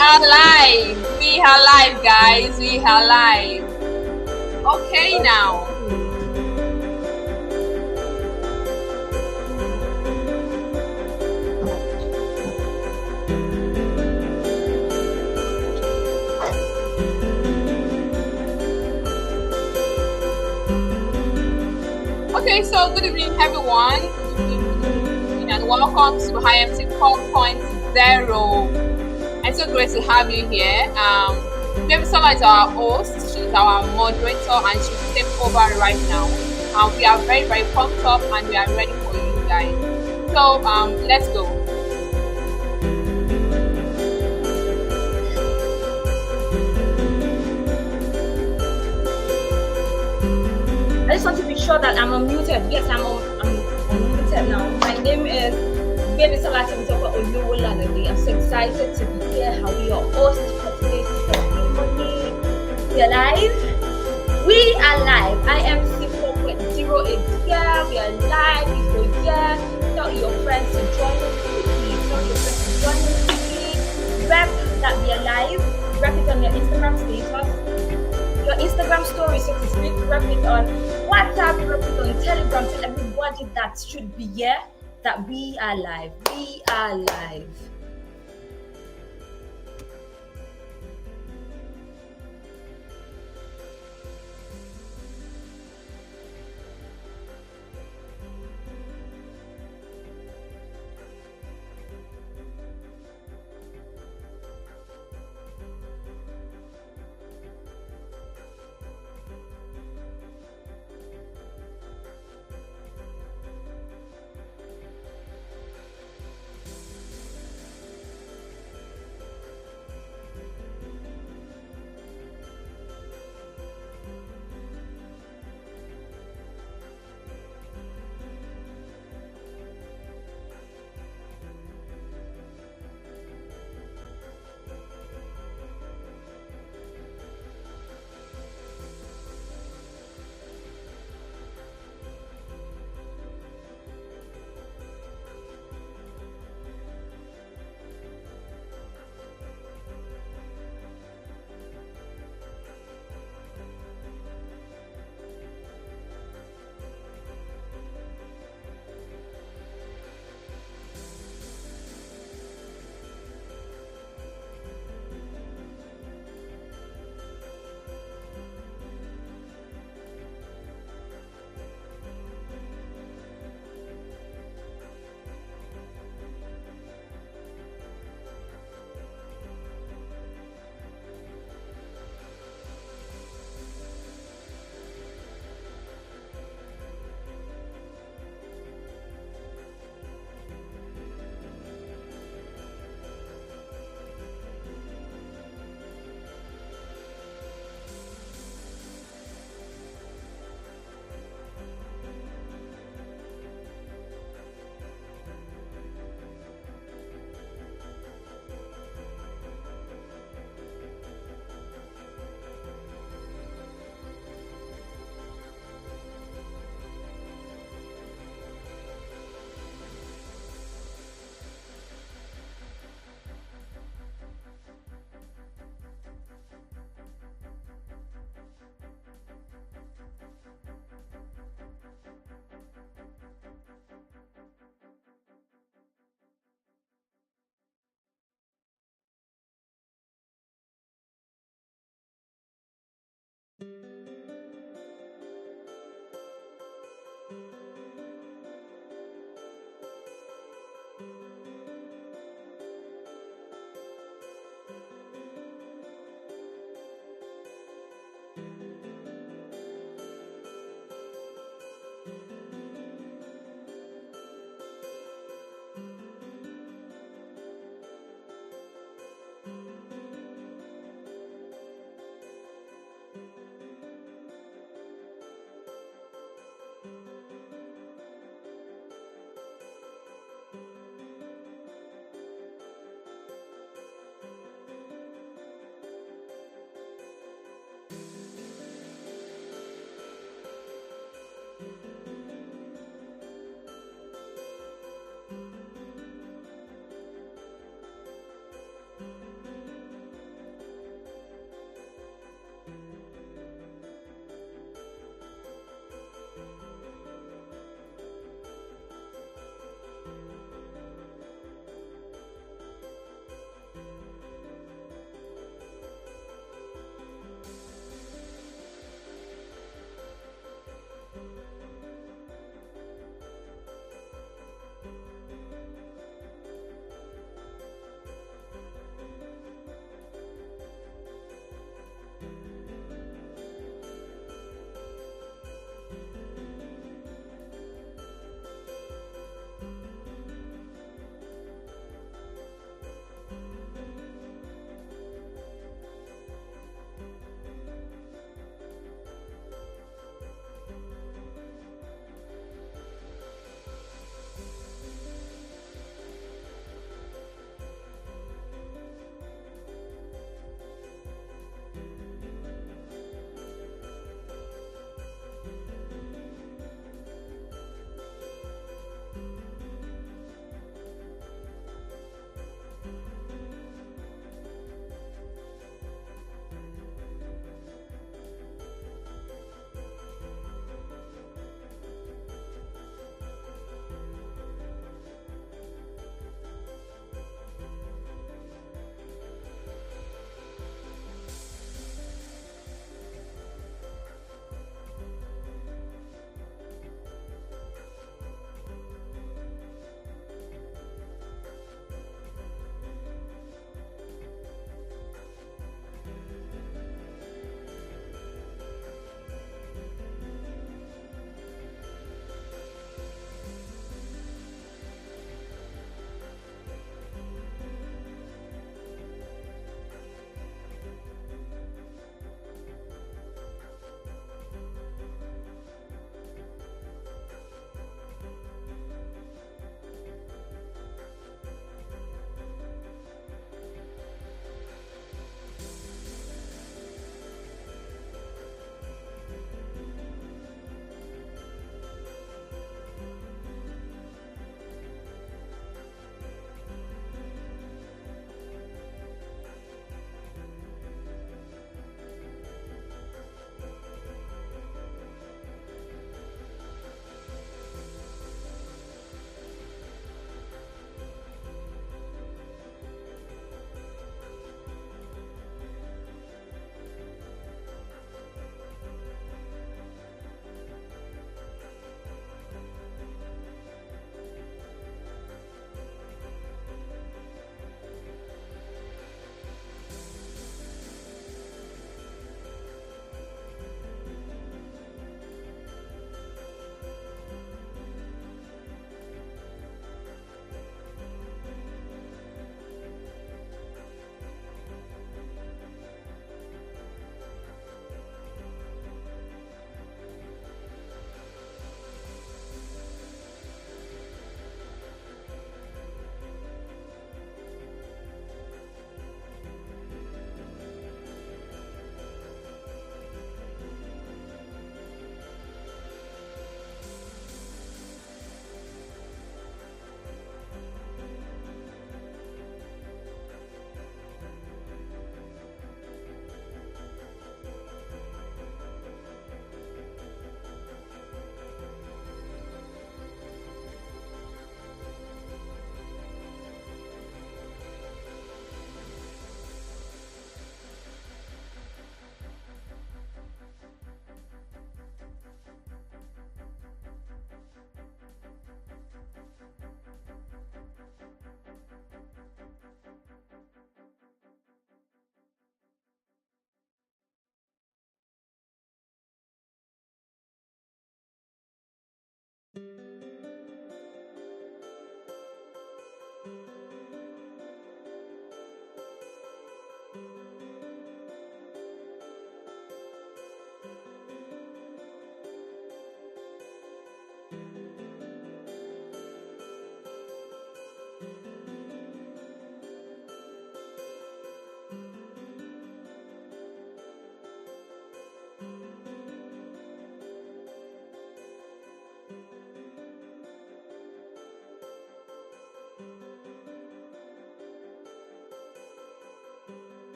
are live. We are live, guys. We are live. Okay, now. Okay, so good evening, everyone. And welcome to IMC 4.0. I'm so great to have you here. Debbie is our host. She's our moderator, and she'll take over right now. We are very, very pumped up, and we are ready for you guys. So, let's go. I just want to be sure that I'm unmuted. Yes, I'm unmuted now. My name is Baby Salati Olamide. I'm so excited to be here. I'll be your host for today's ceremony. We are live. We are live. IMC 4.0 is here. We are live. If you're here, tell your friends to join us. Please tell your friends to join us. Please rep that we are live. Rep it on your Instagram status. Your Instagram story, so to speak, rep it on WhatsApp, rep it on Telegram, tell everybody that should be here that we are live. We are live.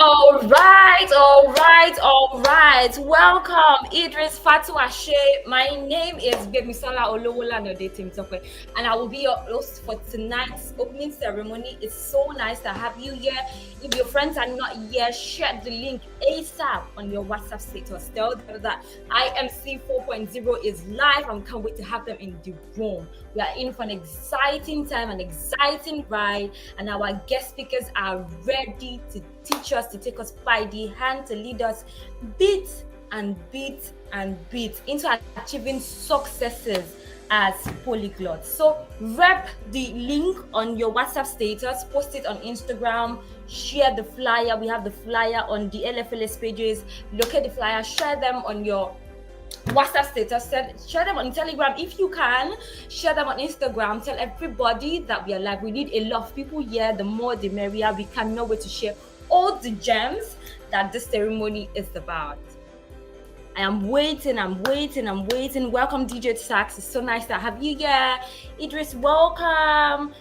All right, all right, all right. Welcome, Idris Fatu Ashe. My name is Bemisola Olowolanode Timtokwe, and I will be your host for tonight's opening ceremony. It's so nice to have you here. If your friends are not here, share the link ASAP on your WhatsApp status. Tell them that IMC 4.0 is live and can't wait to have them in the room. We are in for an exciting time, an exciting ride, and our guest speakers are ready to teach us, to take us by the hand, to lead us bit and bit and bit into achieving successes as polyglots. So rep the link on your WhatsApp status, post it on Instagram, share the flyer. We have the flyer on the LFLS pages. Locate the flyer, share them on your WhatsApp status, share them on Telegram if you can, share them on Instagram. Tell everybody that we are live. We need a lot of people here. The more the merrier. We cannot wait to share all the gems that this ceremony is about. I am waiting. Welcome, DJ Sax. It's so nice to have you here. Idris, welcome.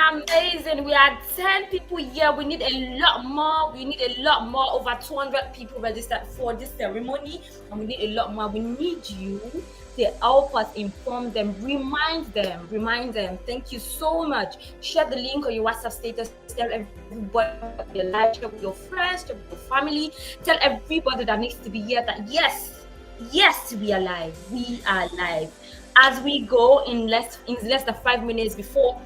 Amazing. We are 10 people here. We need a lot more. Over 200 people registered for this ceremony, and we need a lot more. We need you to help us, inform them, remind them. Thank you so much. Share the link on your WhatsApp status. Tell everybody your life, share with your friends, share with your family. Tell everybody that needs to be here that yes, we are live. We are live. As we go in less than 5 minutes before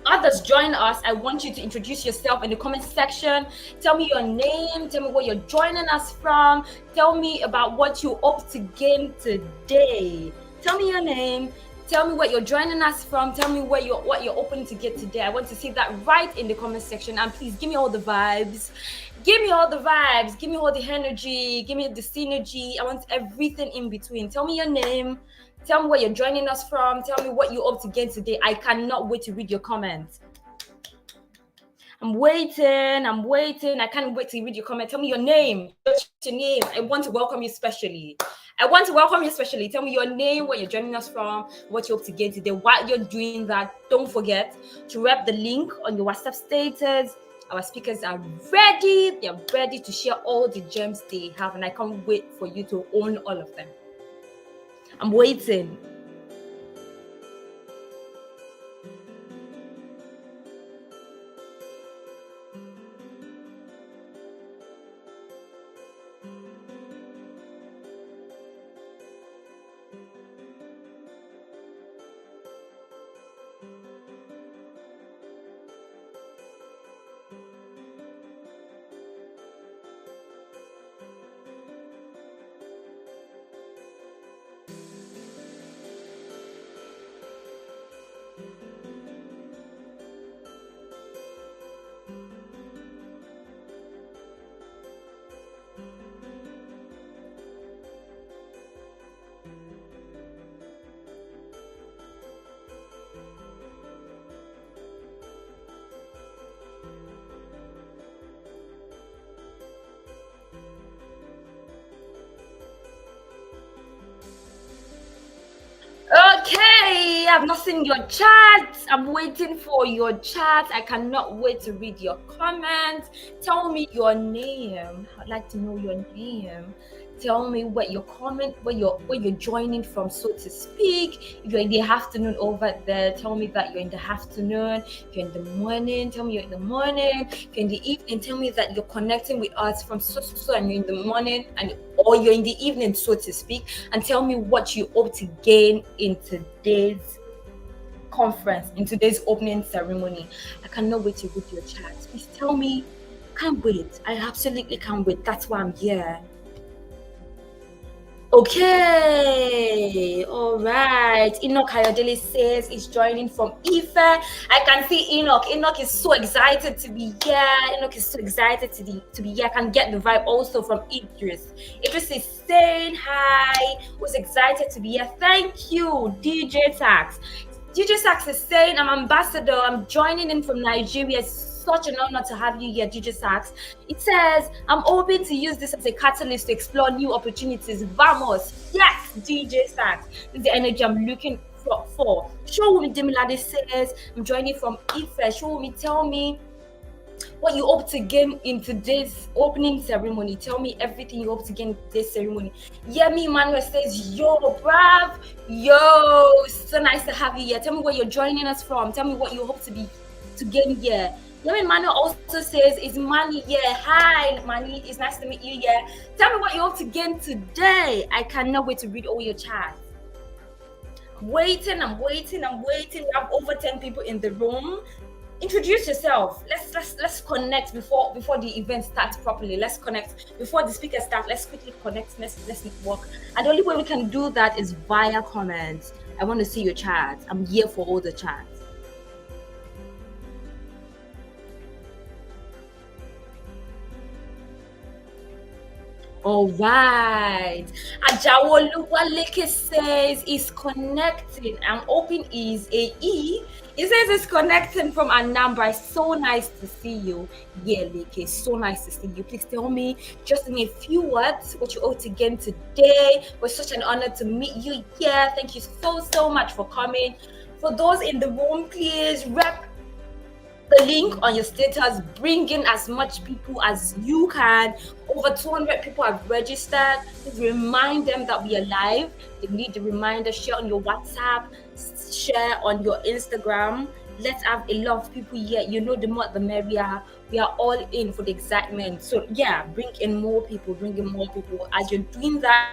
others join us, I want you to introduce yourself in the comment section. Tell me your name. Tell me where you're joining us from. Tell me about what you hope to gain today. Tell me your name. Tell me where you're joining us from. Tell me what you're hoping to get today. I want to see that right in the comment section. And please give me all the vibes. Give me all the energy. Give me the synergy. I want everything in between. Tell me your name. Tell me where you're joining us from. Tell me what you hope to get today. I cannot wait to read your comments. I'm waiting. I can't wait to read your comment. Tell me your name. I want to welcome you specially. Tell me your name, where you're joining us from, what you hope to get today. While you're doing that, don't forget to rep the link on your WhatsApp status. Our speakers are ready. They're ready to share all the gems they have, and I can't wait for you to own all of them. I'm waiting. Okay, I've not seen your chat. I'm waiting for your chat. I cannot wait to read your comments. Tell me your name. I'd like to know your name. Tell me what your comment, where you're joining from, so to speak. If you're in the afternoon over there, tell me that you're in the afternoon. If you're in the morning, tell me you're in the morning. If you're in the evening, tell me that you're connecting with us from so and you're in the morning, or you're in the evening, so to speak. And tell me what you hope to gain in today's conference, in today's opening ceremony. I cannot wait to read your chat. Please tell me. Can't wait. I absolutely can't wait. That's why I'm here. Okay, all right. Enoch Hayodele says he's joining from Ife. I can see Enoch. Enoch is so excited to be here. To be here. I can get the vibe also from Idris. Idris is saying hi. Was excited to be here. Thank you, DJ Tax. DJ Sax is saying, I'm ambassador. I'm joining in from Nigeria. It's such an honor to have you here, DJ Sax. It says, I'm hoping to use this as a catalyst to explore new opportunities. Vamos. Yes, DJ Sax. This is the energy I'm looking for. Showumi Demilade says, I'm joining from Ife. Showumi, tell me what you hope to gain in today's opening ceremony. Tell me everything you hope to gain in today's ceremony. Yemi Manuel says, yo, bruv, yo, so nice to have you here. Tell me where you're joining us from. Tell me what you hope to gain here. Yemi Manuel also says, is Mani here? Hi, Mani, it's nice to meet you here. Tell me what you hope to gain today. I cannot wait to read all your chats. I'm waiting. We have over 10 people in the room. Introduce yourself. Let's connect before the event starts properly. Let's connect before the speakers start. Let's quickly connect. Let's work. And the only way we can do that is via comments. I want to see your chats. I'm here for all the chats. All right. Ajawo Luwaleke says is connecting. I'm hoping is a E. It says it's connecting from Anambra. It's so nice to see you. Yeah, Leke, so nice to see you. Please tell me just in a few words what you ought to gain today. It was such an honor to meet you. Yeah, thank you so much for coming. For those in the room, please rep the link on your status. Bring in as much people as you can. Over 200 people have registered. Please remind them that we are live. They need the reminder. Share on your WhatsApp, share on your Instagram. Let's have a lot of people here. You know, the more the merrier. We are all in for the excitement. So yeah, bring in more people. As you're doing that,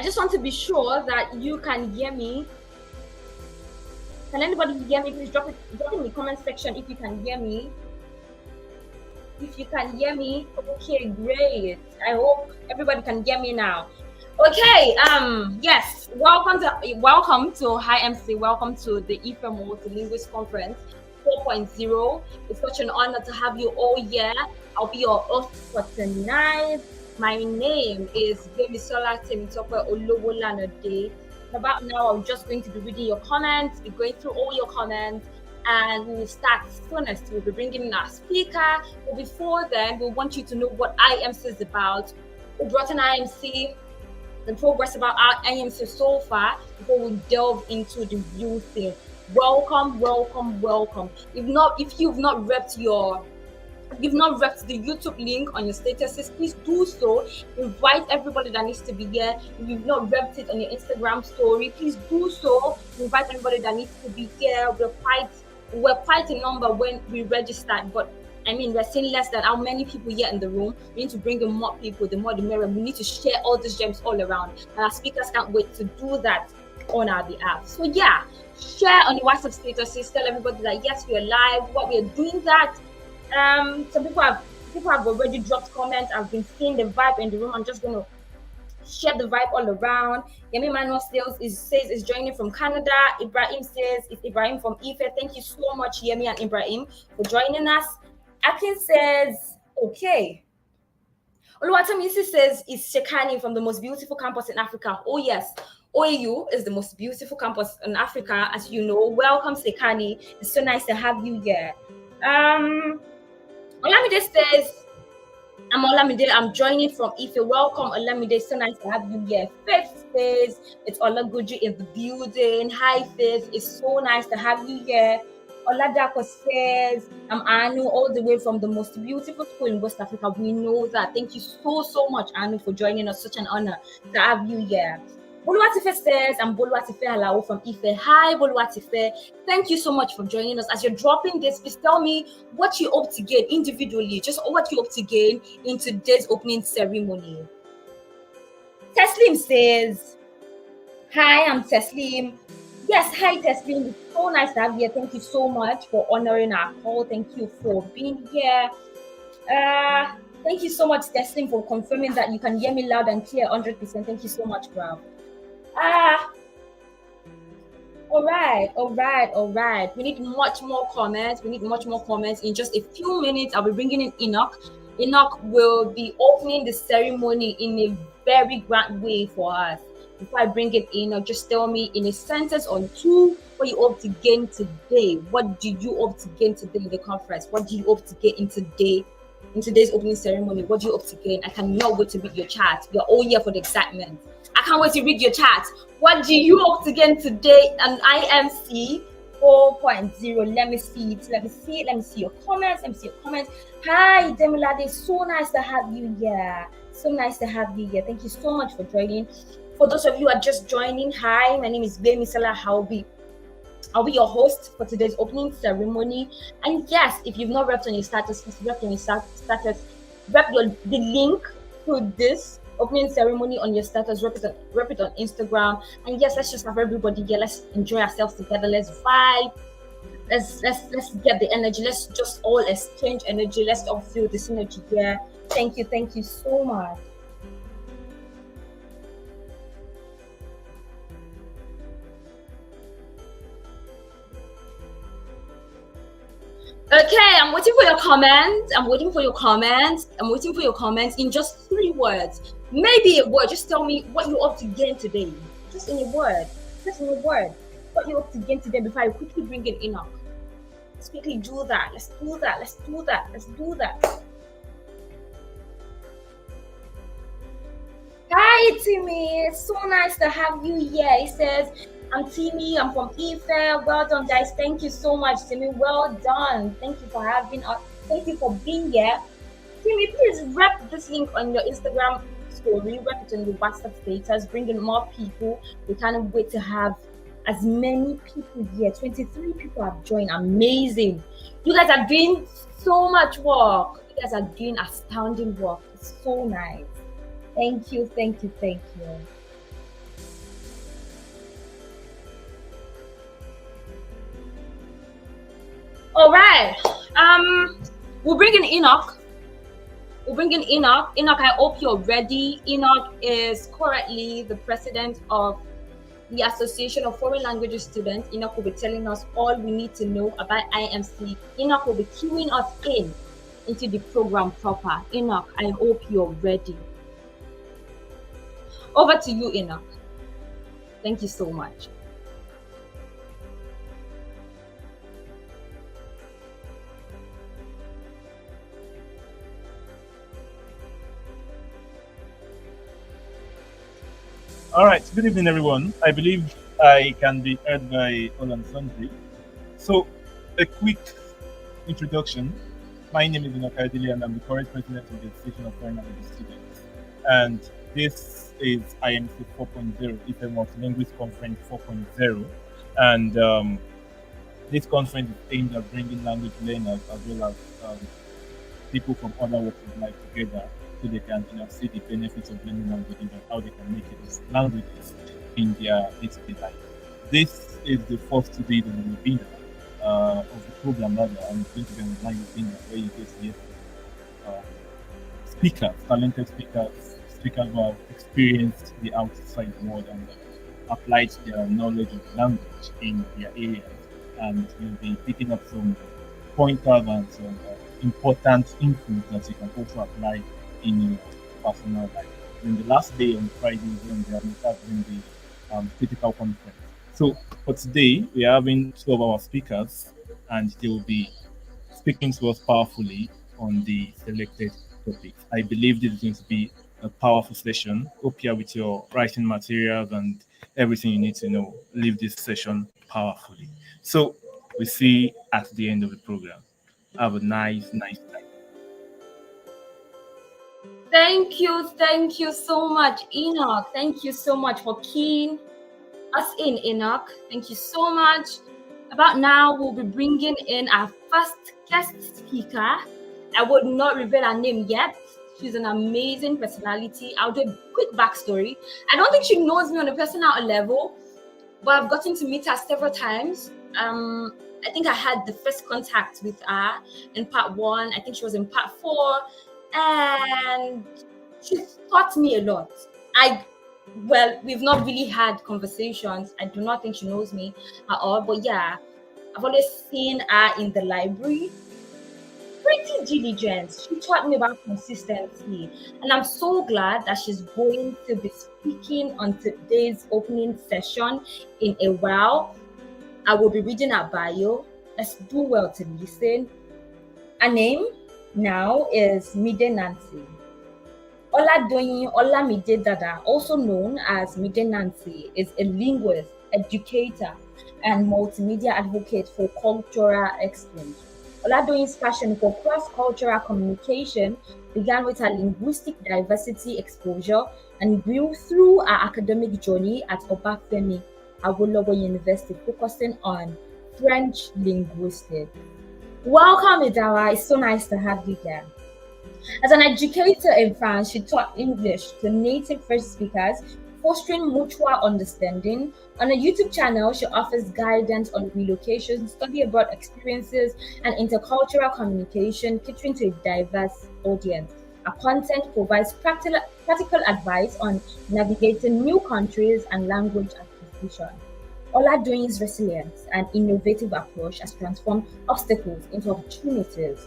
just want to be sure that you can hear me. Can anybody hear me? Please drop it in the comment section if you can hear me. If you can hear me, okay, great. I hope everybody can hear me now. Okay, yes, welcome to Hi MC, welcome to the IFE Multilinguist Conference 4.0. It's such an honor to have you all here. I'll be your host for tonight. My name is Gbemisola Temitope Olowolanode. About now, I'm just going to be reading your comments, be going through all your comments, and we will start soonest. We'll be bringing in our speaker. But before then, we want you to know what IMC is about. We brought in IMC, the progress about our IMC so far, before we delve into the real thing. Welcome. If you've not repped the YouTube link on your statuses, please do so. Invite everybody that needs to be here. If you've not repped it on your Instagram story, please do so. Invite everybody that needs to be here. We're quite a number when we registered, but I mean, we're seeing less than how many people here in the room. We need to bring in more people, the more the merrier. We need to share all these gems all around. And our speakers can't wait to do that on our behalf. So yeah, share on your WhatsApp statuses, tell everybody that yes, we're live, what we're doing that. Some people have already dropped comments. I've been seeing the vibe in the room. I'm just gonna share the vibe all around. Yemi Manuel says is joining from Canada. Ibrahim says it's Ibrahim from IFE. Thank you so much, Yemi and Ibrahim, for joining us. Akin says, okay. Oluwatomisi says it's Shekani from the most beautiful campus in Africa. Oh yes, OAU is the most beautiful campus in Africa, as you know. Welcome, Shekani. It's so nice to have you here. Olamide says, I'm Olamide. I'm joining from IFE. Welcome, Olamide. So nice to have you here. Faith says, it's Olaguji in the building. Hi, Faith. It's so nice to have you here. Oladako says, I'm Anu, all the way from the most beautiful school in West Africa. We know that. Thank you so much, Anu, for joining us. Such an honor to have you here. Boluwatife says, I'm Boluwatife Alao from IFE. Hi, Boluwatife. Thank you so much for joining us. As you're dropping this, please tell me what you hope to gain individually, just what you hope to gain in today's opening ceremony. Teslim says, hi, I'm Teslim. Yes, hi, Teslim. It's so nice to have you here. Thank you so much for honoring our call. Thank you for being here. Thank you so much, Teslim, for confirming that you can hear me loud and clear 100%. Thank you so much, bro. All right. We need much more comments. In just a few minutes, I'll be bringing in Enoch. Enoch will be opening the ceremony in a very grand way for us. Before I bring it in, just tell me in a sentence or two what you hope to gain today. What do you hope to gain today in the conference? What do you hope to get in today's opening ceremony? What do you hope to gain? I cannot wait to read your chat. We're all here for the excitement. I can't wait to read your chat. What do you hope to gain today on IMC 4.0? Let me see your comments. Hi, Demilade. So nice to have you here. Thank you so much for joining. For those of you who are just joining, hi, my name is Gbemisola. I'll be your host for today's opening ceremony. And yes, if you've not repped on your status, please rep on your status. Rep the link to this opening ceremony on your status. Rep it on Instagram. And yes, let's just have everybody here. Let's enjoy ourselves together. Let's vibe. Let's get the energy. Let's just all exchange energy. Let's all feel this energy here. Thank you so much. Okay, I'm waiting for your comments in just 3 words. Maybe a word. Just tell me what you hope to gain today. Just in a word. What you hope to gain today before I quickly bring it in. Let's quickly do that. Let's do that. Hi, Timmy. It's so nice to have you here. He says, I'm Timmy. I'm from IFE. Well done, guys. Thank you so much, Timmy. Well done. Thank you for having us. Thank you for being here. Timmy, please rep this link on your Instagram story. Rep it on your WhatsApp status. Bring in more people. We can't wait to have as many people here. 23 people have joined. Amazing. You guys are doing so much work. You guys are doing astounding work. It's so nice. Thank you. All right. We'll bring in Enoch. Enoch. Enoch, I hope you're ready. Enoch is currently the president of the Association of Foreign Languages Students. Enoch will be telling us all we need to know about IMC. Enoch will be cueing us into the program proper. Enoch, I hope you're ready. Over to you, Enoch. Thank you so much. All right, good evening, everyone. I believe I can be heard by all and sundry. So, a quick introduction. My name is Enoch and I'm the current president of the Association of Foreign Language Students. And this is IMC 4.0, it's a Multilinguist Conference 4.0. And this conference is aimed at bringing language learners as well as people from other walks of life together, so they can see the benefits of learning languages and how they can make it languages in their day-to-day life. This is the first two days of the webinar of the program, rather, and it's going to be an online webinar where you get to hear speakers, talented speakers who have experienced the outside world and applied their knowledge of language in their areas, and you'll be picking up some pointers and some important info that you can also apply in your personal life. In the last day on Friday, when they are having the critical conference. So for today, we are having two of our speakers, and they will be speaking to us powerfully on the selected topics. I believe this is going to be a powerful session. Hope you are with your writing materials and everything you need to know. Leave this session powerfully. So we see at the end of the program. Have a nice night. Thank you so much, Enoch. Thank you so much for keying us in, Enoch. Thank you so much. About now, we'll be bringing in our first guest speaker. I would not reveal her name yet. She's an amazing personality. I'll do a quick backstory. I don't think she knows me on a personal level, but I've gotten to meet her several times. I think I had the first contact with her in part 1. I think she was in part 4. And she taught me a lot. We've not really had conversations. I do not think she knows me at all. But yeah, I've always seen her in the library. Pretty diligent. She taught me about consistency. And I'm so glad that she's going to be speaking on today's opening session in a while. I will be reading her bio. Let's do well to listen. Her name now is Mide Nancy. OLADOYIN Olamide Dada, also known as Mide Nancy, is a linguist, educator, and multimedia advocate for cultural exchange. OLADOYIN's passion for cross-cultural communication began with her linguistic diversity exposure and grew through her academic journey at Obafemi Awolowo University, focusing on French linguistics. Welcome, Idawa. It's so nice to have you here. As an educator in France, she taught English to native French speakers, fostering mutual understanding. On a YouTube channel, she offers guidance on relocation, study abroad experiences, and intercultural communication, catering to a diverse audience. Her content provides practical advice on navigating new countries and language acquisition. OLADOYIN's resilience and innovative approach has transformed obstacles into opportunities.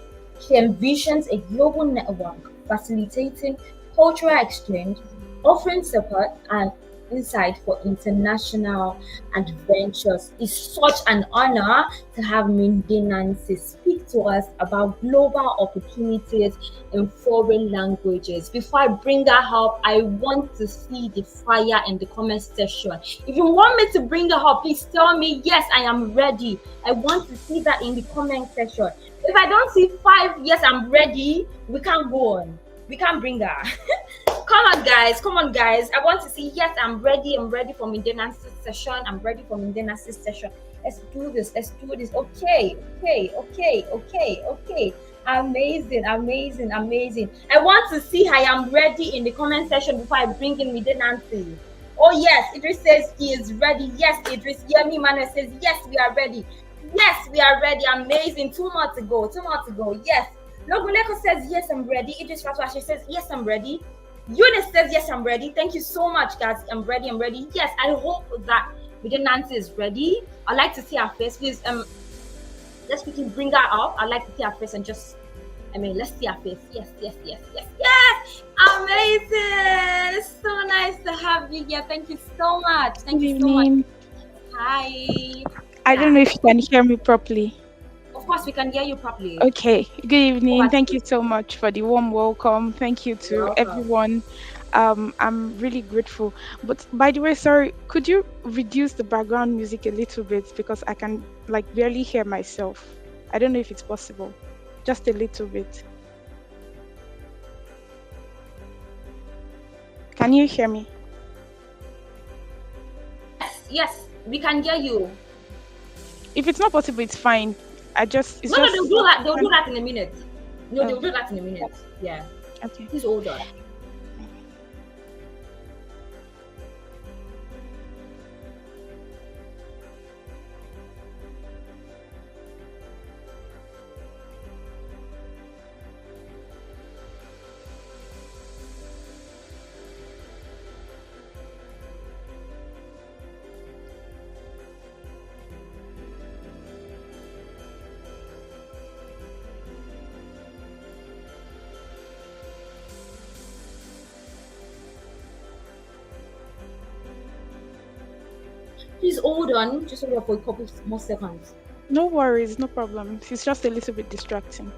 She envisions a global network facilitating cultural exchange, offering support and insight for international adventures. It's such an honor to have Mide Nancy speak to us about global opportunities in foreign languages. Before I bring that up, I want to see the fire in the comment section. If you want me to bring that up, please tell me, yes, I am ready. I want to see that in the comment section. If I don't see 5, yes, I'm ready, we can't go on. We can't bring her. Come on, guys. I want to see, yes, I'm ready for Mide Nancy's session. I'm ready for Mide Nancy's session. Let's do this. Okay. Amazing. I want to see I am ready in the comment section before I bring in Mide Nancy. Oh, yes, Idris says he is ready. Yes, Idris. Yemi Mana says, yes, we are ready. Yes, we are ready. Amazing. 2 more to go. 2 more to go. Yes. Loguleko says, yes, I'm ready. Idris Fatwashi says, yes, I'm ready. Eunice says, yes, I'm ready. Thank you so much, guys. I'm ready. I'm ready. Yes, I hope that Video Nancy is ready. I'd like to see her face. Please, let's quickly bring her up. I'd like to see her face and just, let's see her face. Yes, yes, yes, yes, yes. Amazing. It's so nice to have you here. Thank you so much. Thank Good you so much. evening. Hi. I don't know if you can hear me properly. Of course, we can hear you properly. Okay. Good evening. Over Thank to you so much for the warm welcome. Thank you You're to welcome. everyone. I'm really grateful. But by the way, sorry, could you reduce the background music a little bit because I can barely hear myself. I don't know if it's possible. Just a little bit. Can you hear me? Yes, we can hear you. If it's not possible, it's fine. No, they'll do that. They'll do that in a minute. No, they'll do that in a minute. Yeah. Okay. Please hold on. Please hold on. Just hold on for a couple more seconds. No worries, no problem. It's just a little bit distracting.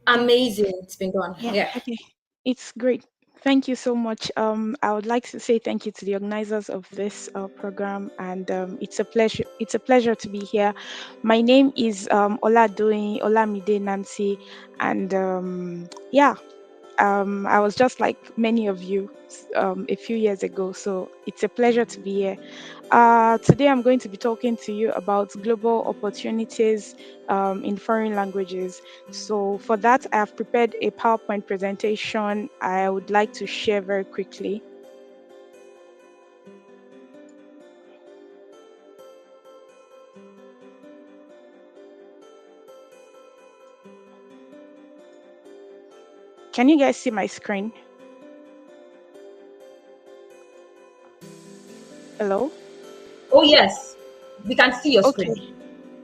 Amazing. It's been gone. Yeah. Okay. It's great. Thank you so much. I would like to say thank you to the organizers of this program, and it's a pleasure. It's a pleasure to be here. My name is OLADOYIN, Olamide Nancy, and I was just like many of you a few years ago, so it's a pleasure to be here. Today, I'm going to be talking to you about global opportunities in foreign languages. So, for that, I have prepared a PowerPoint presentation I would like to share very quickly. Can you guys see my screen? Hello? Oh yes, we can see your Okay. screen.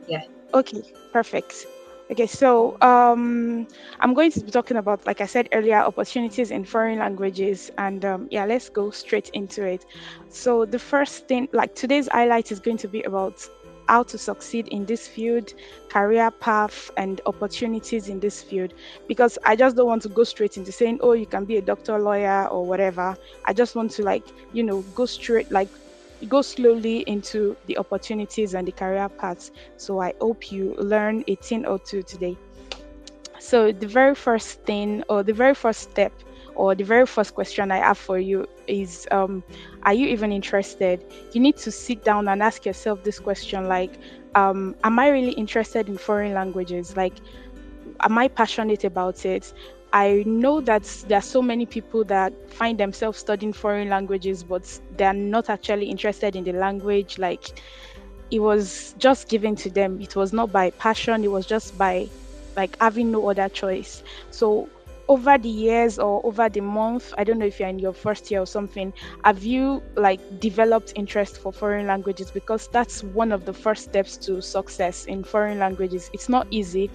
Yeah. Okay, perfect. Okay, so I'm going to be talking about, like I said earlier, opportunities in foreign languages, and let's go straight into it. So the first thing, like today's highlight, is going to be about how to succeed in this field, career path, and opportunities in this field. Because I just don't want to go straight into saying, oh, you can be a doctor, lawyer, or whatever. I just want to go straight, go slowly into the opportunities and the career paths. So I hope you learn a thing or two today. So the very first thing, or the very first step, or the very first question I have for you is, are you even interested? You need to sit down and ask yourself this question, like, am I really interested in foreign languages? Like, am I passionate about it? I know that there are so many people that find themselves studying foreign languages, but they're not actually interested in the language. Like, it was just given to them. It was not by passion. It was just by having no other choice. So over the years or over the month, I don't know if you're in your first year or something, have you developed interest for foreign languages? Because that's one of the first steps to success in foreign languages. It's not easy.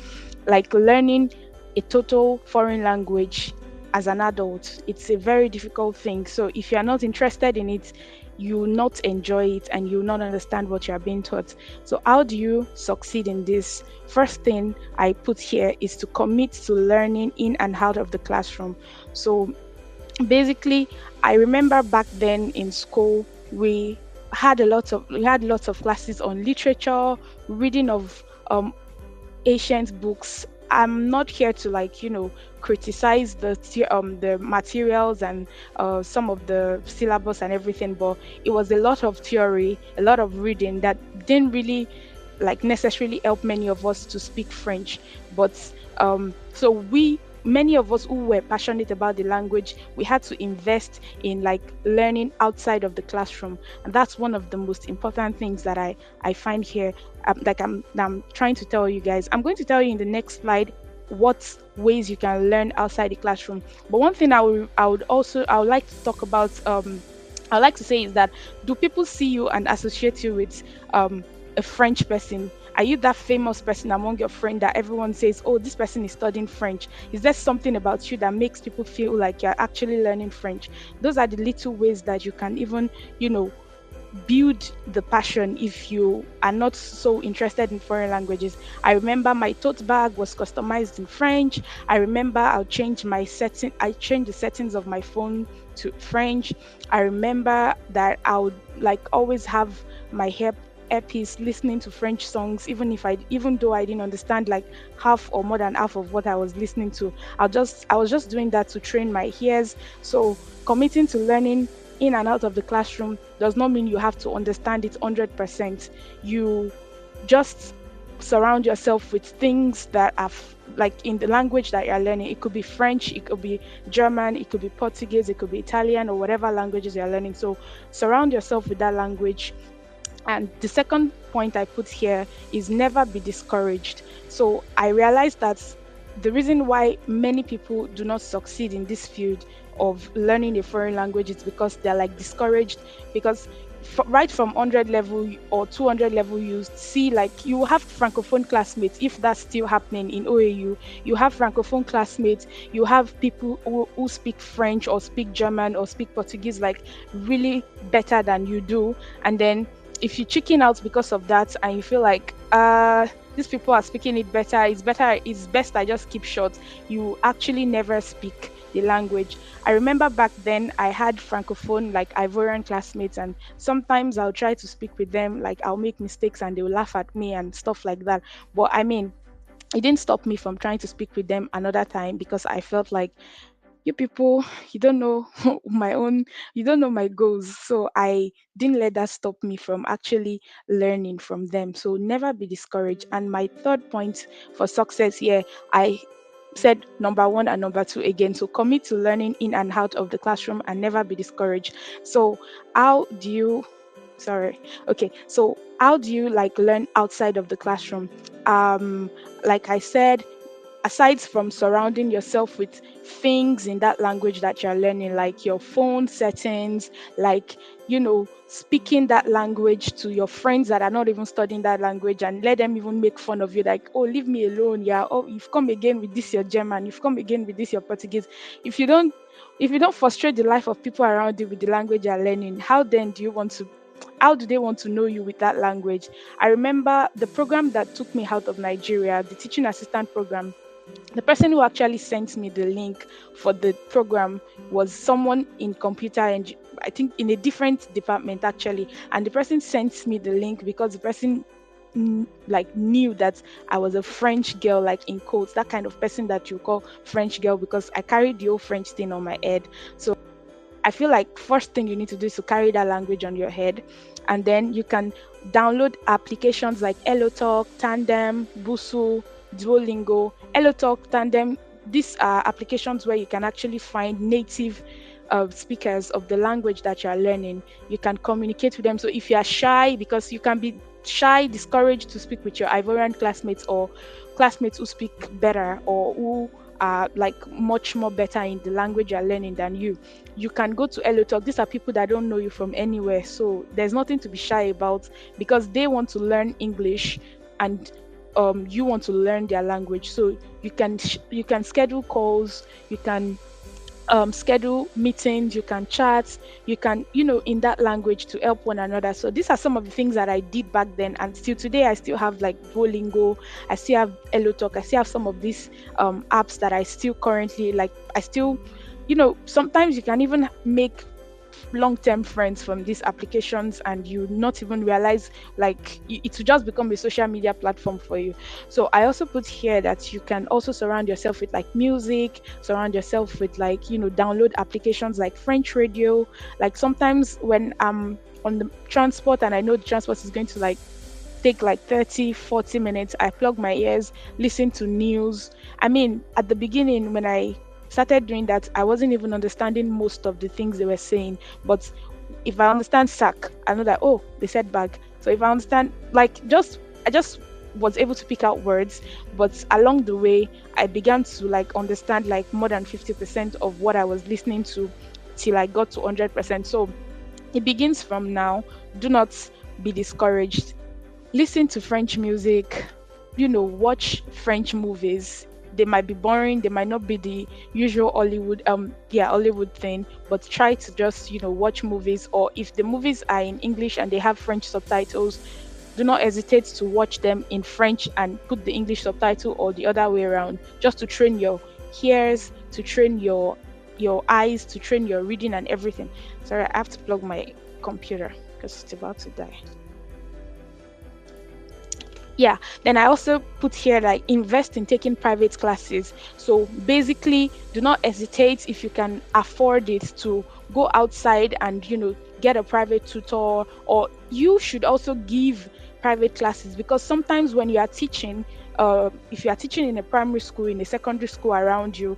Like learning a total foreign language as an adult, it's a very difficult thing. So if you're not interested in it, you will not enjoy it and you will not understand what you are being taught. So how do you succeed in this? First thing I put here is to commit to learning in and out of the classroom. So basically, I remember back then in school, we had lots of classes on literature, reading of ancient books, I'm not here to like criticize the materials and some of the syllabus and everything, but it was a lot of theory, a lot of reading that didn't really like necessarily help many of us to speak French. But so many of us who were passionate about the language, we had to invest in like learning outside of the classroom, and that's one of the most important things that I find here. Like I'm trying to tell you guys. I'm going to tell you in the next slide what ways you can learn outside the classroom. But one thing I would like to talk about, I would like to say, is that, do people see you and associate you with a French person? Are you that famous person among your friends that everyone says, oh, this person is studying French? Is there something about you that makes people feel like you're actually learning French? Those are the little ways that you can even, build the passion if you are not so interested in foreign languages. I remember my tote bag was customized in French. I remember I changed the settings of my phone to French. I remember that I would like always have my earpiece listening to French songs, even though I didn't understand like half or more than half of what I was listening to. I was just doing that to train my ears. So committing to learning in and out of the classroom does not mean you have to understand it 100%. You just surround yourself with things that are like in the language that you're learning. It could be French, it could be German, it could be Portuguese, it could be Italian, or whatever languages you're learning. So surround yourself with that language. And the second point I put here is never be discouraged. So I realized that the reason why many people do not succeed in this field of learning a foreign language is because they're like discouraged. Because right from 100 level or 200 level, you see like you have francophone classmates, if that's still happening in OAU. You have francophone classmates, you have people who speak French or speak German or speak Portuguese like really better than you do. And then if you chicken out because of that and you feel like these people are speaking it better, it's best I just keep short, you actually never speak the language. I remember back then I had francophone like Ivorian classmates, and sometimes I'll try to speak with them, like I'll make mistakes and they'll laugh at me and stuff like that. But I mean, it didn't stop me from trying to speak with them another time, because I felt like, you people, you don't know you don't know my goals. So I didn't let that stop me from actually learning from them. So never be discouraged. And my third point for success here, I said number one and number two again. So commit to learning in and out of the classroom and never be discouraged. So how do you how do you like learn outside of the classroom? Like I said, aside from surrounding yourself with things in that language that you're learning, like your phone settings, like speaking that language to your friends that are not even studying that language, and let them even make fun of you, like, oh, leave me alone, yeah, oh, you've come again with this your German, you've come again with this your Portuguese. If you don't frustrate the life of people around you with the language you're learning, how do they want to know you with that language? I remember the program that took me out of Nigeria, the teaching assistant program. The person who actually sent me the link for the program was someone in computer, and I think in a different department actually. And the person sent me the link because the person knew that I was a French girl, like in quotes, that kind of person that you call French girl, because I carried the whole French thing on my head. So I feel like first thing you need to do is to carry that language on your head, and then you can download applications like HelloTalk, Tandem, Busu, Duolingo. HelloTalk, Tandem, these are applications where you can actually find native speakers of the language that you are learning. You can communicate with them. So if you are shy, because you can be shy, discouraged to speak with your Ivorian classmates or classmates who speak better or who are like much more better in the language you're learning than you can go to HelloTalk. These are people that don't know you from anywhere, so there's nothing to be shy about, because they want to learn English and you want to learn their language. So you can schedule calls, you can schedule meetings, you can chat, you can in that language to help one another. So these are some of the things that I did back then, and still today I still have like Duolingo, I still have HelloTalk, I still have some of these apps that I still currently like. I still sometimes you can even make long-term friends from these applications, and you not even realize like it will just become a social media platform for you. So I also put here that you can also surround yourself with like music, surround yourself with like, download applications like French radio. Like sometimes when I'm on the transport and I know the transport is going to like take like 30-40 minutes, I plug my ears, listen to news. I mean, at the beginning when I started doing that, I wasn't even understanding most of the things they were saying. But if I understand sack, I know that, oh, they said bag. So if I understand, like, I just was able to pick out words. But along the way, I began to like understand like more than 50% of what I was listening to till I got to 100%. So it begins from now. Do not be discouraged. Listen to French music, watch French movies. They might be boring, they might not be the usual Hollywood thing, but try to just, watch movies. Or if the movies are in English and they have French subtitles, do not hesitate to watch them in French and put the English subtitle, or the other way around, just to train your ears, to train your eyes, to train your reading and everything. Sorry, I have to plug my computer because it's about to die. Yeah, then I also put here like invest in taking private classes. So basically, do not hesitate if you can afford it to go outside and get a private tutor, or you should also give private classes, because sometimes when you are teaching, if you are teaching in a primary school, in a secondary school around you,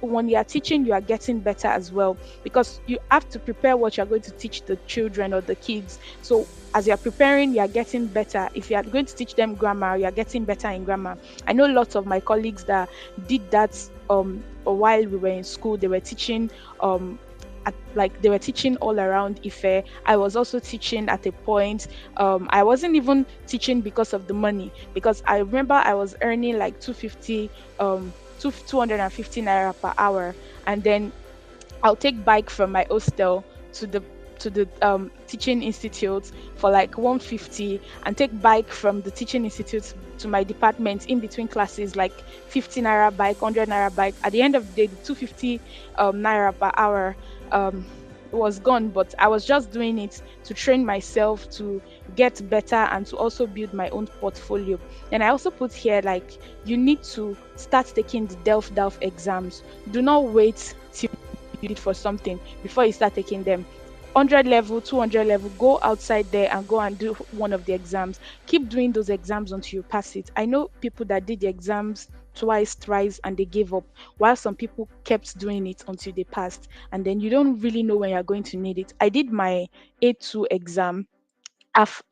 when you are teaching, you are getting better as well, because you have to prepare what you are going to teach the children or the kids. So as you're preparing, you're getting better. If you are going to teach them grammar, you're getting better in grammar. I know lots of my colleagues that did that while we were in school. They were teaching they were teaching all around Ife. I was also teaching at a point. I wasn't even teaching because of the money, because I remember I was earning like 250 naira per hour, and then I'll take bike from my hostel to the teaching institute for like 150, and take bike from the teaching institute to my department in between classes, like 50 naira bike, 100 naira bike. At the end of the day, the 250 naira per hour was gone, but I was just doing it to train myself to get better and to also build my own portfolio. And I also put here like you need to start taking the DELF exams. Do not wait till you need for something before you start taking them. 100 level, 200 level, go outside there and go and do one of the exams. Keep doing those exams until you pass it. I know people that did the exams twice, thrice, and they gave up, while some people kept doing it until they passed, and then you don't really know when you're going to need it. I did my A2 exam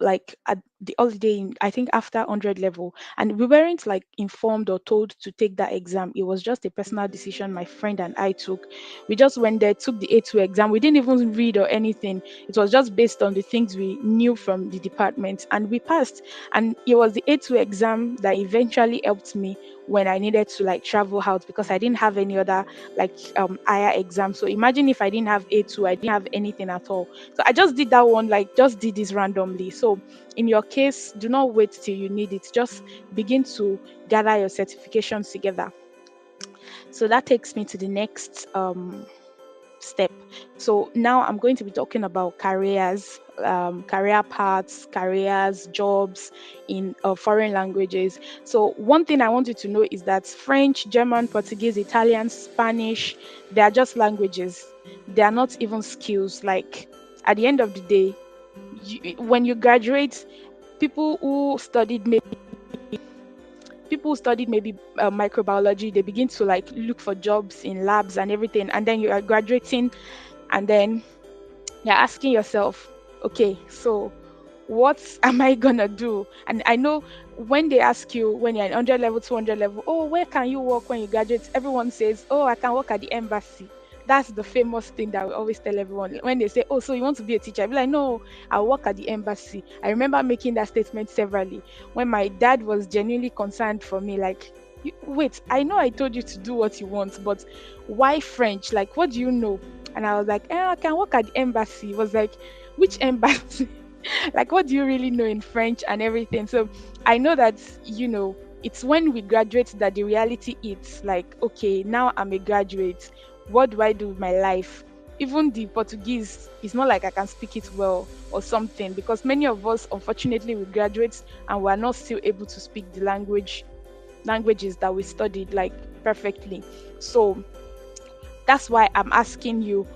like at the holiday I think after 100 level, and we weren't like informed or told to take that exam. It was just a personal decision my friend and I took. We just went there, took the A2 exam. We didn't even read or anything. It was just based on the things we knew from the department, and we passed. And it was the A2 exam that eventually helped me when I needed to like travel out, because I didn't have any other like higher exam. So imagine if I didn't have A2, I didn't have anything at all. So I just did that one, like just did this randomly. So in your case, do not wait till you need it. Just begin to gather your certifications together. So that takes me to the next step. So now I'm going to be talking about careers, career paths, careers, jobs in foreign languages. So one thing I want you to know is that French, German, Portuguese, Italian, Spanish, they are just languages. They are not even skills. Like at the end of the day, when you graduate, people who studied maybe microbiology, they begin to like look for jobs in labs and everything, and then you are graduating, and then you're asking yourself, okay, so what am I gonna do? And I know when they ask you when you're in 100 level, 200 level, oh, where can you work when you graduate? Everyone says, oh, I can work at the embassy. That's the famous thing that we always tell everyone. When they say, oh, so you want to be a teacher? I'll be like, no, I'll work at the embassy. I remember making that statement severally when my dad was genuinely concerned for me. Like, wait, I know I told you to do what you want, but why French? Like, what do you know? And I was like, I can work at the embassy. He was like, which embassy? Like, what do you really know in French and everything? So I know that, it's when we graduate that the reality is like, okay, now I'm a graduate. What do I do with my life? even the Portuguese, it's not like I can speak it well or something, because many of us, unfortunately, we graduate and we're not still able to speak the languages that we studied like perfectly. So that's why I'm asking you,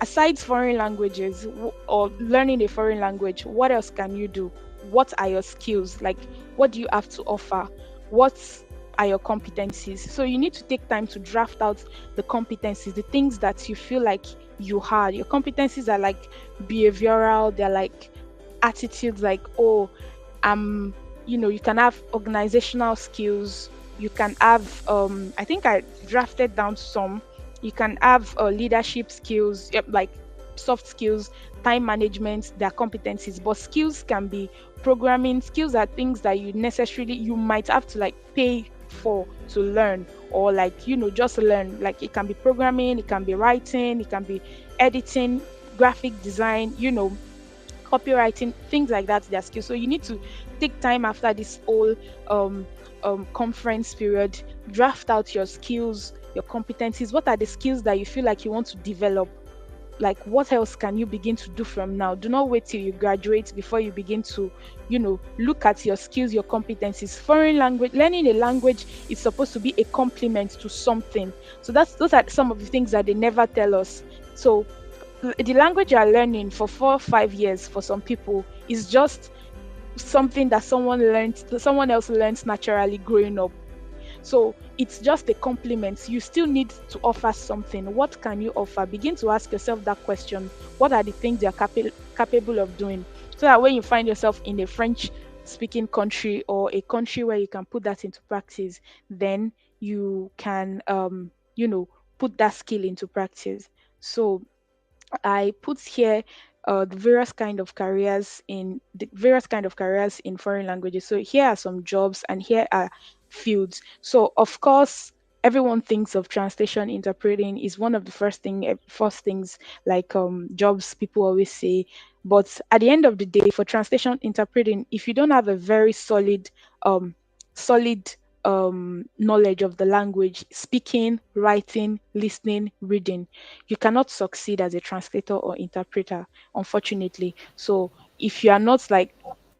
aside foreign languages or learning a foreign language, what else can you do? What are your skills? Like, what do you have to offer? What are your competencies? So you need to take time to draft out the competencies, the things that you feel like you had. Your competencies are like behavioral, they're like attitudes, like, oh, you can have organizational skills, you can have I think I drafted down some. You can have leadership skills, yep, like soft skills, time management, their competencies. But skills can be programming. Skills are things that you might have to like pay for to learn, or like just learn. Like it can be programming, it can be writing, it can be editing, graphic design, copywriting, things like that, their skills. So you need to take time after this whole um conference period, draft out your skills, your competencies. What are the skills that you feel like you want to develop? Like, what else can you begin to do from now? Do not wait till you graduate before you begin to look at your skills, your competencies. Foreign language, learning a language is supposed to be a complement to something. So those are some of the things that they never tell us. So the language you are learning for 4 or 5 years for some people is just something that someone else learns naturally growing up. So it's just a compliment. You still need to offer something. What can you offer? Begin to ask yourself that question. What are the things you're capable of doing? So that when you find yourself in a French speaking country, or a country where you can put that into practice, then you can put that skill into practice. So I put here the various kind of careers in foreign languages. So here are some jobs and here are fields. So of course, everyone thinks of translation interpreting is one of the first things, like jobs people always say. But at the end of the day, for translation interpreting, if you don't have a very um solid knowledge of the language, speaking, writing, listening, reading, you cannot succeed as a translator or interpreter, unfortunately. So if you are not like,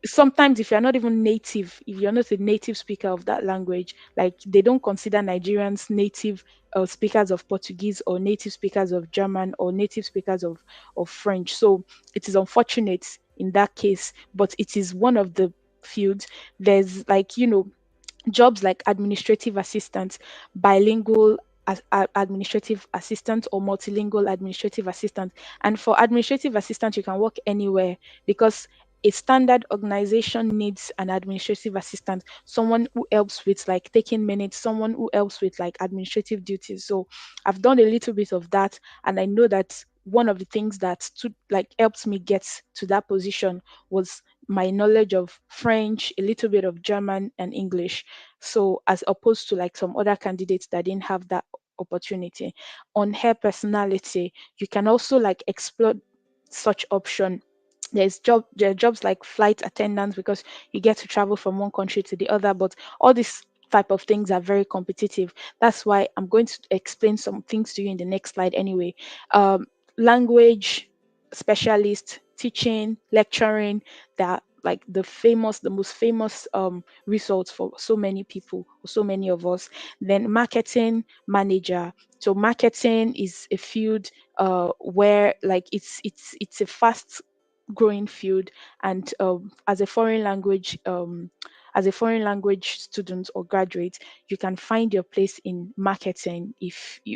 sometimes if you're not even native, if you're not a native speaker of that language, like they don't consider Nigerians native speakers of Portuguese, or native speakers of German, or native speakers of French. So it is unfortunate in that case, but it is one of the fields. There's like jobs like administrative assistant, bilingual administrative assistant, or multilingual administrative assistant. And for administrative assistant, you can work anywhere, because a standard organization needs an administrative assistant, someone who helps with like taking minutes, someone who helps with like administrative duties. So I've done a little bit of that, and I know that one of the things that like helped me get to that position was my knowledge of French, a little bit of German and English. So as opposed to like some other candidates that didn't have that opportunity. On her personality, you can also like explore such option. There are jobs like flight attendants, because you get to travel from one country to the other, but all these type of things are very competitive. That's why I'm going to explain some things to you in the next slide anyway. Language specialist, teaching, lecturing, that like the most famous results for so many people, so many of us. Then marketing manager. So marketing is a field where like it's a fast growing field, and as a foreign language student or graduate, you can find your place in marketing,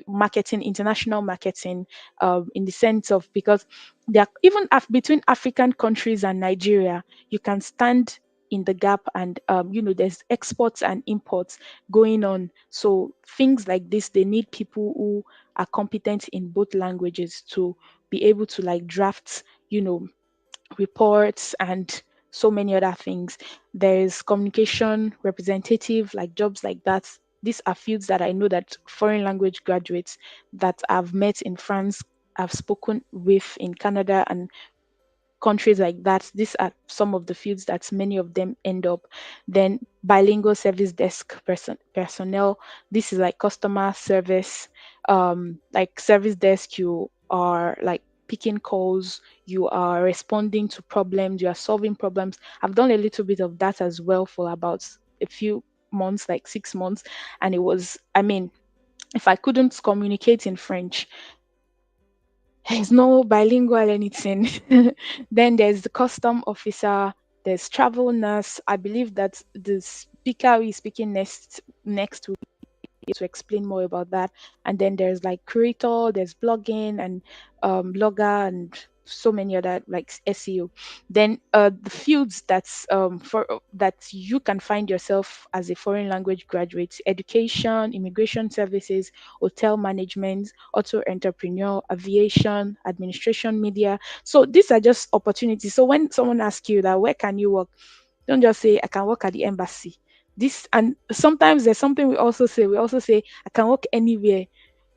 marketing, international marketing, in the sense of, because there are, even between African countries and Nigeria, you can stand in the gap, and there's exports and imports going on. So things like this, they need people who are competent in both languages to be able to like draft reports and so many other things. There's communication representative, like jobs like that. These are fields that I know that foreign language graduates that I've met in France, I've spoken with in Canada and countries like that. These are some of the fields that many of them end up. Then bilingual service desk personnel. This is like customer service, like service desk. You are like picking calls, you are responding to problems, you are solving problems. I've done a little bit of that as well for about a few months, like 6 months. And it was, I mean, if I couldn't communicate in French, there's no bilingual anything. Then there's the custom officer, there's travel nurse. I believe that the speaker who is speaking next to explain more about that. And then there's like creator, there's blogging and blogger and so many other like SEO. Then the fields for that you can find yourself as a foreign language graduate: education, immigration services, hotel management, auto entrepreneur, aviation, administration, media. So these are just opportunities. So when someone asks you that where can you work, don't just say I can work at the embassy. This, and sometimes there's something we also say. We also say I can work anywhere.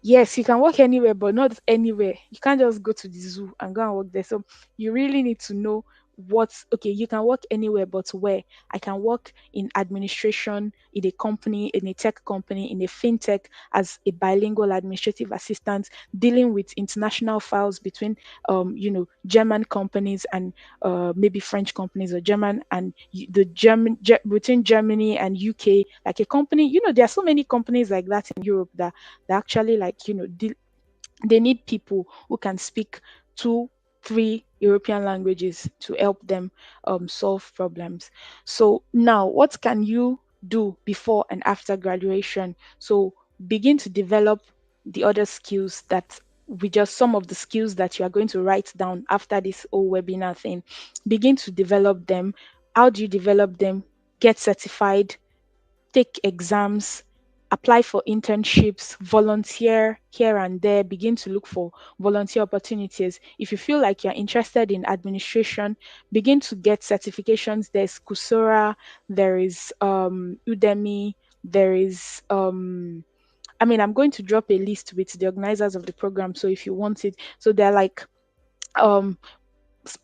Yes, you can work anywhere, but not anywhere. You can't just go to the zoo and go and work there. So you really need to know what, okay, you can work anywhere, but where? I can work in administration, in a company, in a tech company, in a fintech as a bilingual administrative assistant, dealing with international files between German companies and maybe French companies, or German and between Germany and UK, like a company. There are so many companies like that in Europe that actually, like, they need people who can speak two, three European languages to help them solve problems. So now, what can you do before and after graduation? So begin to develop the other skills that we just some of the skills that you are going to write down after this whole webinar thing. Begin to develop them. How do you develop them? Get certified, take exams, apply for internships, volunteer here and there, begin to look for volunteer opportunities. If you feel like you're interested in administration, begin to get certifications. There's Coursera, there is Udemy, there is I'm going to drop a list with the organizers of the program. So if you want it, so they're like um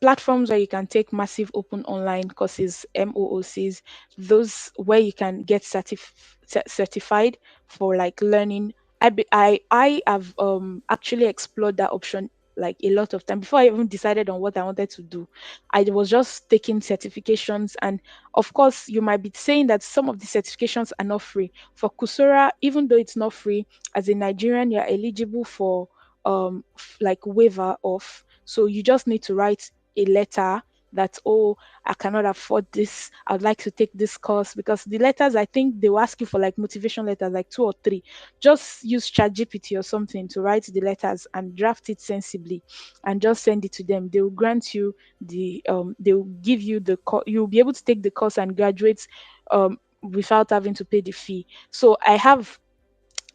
platforms where you can take massive open online courses, MOOCs, those where you can get certified for like learning. I have actually explored that option like a lot of time before I even decided on what I wanted to do. I was just taking certifications, and of course you might be saying that some of the certifications are not free. For Coursera, even though it's not free, as a Nigerian you're eligible for like waiver of. So you just need to write a letter that, oh, I cannot afford this, I'd like to take this course. Because the letters, I think they will ask you for like motivation letters, like two or three. Just use ChatGPT or something to write the letters and draft it sensibly, and just send it to them. They will grant you they will give you the you'll be able to take the course and graduate without having to pay the fee. So I have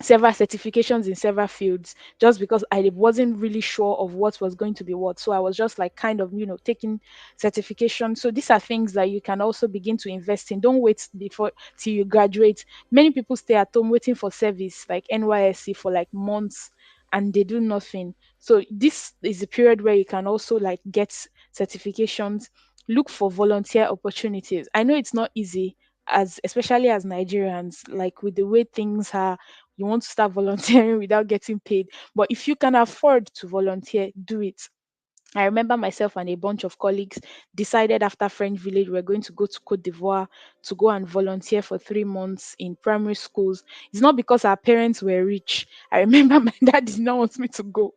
several certifications in several fields, just because I wasn't really sure of what was going to be what. So I was just like kind of, taking certification. So these are things that you can also begin to invest in. Don't wait before till you graduate. Many people stay at home waiting for service like NYSC for like months, and they do nothing. So this is a period where you can also like get certifications, look for volunteer opportunities. I know it's not easy, as especially as Nigerians, like with the way things are, you want to start volunteering without getting paid. But if you can afford to volunteer, do it. I remember myself and a bunch of colleagues decided after French Village we're going to go to Cote d'Ivoire to go and volunteer for 3 months in primary schools. It's not because our parents were rich. I remember my dad did not want me to go.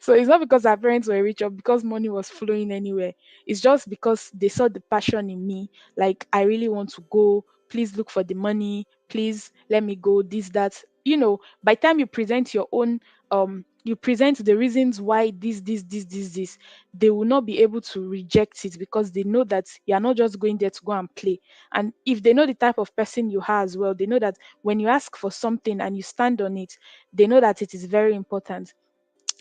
So it's not because our parents were rich or because money was flowing anywhere. It's just because they saw the passion in me. Like, I really want to go. Please look for the money. Please let me go. This, that. By the time you present your own, you present the reasons why this, they will not be able to reject it, because they know that you are not just going there to go and play. And if they know the type of person you are as well, they know that when you ask for something and you stand on it, they know that it is very important.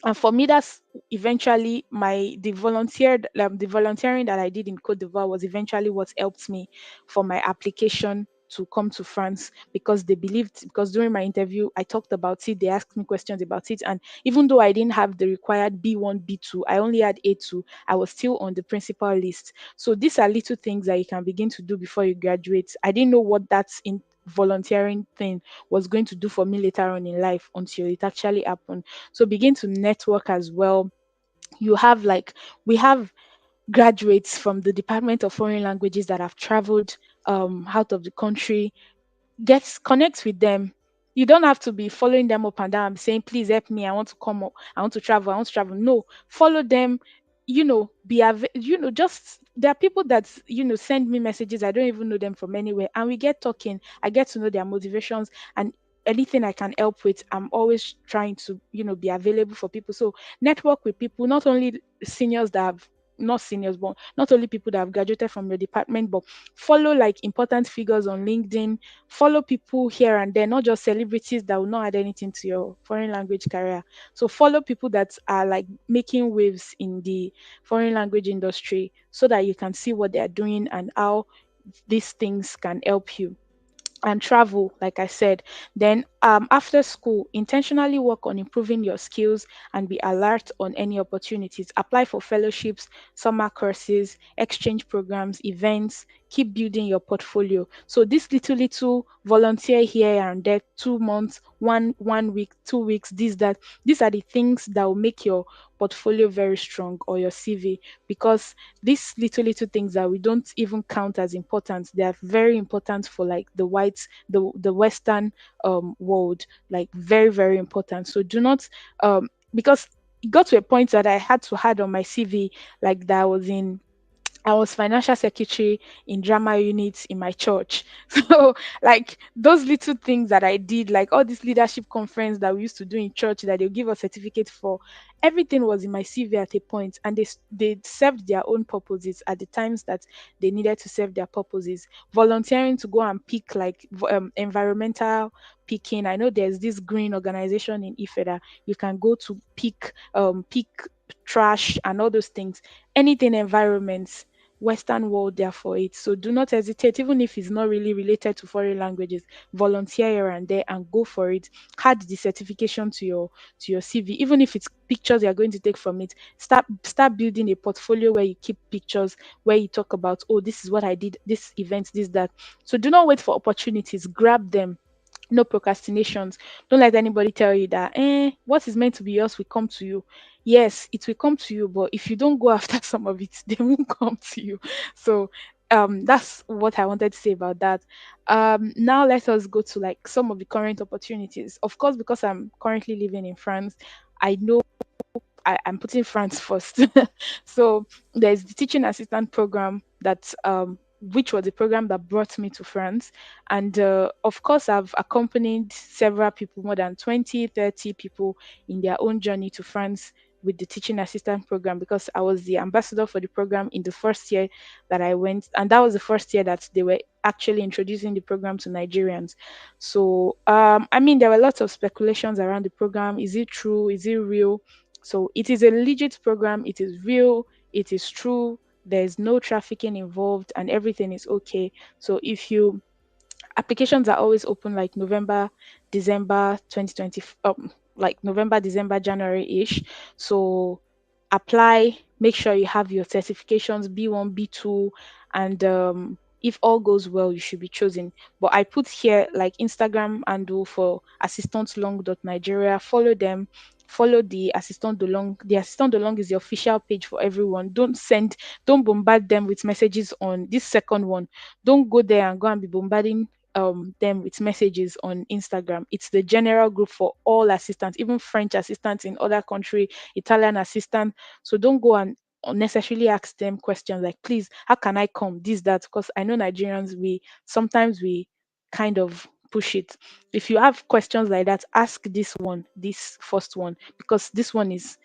And for me, that's eventually the volunteering that I did in Cote d'Ivoire was eventually what helped me for my application to come to France, because they believed, because during my interview I talked about it, they asked me questions about it, and even though I didn't have the required B1 B2, I only had A2, I was still on the principal list. So these are little things that you can begin to do before you graduate. I didn't know what that in volunteering thing was going to do for me later on in life until it actually happened. So begin to network as well. You have like, we have graduates from the Department of Foreign Languages that have traveled out of the country. Connect with them. You don't have to be following them up and down saying, please help me, I want to come up, I want to travel, I want to travel. No, follow them, just there are people that send me messages, I don't even know them from anywhere, and we get talking, I get to know their motivations, and anything I can help with, I'm always trying to be available for people. So network with people, not only seniors that have not seniors, but not only people that have graduated from your department, but follow like important figures on LinkedIn, follow people here and there, not just celebrities that will not add anything to your foreign language career. So follow people that are like making waves in the foreign language industry so that you can see what they are doing and how these things can help you. And travel, like I said. Then after school, intentionally work on improving your skills and be alert on any opportunities. Apply for fellowships, summer courses, exchange programs, events. Keep building your portfolio. So this little volunteer here and there, 2 months, one week, 2 weeks, this that, these are the things that will make your portfolio very strong, or your CV, because these little things that we don't even count as important, they are very important for like the whites, the western world, like very very important. So do not because it got to a point that I had to add on my CV like that I was financial secretary in drama units in my church. So, like those little things that I did, like all this leadership conference that we used to do in church that they'll give us certificates for, everything was in my CV at a point, and they served their own purposes at the times that they needed to serve their purposes. Volunteering to go and pick like environmental picking. I know there's this green organization in Ife that you can go to pick trash and all those things, anything environments, western world there for it. So do not hesitate, even if it's not really related to foreign languages, volunteer here and there and go for it. Add the certification to your CV, even if it's pictures you're going to take from it. Start building a portfolio where you keep pictures, where you talk about, oh, this is what I did, this event, this that. So do not wait for opportunities, grab them. No procrastinations. Don't let anybody tell you that what is meant to be yours will come to you. Yes, it will come to you, but if you don't go after some of it, they won't come to you. So that's what I wanted to say about that. Now let us go to like some of the current opportunities. Of course, because I'm currently living in France, I know I'm putting France first. So there's the teaching assistant program that which was the program that brought me to France. And of course, I've accompanied several people, more than 20, 30 people in their own journey to France with the teaching assistant program, because I was the ambassador for the program in the first year that I went. And that was the first year that they were actually introducing the program to Nigerians. So, I mean, there were lots of speculations around the program. Is it true? Is it real? So it is a legit program. It is real. It is true. There's no trafficking involved, and everything is okay. So if you applications are always open like November, December 2020, like November, December, January-ish. So apply, make sure you have your certifications B1, B2, and if all goes well, you should be chosen. But I put here like Instagram handle for assistantlong.nigeria. Follow them. Follow the assistant Delong. The assistant Delong is the official page for everyone. Don't bombard them with messages on this second one. Don't go there and go and be bombarding them with messages on Instagram. It's the general group for all assistants, even French assistants in other country, Italian assistant. So don't go and unnecessarily ask them questions like, please, how can I come? This, that, because I know Nigerians, we sometimes we kind of push it. If you have questions like that, ask this first one, because this one is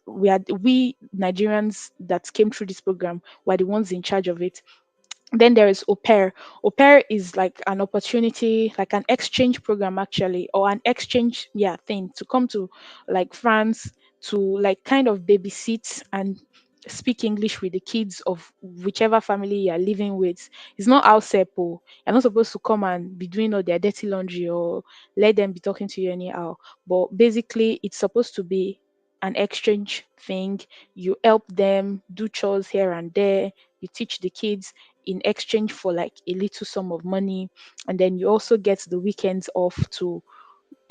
we Nigerians that came through this program were the ones in charge of it. Then there is au pair. Au pair is like an opportunity, like an exchange program actually, or an exchange, yeah, thing to come to like France to like kind of babysit and speak English with the kids of whichever family you're living with. It's not house help. Oh. You're not supposed to come and be doing all their dirty laundry or let them be talking to you anyhow. But basically, it's supposed to be an exchange thing. You help them do chores here and there. You teach the kids. in exchange for like a little sum of money, and then you also get the weekends off to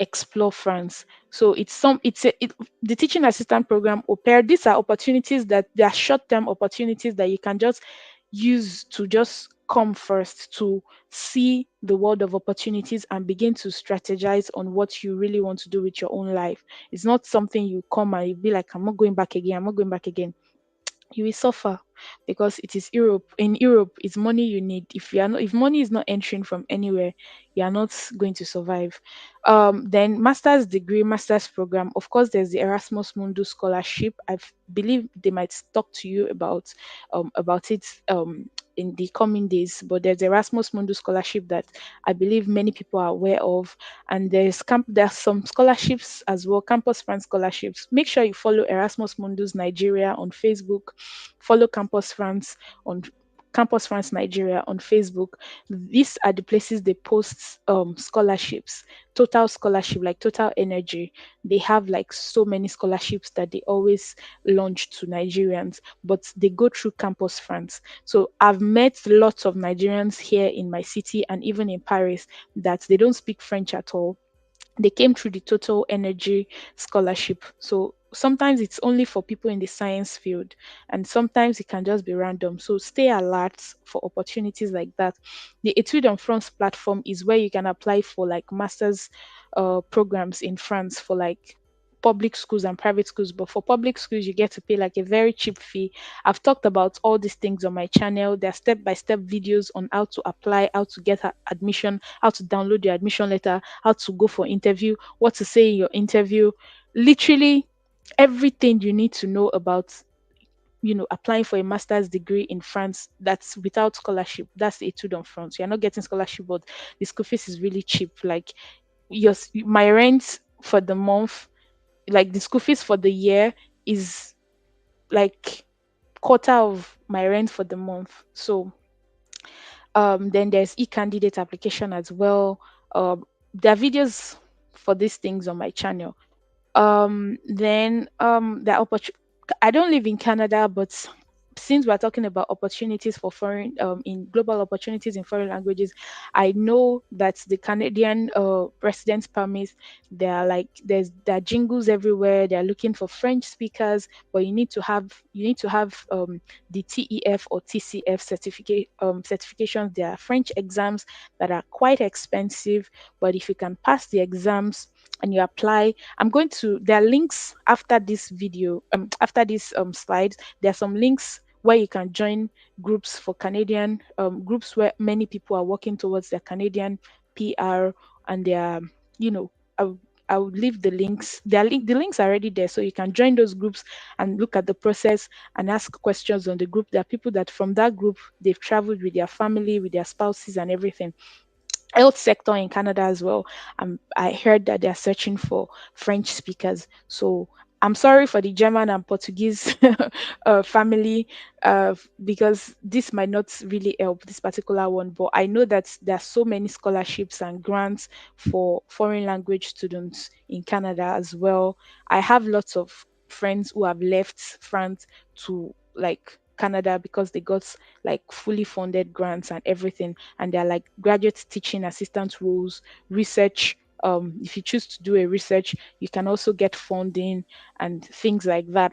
explore France. So the teaching assistant program au pair. These are opportunities that they are short-term opportunities that you can just use to just come first to see the world of opportunities and begin to strategize on what you really want to do with your own life. It's not something you come and you be like, I'm not going back again, I'm not going back again. You will suffer because it is Europe. In Europe, it's money you need. If money is not entering from anywhere, you are not going to survive. Then master's degree, master's program. Of course, there's the Erasmus Mundus scholarship. I believe they might talk to you about it in the coming days. But there's Erasmus Mundus scholarship that I believe many people are aware of, and there's some scholarships as well, Campus France scholarships. Make sure you follow Erasmus Mundus Nigeria on Facebook, follow Campus France Nigeria on Facebook. These are the places they post scholarships, total scholarship, like Total Energy. They have like so many scholarships that they always launch to Nigerians, but they go through Campus France. So I've met lots of Nigerians here in my city and even in Paris that they don't speak French at all. They came through the Total Energy scholarship. So sometimes it's only for people in the science field, and sometimes it can just be random. So stay alert for opportunities like that. The Etude en France platform is where you can apply for like master's programs in France for like public schools and private schools. But for public schools, you get to pay like a very cheap fee. I've talked about all these things on my channel. There are step-by-step videos on how to apply, how to get admission, how to download your admission letter, how to go for interview, what to say in your interview. Literally everything you need to know about applying for a master's degree in France that's without scholarship. That's the Etude en France. You're not getting scholarship, but the school fees is really cheap. Like my rent for the month, like the school fees for the year is like quarter of my rent for the month. So then there's e-candidate application as well. There are videos for these things on my channel. Then I don't live in Canada, but since we're talking about opportunities for foreign in global opportunities in foreign languages, I know that the Canadian residence permit, there are jingles everywhere. They're looking for French speakers, but you need to have the TEF or TCF certifications. There are French exams that are quite expensive, but if you can pass the exams and you apply, there are links after this video, after this slide. There are some links where you can join groups for Canadian groups where many people are working towards their Canadian PR, and they are, you know, I would leave the links. The links are already there, so you can join those groups and look at the process and ask questions on the group. There are people that from that group they've traveled with their family, with their spouses, and everything. Health sector in Canada as well. I heard that they're searching for French speakers. So I'm sorry for the German and Portuguese family, because this might not really help this particular one. But I know that there are so many scholarships and grants for foreign language students in Canada as well. I have lots of friends who have left France to like Canada because they got like fully funded grants and everything, and they're like graduate teaching assistant roles, research. If you choose to do a research, you can also get funding and things like that.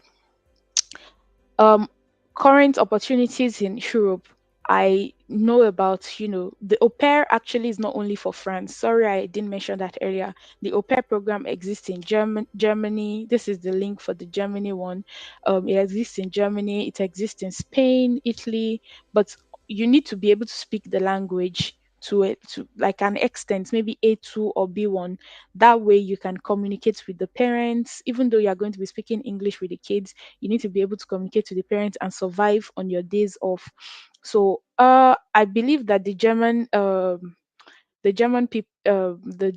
um Current opportunities in Europe, I know about, the au pair actually is not only for France. Sorry, I didn't mention that earlier. The au pair program exists in Germany. This is the link for the Germany one. It exists in Germany, it exists in Spain, Italy, but you need to be able to speak the language to like an extent, maybe A2 or B1. That way you can communicate with the parents. Even though you are going to be speaking English with the kids, you need to be able to communicate to the parents and survive on your days off. So I believe that the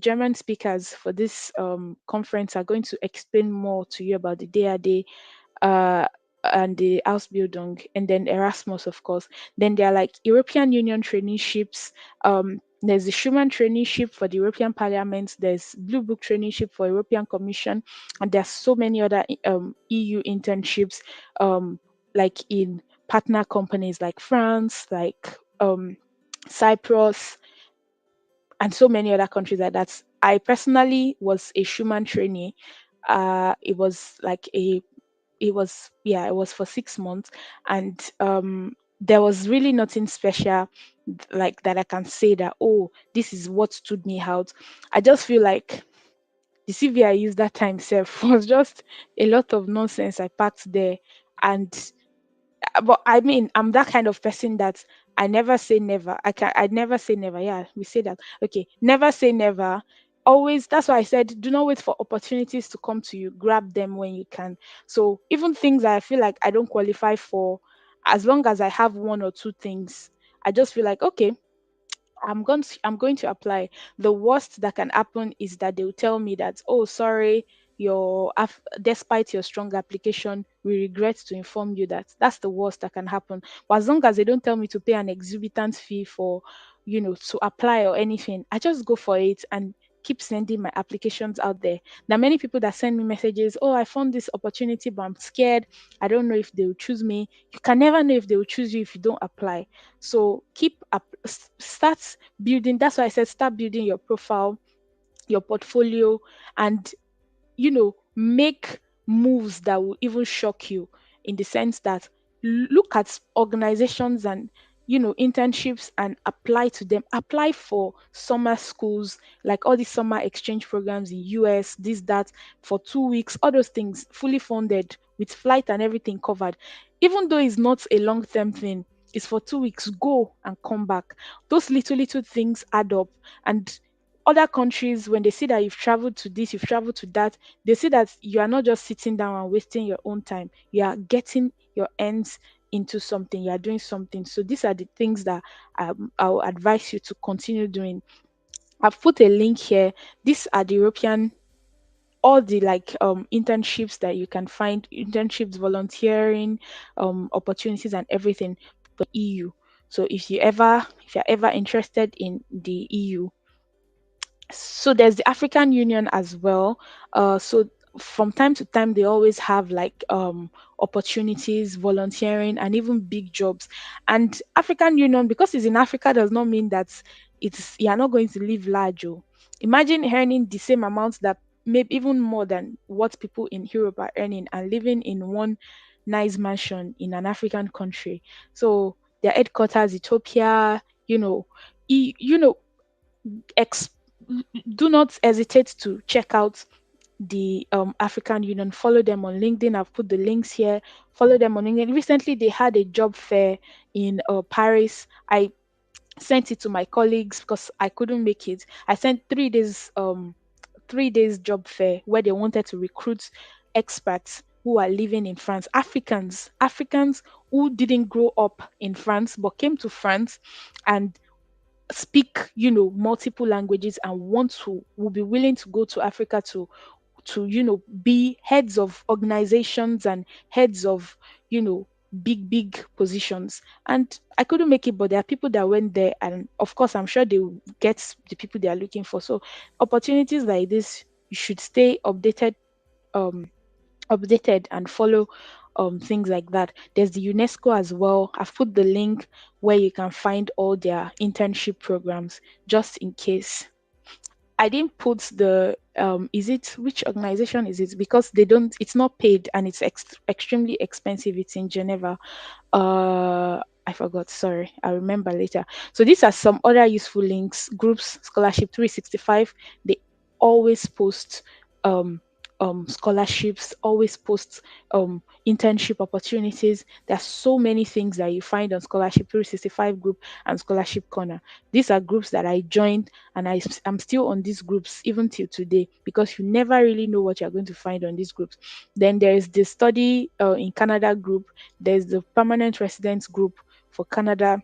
German speakers for this conference are going to explain more to you about the DAD uh, and the Ausbildung, and then Erasmus, of course. Then there are like European Union traineeships. There's the Schumann traineeship for the European Parliament. There's Blue Book traineeship for European Commission, and there's so many other EU internships, like in partner companies like France, like um, Cyprus, and so many other countries like that. I personally was a Schumann trainee. It was like a it was yeah, it was for 6 months, and there was really nothing special like that I can say that, oh, this is what stood me out. I just feel like the CV I used that time self was just a lot of nonsense I packed there. And but I mean, I'm that kind of person that I never say never. I never say never. Yeah, we say that. Okay, never say never. Always. That's why I said, do not wait for opportunities to come to you. Grab them when you can. So even things that I feel like I don't qualify for, as long as I have one or two things, I just feel like, okay, I'm going to apply. The worst that can happen is that they'll tell me that, oh, sorry, despite your strong application, we regret to inform you that. That's the worst that can happen. But as long as they don't tell me to pay an exorbitant fee for, to apply or anything, I just go for it and keep sending my applications out there. There are many people that send me messages, oh, I found this opportunity, but I'm scared. I don't know if they will choose me. You can never know if they will choose you if you don't apply. So keep up, start building. That's why I said start building your profile, your portfolio, and make moves that will even shock you, in the sense that look at organizations and internships and apply to them. Apply for summer schools, like all these summer exchange programs in US, this, that, for 2 weeks, all those things fully funded with flight and everything covered. Even though it's not a long-term thing, it's for 2 weeks, go and come back. Those little things add up. And other countries, when they see that you've traveled to this, you've traveled to that, they see that you are not just sitting down and wasting your own time. You are getting your ends into something. You are doing something. So these are the things that I'll advise you to continue doing. I've put a link here. These are the European, all the like internships that you can find, internships, volunteering, opportunities, and everything for EU. So if you're ever interested in the EU, so there's the African Union as well. So from time to time they always have like opportunities, volunteering, and even big jobs. And African Union, because it's in Africa, does not mean that it's you're not going to live large. Oh. Imagine earning the same amount, that maybe even more than what people in Europe are earning, and living in one nice mansion in an African country. So their headquarters, Ethiopia, you know, e- you know, ex- do not hesitate to check out the African Union. Follow them on LinkedIn. I've put the links here. Follow them on LinkedIn. Recently, they had a job fair in Paris. I sent it to my colleagues because I couldn't make it. I sent 3 days job fair where they wanted to recruit experts who are living in France, Africans who didn't grow up in France but came to France and speak multiple languages, and will be willing to go to Africa to be heads of organizations and heads of big positions. And I couldn't make it, but there are people that went there, and of course I'm sure they will get the people they are looking for. So opportunities like this, you should stay um updated and follow things like that. There's the UNESCO as well. I've put the link where you can find all their internship programs, just in case. I didn't put the is it which organization is it, because they don't, it's not paid, and it's extremely expensive. It's in Geneva. I forgot, sorry, I'll remember later. So these are some other useful links. Groups, Scholarship 365, they always post um scholarships, always post internship opportunities. There's so many things that you find on Scholarship 365 group and Scholarship Corner. These are groups that I joined, and I'm still on these groups even till today, because you never really know what you're going to find on these groups. Then there's the Study in Canada group. There's the Permanent Residence group for Canada.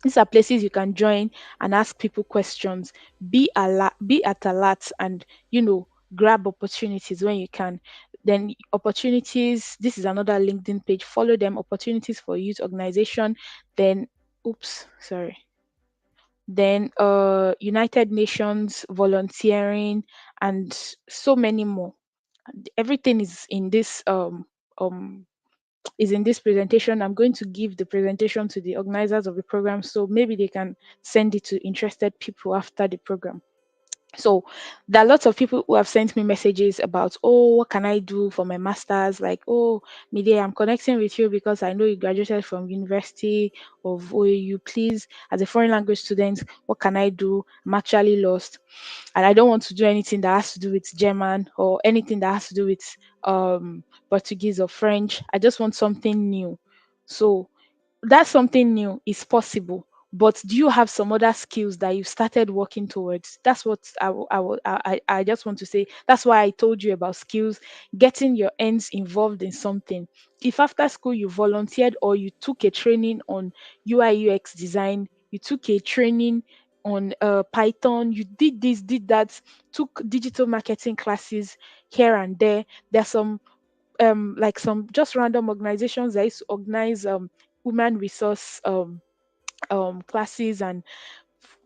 These are places you can join and ask people questions. Be at alert, and grab opportunities when you can. Then opportunities. This is another LinkedIn page. Follow them. Opportunities for Youth Organization. Then, oops, sorry. Then United Nations volunteering, and so many more. Everything is in this um is in this presentation. I'm going to give the presentation to the organizers of the program, so maybe they can send it to interested people after the program. So there are lots of people who have sent me messages about, oh, what can I do for my masters? Like, oh, Mide, I'm connecting with you because I know you graduated from University of OAU. Please, as a foreign language student, what can I do? I'm actually lost, and I don't want to do anything that has to do with German or anything that has to do with Portuguese or French. I just want something new. So that something new is possible, but do you have some other skills that you started working towards? That's what I just want to say. That's why I told you about skills, getting your ends involved in something. If after school you volunteered or you took a training on UI UX design, you took a training on Python, you did this, did that, took digital marketing classes here and there. There's some like some just random organizations that used to organize human resource classes and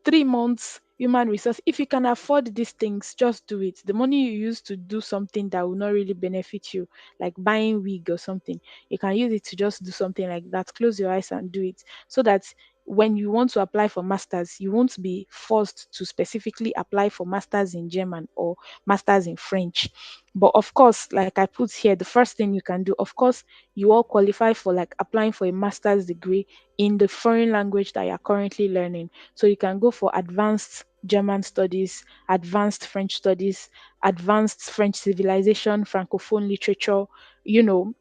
3 months human resource. If you can afford these things, just do it. The money you use to do something that will not really benefit you, like buying wig or something, you can use it to just do something like that. Close your eyes and do it, so that when you want to apply for masters, you won't be forced to specifically apply for masters in German or masters in French. But of course, like I put here, the first thing you can do, of course, you all qualify for like applying for a master's degree in the foreign language that you're currently learning. So you can go for advanced German studies, advanced French studies, advanced French civilization, francophone literature, you know,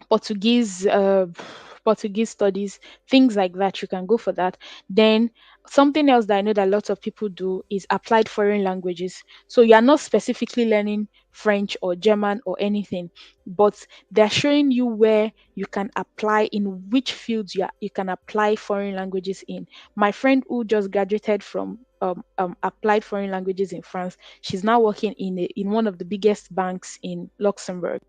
Portuguese Portuguese studies, things like that. You can go for that. Then something else that I know that lots of people do is applied foreign languages. So you are not specifically learning French or German or anything, but they're showing you where you can apply, in which fields you can apply foreign languages in. My friend who just graduated from applied foreign languages in France, she's now working in one of the biggest banks in Luxembourg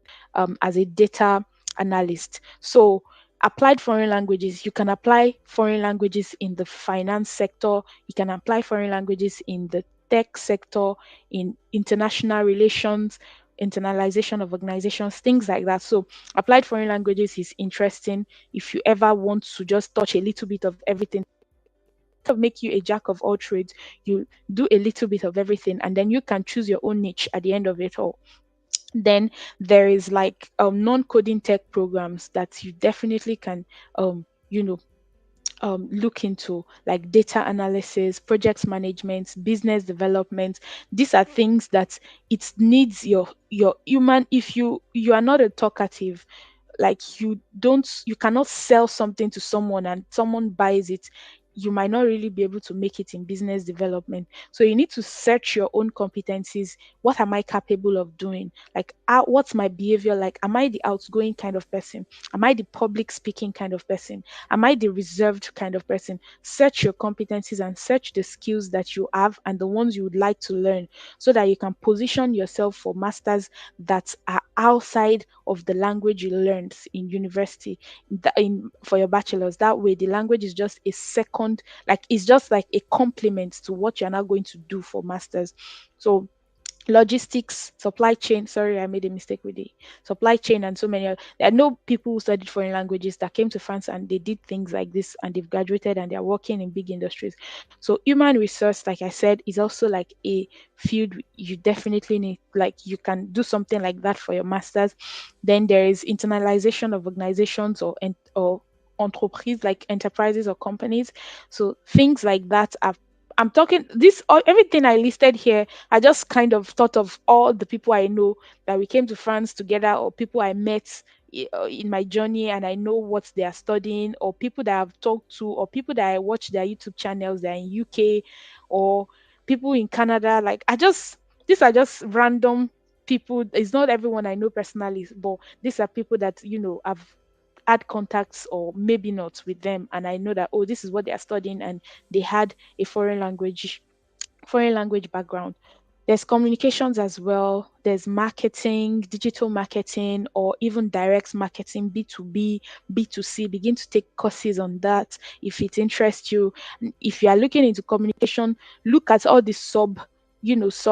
as a data analyst. So applied foreign languages, you can apply foreign languages in the finance sector, you can apply foreign languages in the tech sector, in international relations, internalization of organizations, things like that. So applied foreign languages is interesting if you ever want to just touch a little bit of everything. To make you a jack of all trades, you do a little bit of everything, and then you can choose your own niche at the end of it all. Then there is like non-coding tech programs that you definitely can you know look into, like data analysis, project management, business development. These are things that it needs your human. If you are not a talkative, like you cannot sell something to someone and someone buys it, you might not really be able to make it in business development. So you need to search your own competencies. What am I capable of doing? Like what's my behavior like? Am I the outgoing kind of person? Am I the public speaking kind of person? Am I the reserved kind of person? Search your competencies and search the skills that you have and the ones you would like to learn, so that you can position yourself for masters that are outside of the language you learned in university, for your bachelor's. That way the language is just a second, like it's just like a complement to what you're now going to do for masters. So logistics, supply chain. Sorry, I made a mistake with the supply chain and so many. There are no people who studied foreign languages that came to France and they did things like this and they've graduated and they're working in big industries. So human resource, like I said, is also like a field you definitely need. Like you can do something like that for your masters. Then there is internalization of organizations or entreprise, like enterprises or companies. So things like that are. I'm talking this everything I listed here. I just kind of thought of all the people I know that we came to France together, or people I met in my journey, and I know what they are studying, or people that I've talked to, or people that I watch their YouTube channels. They're in UK, or people in Canada. Like these are just random people. It's not everyone I know personally, but these are people that I've had contacts or maybe not with them, and I know that, oh, this is what they are studying, and they had a foreign language background. There's communications as well. There's marketing, digital marketing, or even direct marketing, B2B, B2C. Begin to take courses on that if it interests you. If you are looking into communication, look at all the sub units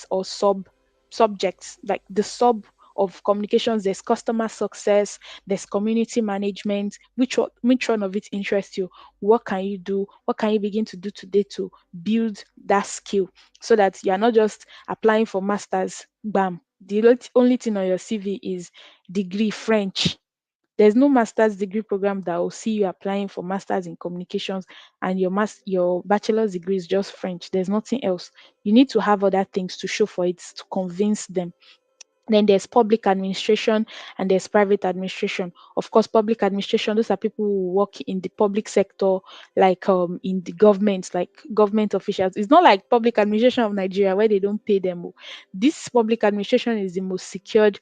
or sub subjects, like the sub of communications. There's customer success, there's community management. Which one of it interests you? What can you do? What can you begin to do today to build that skill so that you're not just applying for masters, bam. Only thing on your CV is degree French. There's no master's degree program that will see you applying for masters in communications and your bachelor's degree is just French. There's nothing else. You need to have other things to show for it to convince them. Then there's public administration and there's private administration. Of course, public administration, those are people who work in the public sector, like in the government, like government officials. It's not like public administration of Nigeria where they don't pay them. This public administration is the most secured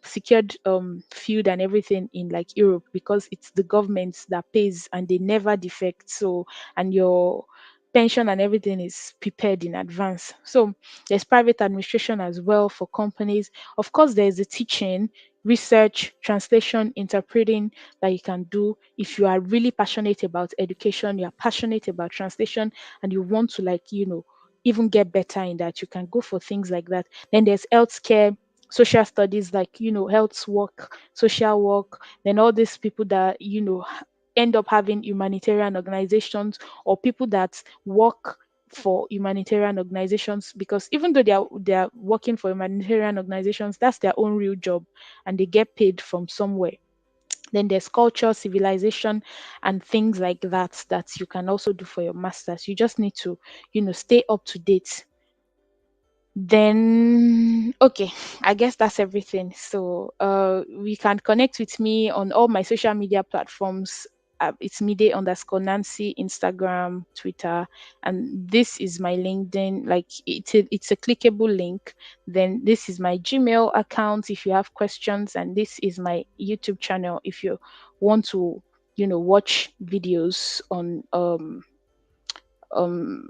field and everything in like Europe because it's the government that pays and they never defect. So and your pension and everything is prepared in advance. So there's private administration as well for companies. Of course, there's the teaching, research, translation, interpreting that you can do. If you are really passionate about education, you're passionate about translation, and you want to, like, even get better in that, you can go for things like that. Then there's healthcare, social studies, like, health work, social work, then all these people that, end up having humanitarian organizations or people that work for humanitarian organizations, because even though they are working for humanitarian organizations, that's their own real job and they get paid from somewhere. Then there's culture, civilization, and things like that you can also do for your masters. You just need to stay up to date. Then okay, I guess that's everything. So we can connect with me on all my social media platforms. It's Mide_Nancy, Instagram, Twitter, and this is my LinkedIn. Like it's a clickable link. Then this is my Gmail account if you have questions, and this is my YouTube channel if you want to watch videos on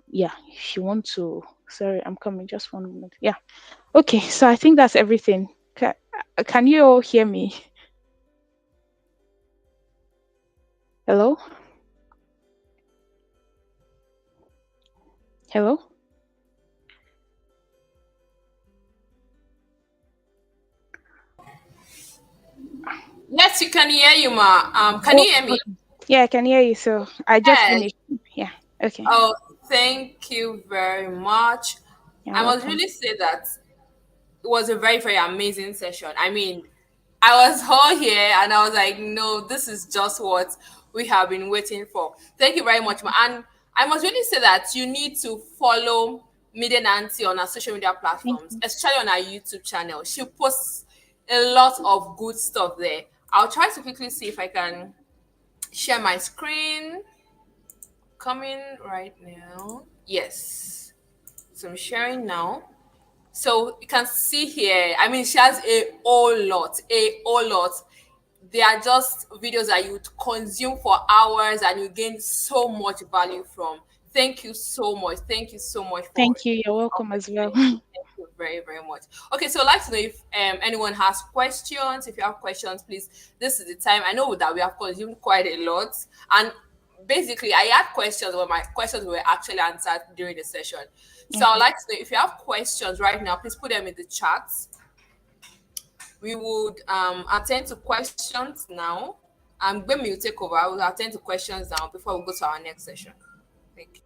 yeah, if you want to. Sorry, I'm coming, just 1 minute. Yeah, okay, so I think that's everything. Can you all hear me? Hello? Hello? Yes, you can hear you, ma. Can you hear me? Okay. Yeah, I can hear you. So I just Yes. finished. Yeah. Okay. Oh, thank you very much. You're I must welcome. really say that it was a very, very amazing session. I mean, I was all here and I was like, no, this is just what we have been waiting for. Thank you very much, ma. And I must really say that you need to follow Mide Nancy on our social media Thank platforms, you. especially on our YouTube channel. She posts a lot of good stuff there. I'll try to quickly see if I can share my screen. Coming right now. Yes. So I'm sharing now. So you can see here, I mean, she has a whole lot. They are just videos that you would consume for hours and you gain so much value from. Thank you so much. Thank you so much for Thank you. You're welcome as well. Thank you very, very much. Okay, so I'd like to know if anyone has questions. If you have questions, please, this is the time. I know that we have consumed quite a lot. And basically, I had questions, but my questions were actually answered during the session. So I'd Okay. like to know if you have questions right now, please put them in the chat. We would attend to questions now. When you take over, I will attend to questions now before we go to our next session. Thank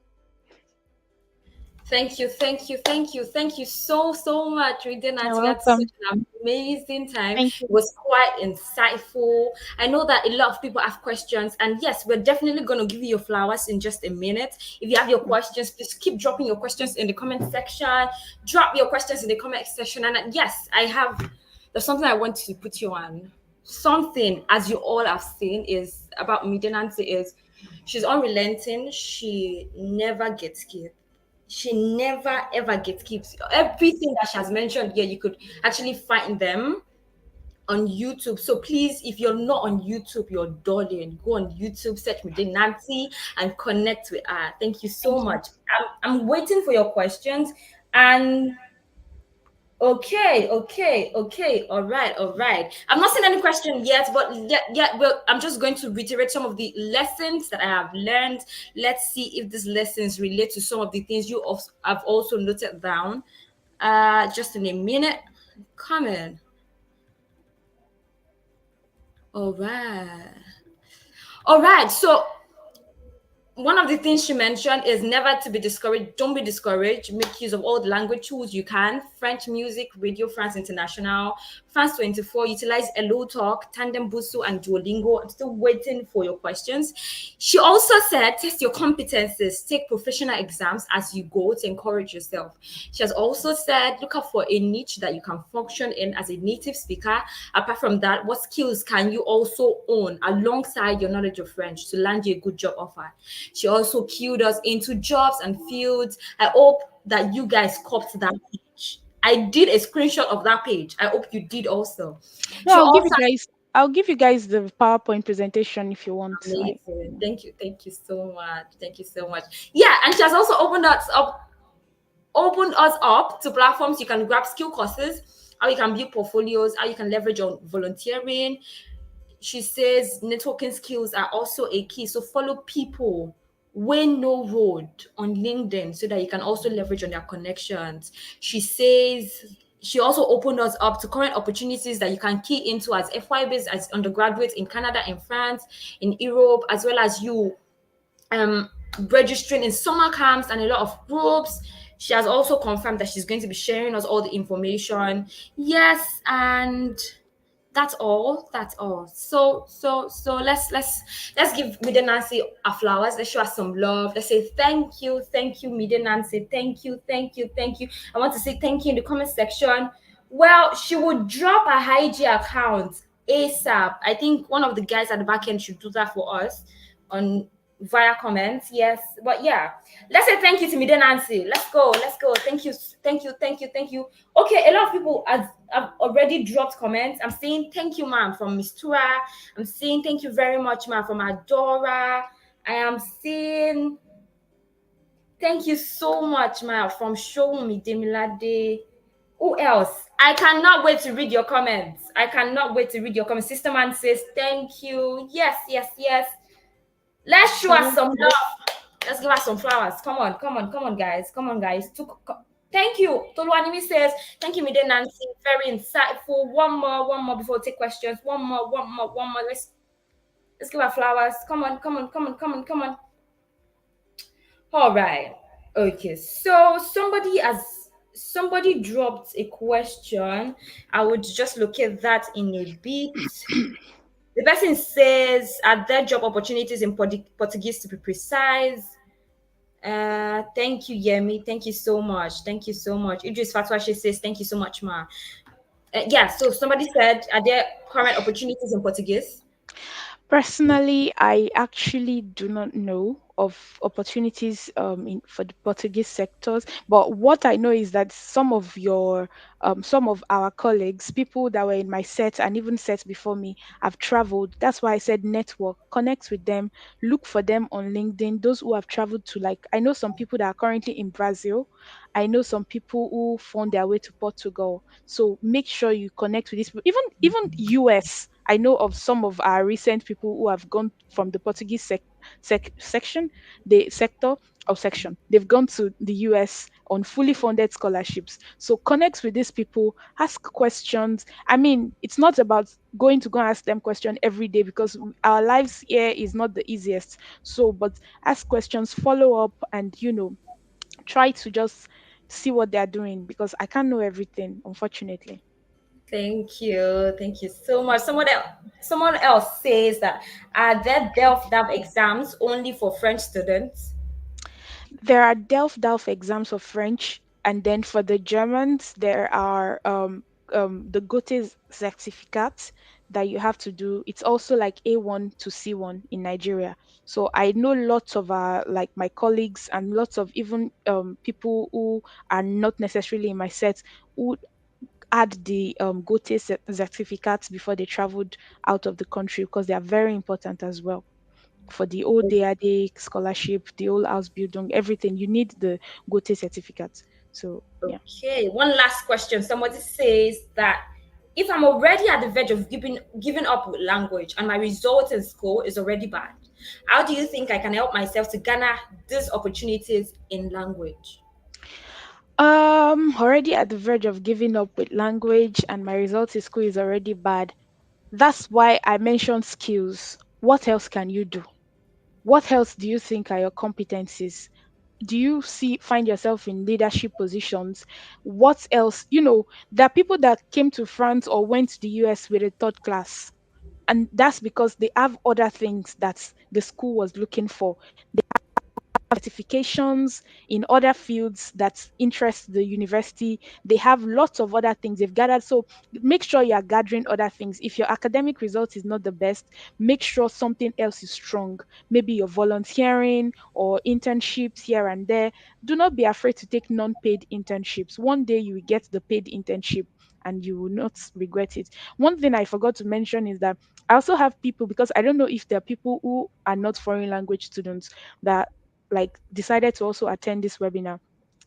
you. Thank you so much, Reading. You're We had such welcome. an amazing time. Thank It you. was quite insightful. I know that a lot of people have questions, and yes, we're definitely going to give you your flowers in just a minute. If you have your questions, please keep dropping your questions in the comment section. Drop your questions in the comment section. And yes, there's something I want to put you on. Something, as you all have seen, is about Mide Nancy is she's unrelenting. She never gets scared. She never ever gatekeeps. Everything that she has mentioned here, you could actually find them on YouTube. So please, if you're not on YouTube, you're darling. Go on YouTube, search Mide Nancy, and connect with her. Thank you so Thank you. much. I'm waiting for your questions. And okay. All right. I'm not seeing any question yet, but well, I'm just going to reiterate some of the lessons that I have learned. Let's see if these lessons relate to some of the things have also noted down. Just in a minute. Come in. All right. All right. So one of the things she mentioned is never to be discouraged. Don't be discouraged. Make use of all the language tools you can. French music, Radio France International, France 24. Utilize Hello Talk, Tandem Busu, and Duolingo. I'm still waiting for your questions. She also said test your competences. Take professional exams as you go to encourage yourself. She has also said look out for a niche that you can function in as a native speaker. Apart from that, what skills can you also own alongside your knowledge of French to land you a good job offer? She also cued us into jobs and fields. I hope that you guys copied that page. I did a screenshot of that page. I hope you did also. No, She also I'll give you guys the PowerPoint presentation if you want. Like, amazing. Thank you so much. Thank you so much. Yeah, and she has also opened us up to platforms you can grab skill courses, how you can build portfolios, how you can leverage on volunteering. She says networking skills are also a key. So follow people wey no road on LinkedIn so that you can also leverage on their connections. She says she also opened us up to current opportunities that you can key into as FYBs, as undergraduates in Canada, in France, in Europe, as well as you um registering in summer camps and a lot of groups. She has also confirmed that she's going to be sharing us all the information. Yes, and that's all. That's all. So let's give Media Nancy our flowers. Let's show her some love. Let's say thank you, Media Nancy. Thank you. I want to say thank you in the comment section. Well, she would drop her IG account ASAP. I think one of the guys at the back end should do that for us on via comments. Yes, but yeah, let's say thank you to Media Nancy. Let's go. Thank you. Okay, a lot of people have already dropped comments. I'm saying thank you, ma'am, from Miss Tura. I'm saying thank you very much, ma'am, from Adora. I am saying thank you so much, ma'am, from Showumi Demilade. Who else? I cannot wait to read your comments. Sister Man says thank you. Yes. Let's show us some love. Let's give us some flowers. Come on, guys. Thank you. Toluanimi says, thank you, Mide Nancy. Very insightful. One more before we take questions. One more. Let's give her flowers. Come on. All right. Okay. So somebody dropped a question. I would just locate that in a bit. The person says, are there job opportunities in Portuguese to be precise? Thank you, Yemi. Thank you so much. Idris Fatwashi says, thank you so much, Ma. Yeah, so somebody said, are there current opportunities in Portuguese? personally, I actually do not know of opportunities for the Portuguese sectors, but what I know is that some of our colleagues, people that were in my set and even sets before me, have traveled. That's why I said network, connect with them, look for them on LinkedIn. Those who have traveled to, like, I know some people that are currently in Brazil. I know some people who found their way to Portugal. So make sure you connect with these people. Even US. I know of some of our recent people who have gone from the Portuguese section, the sector or section. They've gone to the US on fully funded scholarships. So connect with these people, ask questions. I mean, it's not about going to go and ask them question every day because our lives here is not the easiest. So, but ask questions, follow up, and try to just see what they're doing because I can't know everything, unfortunately. Thank you so much. Someone else says that are there DELF exams only for French students? There are DELF exams of French, and then for the Germans, there are the Goethe certificates that you have to do. It's also like A1 to C1 in Nigeria. So I know lots of like my colleagues and lots of even people who are not necessarily in my set who had the Goethe certificates before they traveled out of the country because they are very important as well for the old DAD scholarship, the old house building, everything. You need the Goethe certificate. So yeah. Okay, one last question. Somebody says that if I'm already at the verge of giving up with language and my result in school is already bad, how do you think I can help myself to garner these opportunities in language? Already at the verge of giving up with language and my result in school is already bad. That's why I mentioned skills. What else can you do? What else do you think are your competencies? Do you find yourself in leadership positions? What else? There are people that came to France or went to the US with a third class, and that's because they have other things that the school was looking for. Certifications in other fields that interest the university. They have lots of other things they've gathered. So make sure you are gathering other things. If your academic result is not the best, make sure something else is strong. Maybe you're volunteering or internships here and there. Do not be afraid to take non-paid internships. One day you will get the paid internship and you will not regret it. One thing I forgot to mention is that I also have people, because I don't know if there are people who are not foreign language students that like decided to also attend this webinar.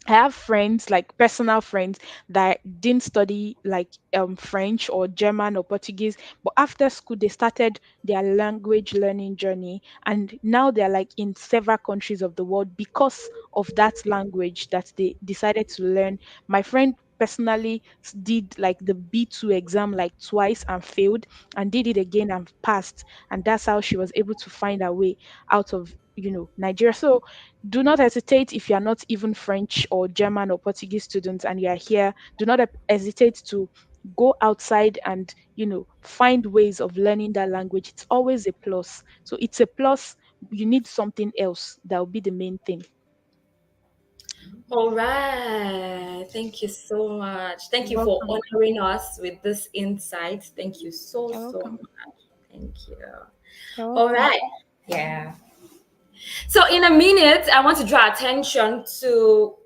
I have friends, like personal friends, that didn't study like French or German or Portuguese, but after school they started their language learning journey, and now they're like in several countries of the world because of that language that they decided to learn. My friend personally did like the B2 exam like twice and failed, and did it again and passed, and that's how she was able to find her way out of Nigeria. So do not hesitate. If you are not even French or German or Portuguese students and you are here, do not hesitate to go outside and find ways of learning that language. It's always a plus. So it's a plus. You need something else that will be the main thing. All right. Thank you so much. Thank You're you for welcome. honoring us with this insight. Thank you so, You're so welcome. much. Thank you. You're All welcome. right. Yeah. So, in a minute, I want to draw attention to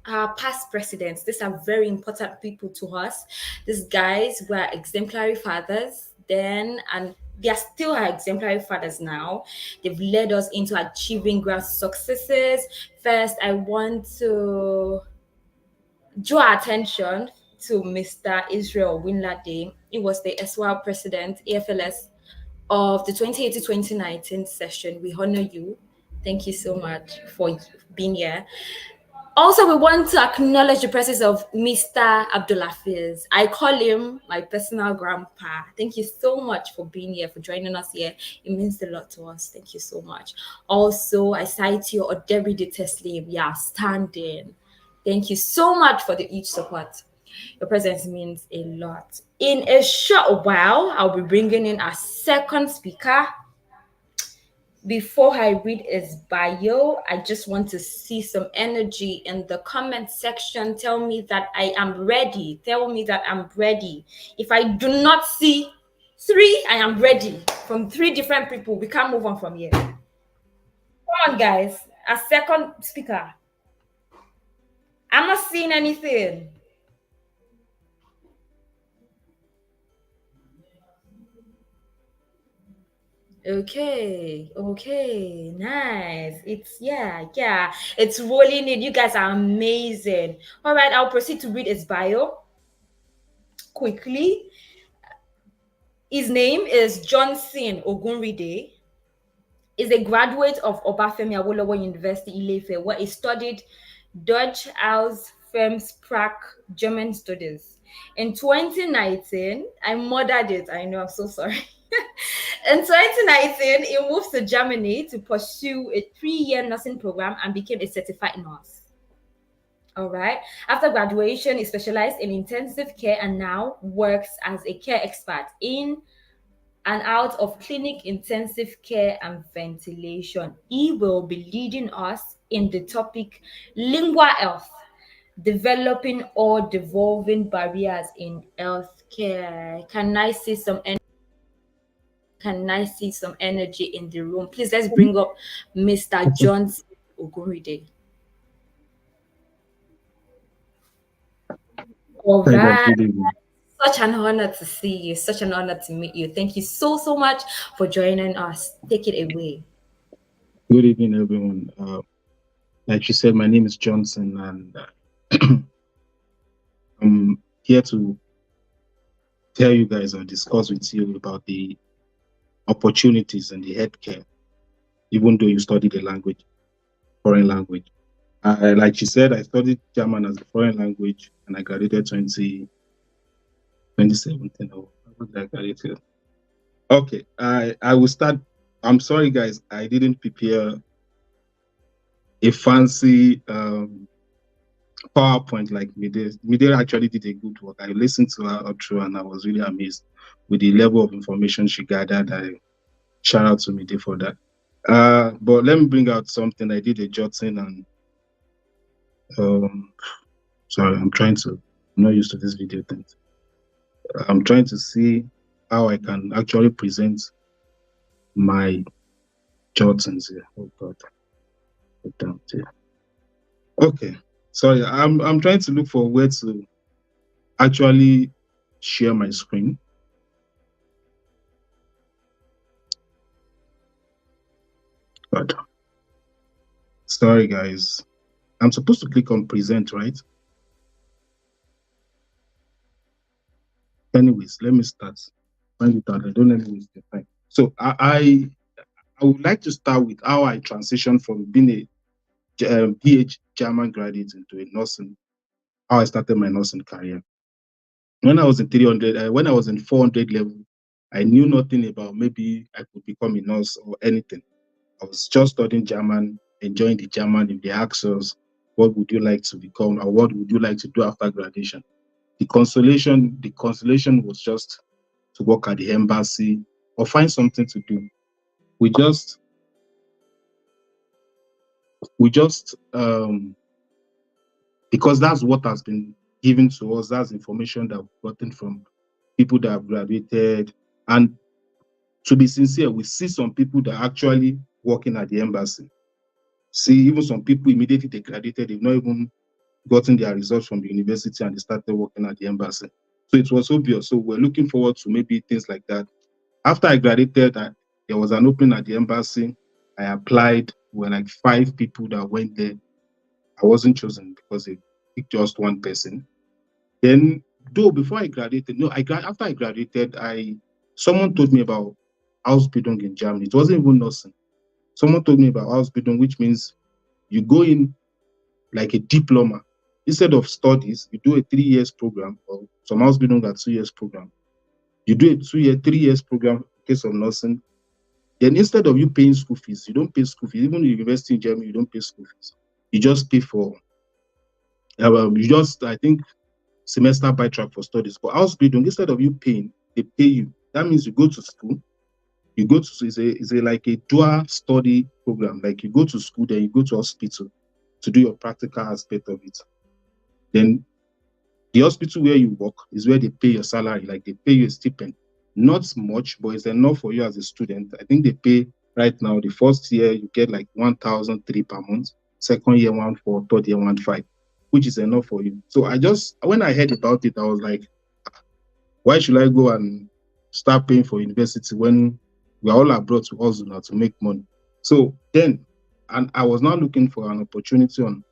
our past presidents. These are very important people to us. These guys were exemplary fathers then, and they are still our exemplary fathers now. They've led us into achieving great successes. First, I want to draw attention to Mr. Israel Winlade. He was the SWAL president, AFLS, of the 2018-2019 session. We honor you. Thank you so much for being here. Also, we want to acknowledge the presence of Mr. Abdulafiz. I call him my personal grandpa. Thank you so much for being here, for joining us here. It means a lot to us. Thank you so much. Also, I cite you, Oderide Teslim. Yeah, standing. Thank you so much for the huge support. Your presence means a lot. In a short while, I'll be bringing in our second speaker. Before I read his bio, I just want to see some energy in the comment section. Tell me that I am ready. Tell me that I'm ready. If I do not see three, I am ready. From three different people, we can't move on from here. Come on, guys. A second speaker. I'm not seeing anything. Okay, nice. It's rolling in. You guys are amazing. All right, I'll proceed to read his bio quickly. His name is Johnson Ogunrinde. Is a graduate of Obafemi Awolowo University Ile-Ife, where he studied Dutch House Fremsprach German Studies. In 2019, I murdered it. I know, I'm so sorry. In 2019, he moved to Germany to pursue a 3-year nursing program and became a certified nurse. All right. After graduation, he specialized in intensive care and now works as a care expert in and out of clinic intensive care and ventilation. He will be leading us in the topic LinguaHealth, developing or devolving barriers in healthcare. Can I see some energy in the room? Please, let's bring up Mr. Johnson Ogunrinde. All Hi guys, right. good evening. Such an honor to see you. Such an honor to meet you. Thank you so, so much for joining us. Take it away. Good evening, everyone. Like you said, my name is Johnson, and I'm here to tell you guys or discuss with you about the opportunities in the healthcare, even though you study the language, foreign language. Like you said, I studied German as a foreign language, and I graduated 2017 or Okay, I will start. I'm sorry, guys. I didn't prepare a fancy PowerPoint like Mide. Mide actually did a good work. I listened to her through and I was really amazed with the level of information she gathered. I shout out to Mide for that. But let me bring out something. I did a jotting and sorry, I'm not used to this video thing. I'm trying to see how I can actually present my jottings here. Oh God. Put down here. Okay. Sorry, I'm trying to look for where to actually share my screen. But sorry guys. I'm supposed to click on present, right? Anyways, let me start. Find it out. I don't let me waste the time. So I would like to start with how I transitioned from being a PhD German graduate into a nursing, how I started my nursing career. When I was in 300, when I was in 400 level, I knew nothing about maybe I could become a nurse or anything. I was just studying German, enjoying the German. If they asked us, what would you like to become or what would you like to do after graduation? The consolation was just to work at the embassy or find something to do. We just because that's what has been given to us, that's information that we've gotten from people that have graduated. And to be sincere, we see some people that are actually working at the embassy. See, even some people immediately they graduated, they've not even gotten their results from the university and they started working at the embassy. So it was obvious. So we're looking forward to maybe things like that. After I graduated, there was an opening at the embassy. I applied. We're like 5 people that went there. I wasn't chosen because they picked just one person. Then, though before I graduated, after I graduated, someone told me about Ausbildung in Germany. It wasn't even nursing. Someone told me about Ausbildung, which means you go in like a diploma. Instead of studies, you do a 3 years program, or some Ausbildung are 2 years program. You do a 3 years program in case of nursing. Then instead of you paying school fees, you don't pay school fees. Even in the university in Germany, you don't pay school fees. You just pay for, I think, semester by track for studies. But Ausbildung, instead of you paying, they pay you. That means you go to school. You go to, it's like a dual study program. Like you go to school, then you go to hospital to do your practical aspect of it. Then the hospital where you work is where they pay your salary, like they pay you a stipend. Not much, but it's enough for you as a student. I think they pay right now, the first year you get like 1,003 per month, second year 1,400, third year 1,500, which is enough for you. So when I heard about it, I was like, why should I go and start paying for university when we're all abroad to hustle now to make money? So then, and I was now looking for an opportunity on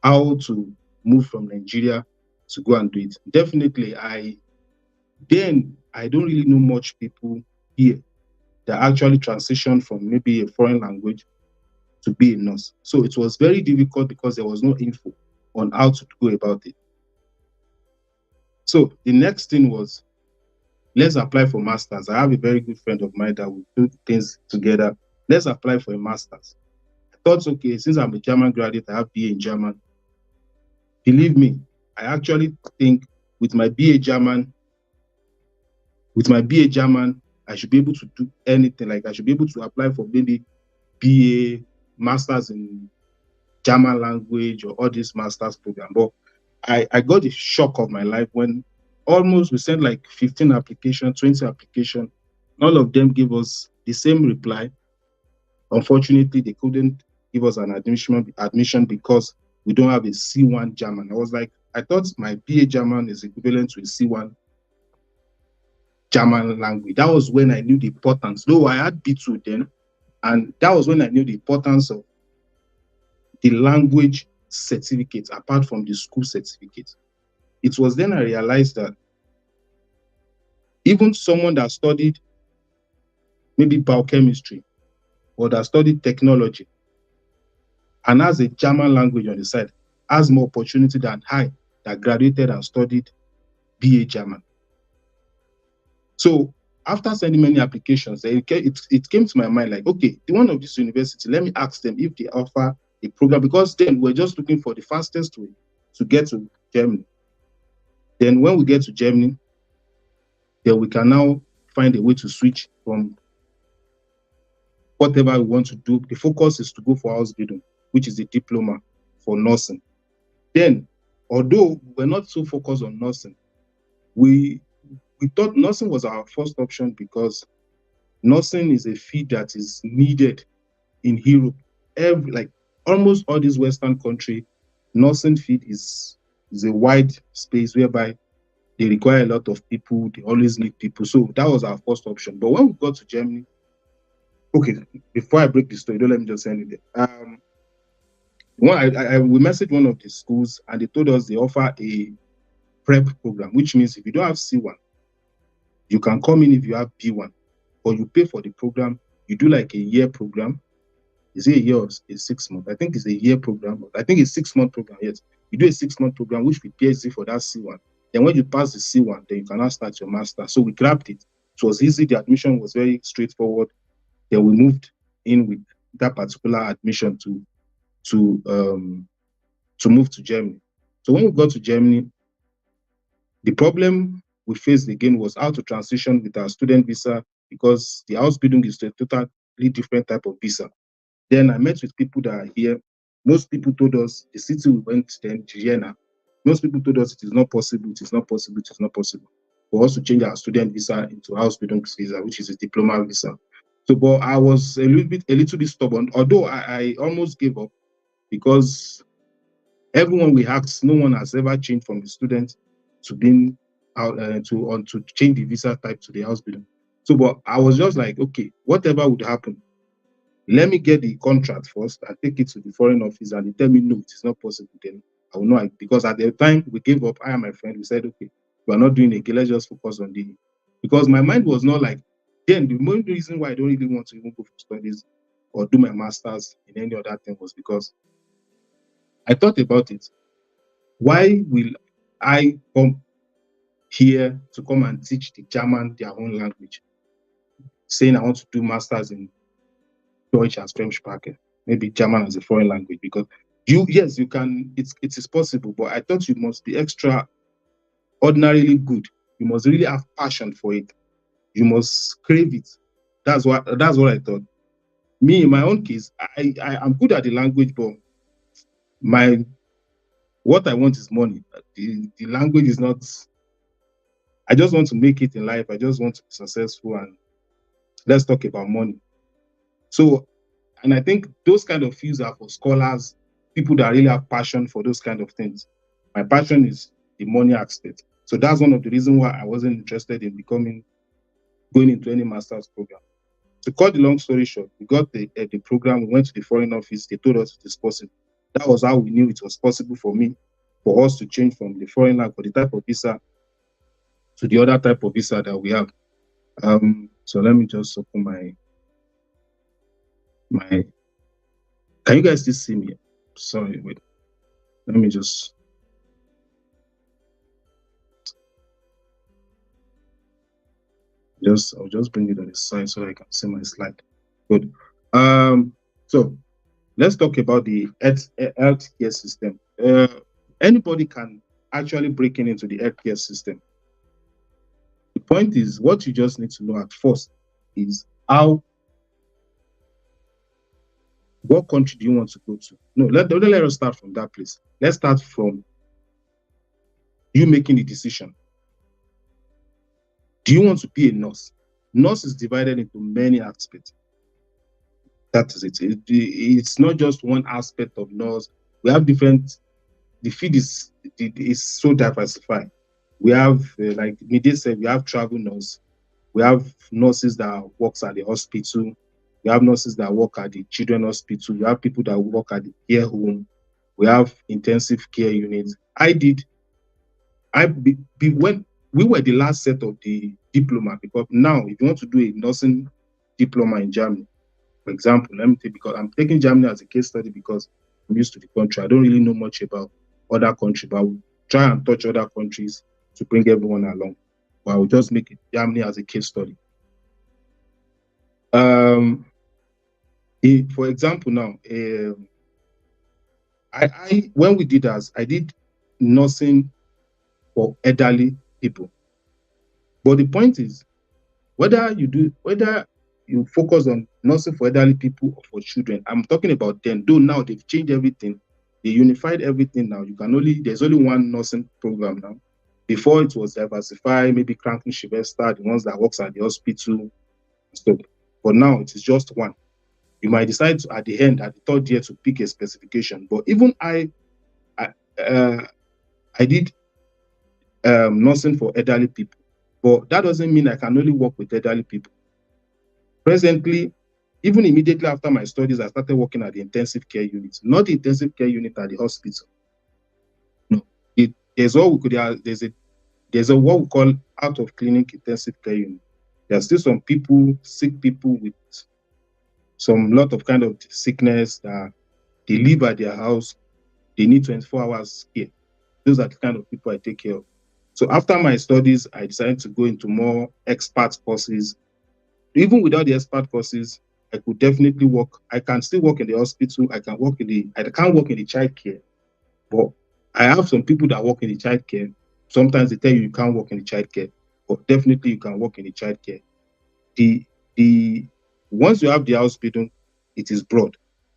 how to move from Nigeria to go and do it. Definitely, I don't really know much people here that actually transitioned from maybe a foreign language to be a nurse. So it was very difficult because there was no info on how to go about it. So the next thing was, let's apply for masters. I have a very good friend of mine that will do things together. Let's apply for a master's. I thought, okay, since I'm a German graduate, I have BA in German. Believe me, I actually think with my BA German, I should be able to do anything. Like I should be able to apply for maybe BA, masters in German language or all these masters program. But I got the shock of my life when we sent like 15 applications, 20 applications. All of them gave us the same reply. Unfortunately, they couldn't give us an admission because we don't have a C1 German. I was like, I thought my BA German is equivalent to a C1 German language. That was when I knew the importance, though I had B2 then, and that was when I knew the importance of the language certificate apart from the school certificate. It was then I realized that even someone that studied maybe biochemistry or that studied technology and has a German language on the side has more opportunity than I that graduated and studied BA German. So after sending many applications, it came to my mind like, okay, the one of this university, let me ask them if they offer a program, because then we're just looking for the fastest way to get to Germany. Then when we get to Germany, then we can now find a way to switch from whatever we want to do. The focus is to go for Ausbildung, which is a diploma for nursing. Then, although we're not so focused on nursing, we thought nursing was our first option because nursing is a field that is needed in Europe. Like almost all these Western countries, nursing field is a wide space whereby they require a lot of people. They always need people. So that was our first option. But when we got to Germany, okay, before I break the story, don't let me just end it there. We messaged one of the schools and they told us they offer a prep program, which means if you don't have C1, you can come in if you have B1, or you pay for the program. You do like a year program. Is it a year or a 6 month? I think it's a year program. I think it's 6 month program. Yes, you do a 6 month program, which prepares you for that C1. Then when you pass the C1, then you can now start your master. So we grabbed it. It was easy. The admission was very straightforward. Then we moved in with that particular admission to move to Germany. So when we got to Germany, the problem we faced again was how to transition with our student visa, because the Ausbildung is a totally different type of visa. Then I met with people that are here. Most people told us, the city we went then, Vienna, most people told us it is not possible, it is not possible, it is not possible for us to change our student visa into Ausbildung visa, which is a diploma visa. So, but I was a little bit stubborn, although I almost gave up, because everyone we asked, no one has ever changed from a student to being out to change the visa type to the Ausbildung. So, but I was just like, okay, whatever would happen, let me get the contract first and take it to the foreign office, and they tell me no, it is not possible. Then I will know, because at the time we gave up, I and my friend, we said, okay, we are not doing it again, let's just focus on the, because my mind was not like, then the main reason why I don't really want to even go for studies or do my master's in any other thing was because I thought about it. Why will I come here to come and teach the German their own language, saying I want to do masters in Deutsch as Fremdsprache, maybe German as a foreign language? Because yes, you can, it is possible, but I thought you must be extraordinarily good. You must really have passion for it. You must crave it. That's what I thought. Me, in my own case, I'm good at the language, but what I want is money. The language is not. I just want to make it in life. I just want to be successful, and let's talk about money. So, and I think those kind of fields are for scholars, people that really have passion for those kind of things. My passion is the money aspect. So that's one of the reasons why I wasn't interested in going into any master's program. To cut the long story short, we got the program, we went to the foreign office, they told us it is possible. That was how we knew it was possible for us to change from the foreign language, for the type of visa, to the other type of visa that we have. So let me just open my. Can you guys still see me? Sorry, wait. Let me just. I'll just bring it on the side so I can see my slide. Good. So let's talk about the healthcare system. Anybody can actually break into the healthcare system. The point is, what you just need to know at first is what country do you want to go to? No, let us start from that place. Let's start from you making the decision. Do you want to be a nurse? Nurse is divided into many aspects. That is it. It's not just one aspect of nurse. We have different. The field is so diversified. We have, like Mide said, we have travel nurse. We have nurses that works at the hospital. We have nurses that work at the children's hospital. We have people that work at the care home. We have intensive care units. When we were the last set of the diploma, because now if you want to do a nursing diploma in Germany, for example, let me take, because I'm taking Germany as a case study because I'm used to the country. I don't really know much about other countries, but we'll try and touch other countries to bring everyone along. but I will just make it Germany as a case study. For example, now, when we did that, I did nursing for elderly people. But the point is, whether you focus on nursing for elderly people or for children, I'm talking about them. Though now they've changed everything, they unified everything now. There's only one nursing program now. Before it was diversified, maybe Krankenschwester, the ones that works at the hospital and stuff. But now it is just one. You might decide at the end, at the third year, to pick a specification. But even I did nursing for elderly people. But that doesn't mean I can only work with elderly people. Presently, even immediately after my studies, I started working at the intensive care unit, not the intensive care unit at the hospital. No, there's what we call out of clinic intensive care unit. There are still some people, sick people with some lot of kind of sickness that they live at their house. They need 24 hours care. Those are the kind of people I take care of. So after my studies, I decided to go into more expert courses. Even without the expert courses, I could definitely work. I can still work in the hospital. I can't work in the child care. But I have some people that work in the child care. Sometimes they tell you can't work in the child care, but definitely you can work in the child care. Once you have the hospital, it is broad.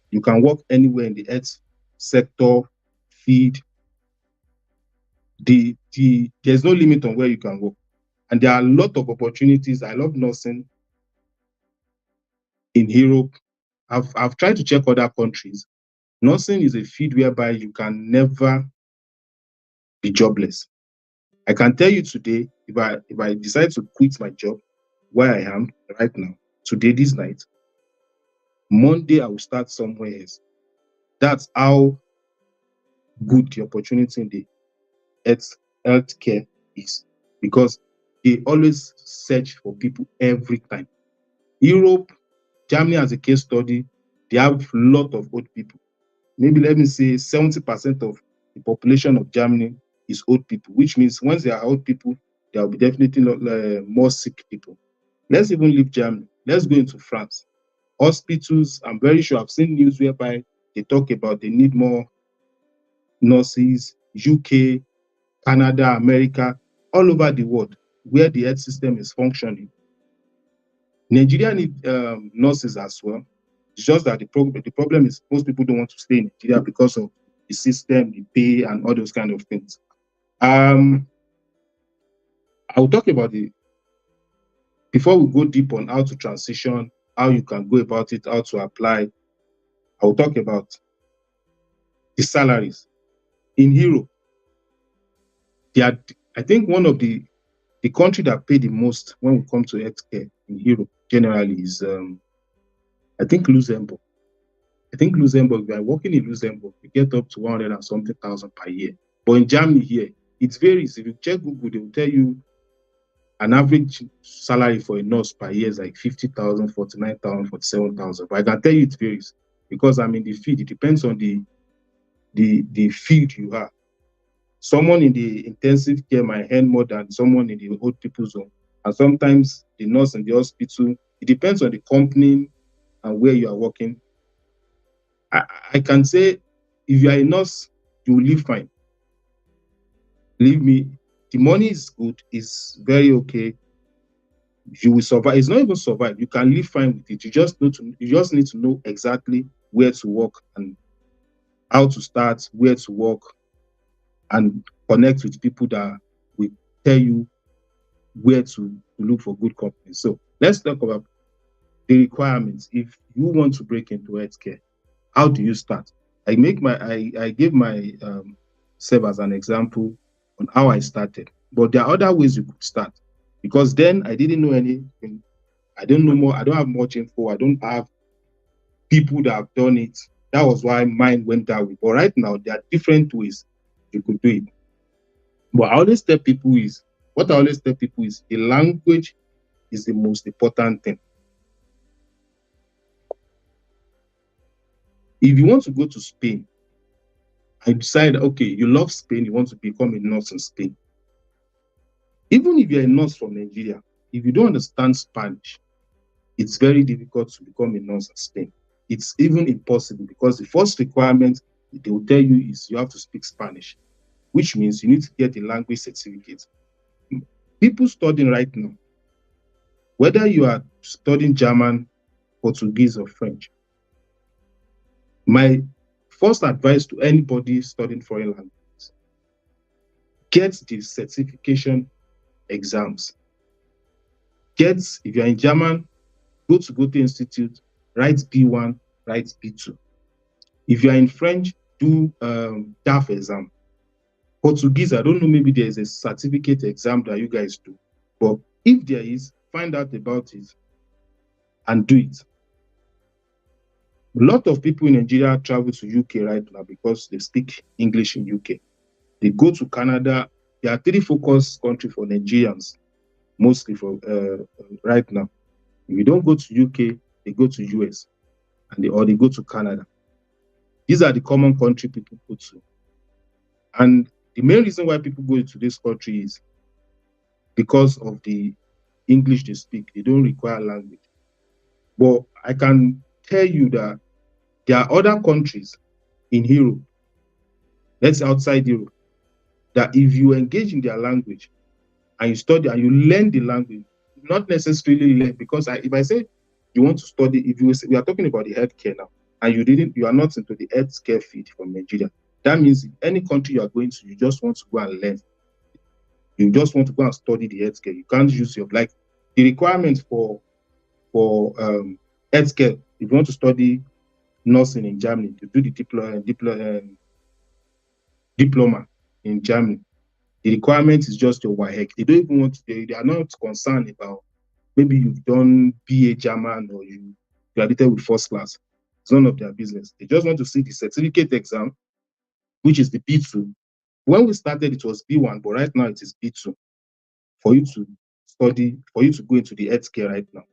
You can work anywhere in the health sector, feed. There's no limit on where you can work. And there are a lot of opportunities. I love nursing in Europe. I've tried to check other countries. Nursing is a field whereby you can never be jobless. I can tell you today, if I decide to quit my job where I am right now, today, this night, Monday, I will start somewhere else. That's how good the opportunity in the healthcare is, because they always search for people every time. Europe, Germany as a case study, they have a lot of old people. Maybe let me say 70% of the population of Germany is old people, which means once they are old people, there will be definitely more sick people. Let's even leave Germany. Let's go into France. Hospitals, I'm very sure I've seen news whereby they talk about they need more nurses, UK, Canada, America, all over the world, where the health system is functioning. Nigeria needs nurses as well. It's just that the problem is most people don't want to stay in Nigeria because of the system, the pay, and all those kind of things. I will talk about before we go deep on how to transition, how you can go about it, how to apply. I will talk about the salaries. In Europe, I think one of the country that pay the most when we come to healthcare in Europe generally is, I think, Luxembourg. I think Luxembourg, if you are working in Luxembourg, you get up to 100 and something thousand per year. But in Germany here, it varies. If you check Google, they will tell you an average salary for a nurse per year is like 50,000, 49,000, 47,000. But I can tell you it varies because I'm in the field. It depends on the field you are. Someone in the intensive care might earn more than someone in the old people's home. And sometimes the nurse in the hospital, it depends on the company and where you are working. I can say if you are a nurse, you will live fine. Believe me, the money is good, it's very okay. You will survive. It's not even survive. You can live fine with it. You just need to know exactly where to work and how to start, where to work, and connect with people that will tell you where to look for good companies. So let's talk about the requirements. If you want to break into healthcare, how do you start? I gave my self as an example on how I started, but there are other ways you could start, because then I didn't know anything. I don't know more. I don't have much info. I don't have people that have done it. That was why mine went that way. But right now, there are different ways you could do it. But what I always tell people is the language is the most important thing. If you want to go to Spain, I decide, okay, you love Spain, you want to become a nurse in Spain. Even if you're a nurse from Nigeria, if you don't understand Spanish, it's very difficult to become a nurse in Spain. It's even impossible because the first requirement they will tell you is you have to speak Spanish, which means you need to get a language certificate. People studying right now, whether you are studying German, Portuguese, or French, my first advice to anybody studying foreign languages, get the certification exams. If you're in German, go to Goethe Institute, write B1, write B2. If you're in French, do DAF exam. Portuguese, I don't know, maybe there's a certificate exam that you guys do. But if there is, find out about it and do it. A lot of people in Nigeria travel to UK right now because they speak English in UK. They go to Canada. There are 3 focus countries for Nigerians, mostly for right now. If you don't go to UK, they go to US, or they go to Canada. These are the common country people go to. And the main reason why people go to this country is because of the English they speak. They don't require language. But I can tell you that there are other countries in Europe, that's outside Europe, that if you engage in their language and you study and you learn the language, not necessarily learn, because if I say you want to study, we are talking about the healthcare now, and you are not into the healthcare field from Nigeria, that means in any country you are going to, you just want to go and learn. You just want to go and study the healthcare. You can't use the requirement for healthcare. If you want to study nursing in Germany, to do the diploma in Germany, the requirement is just your WAEC. They don't even they are not concerned about maybe you've done BA German or you graduated with first class. It's none of their business. They just want to see the certificate exam, which is the B2. When we started, it was B1, but right now it is B2 for you to study, for you to go into the healthcare right now.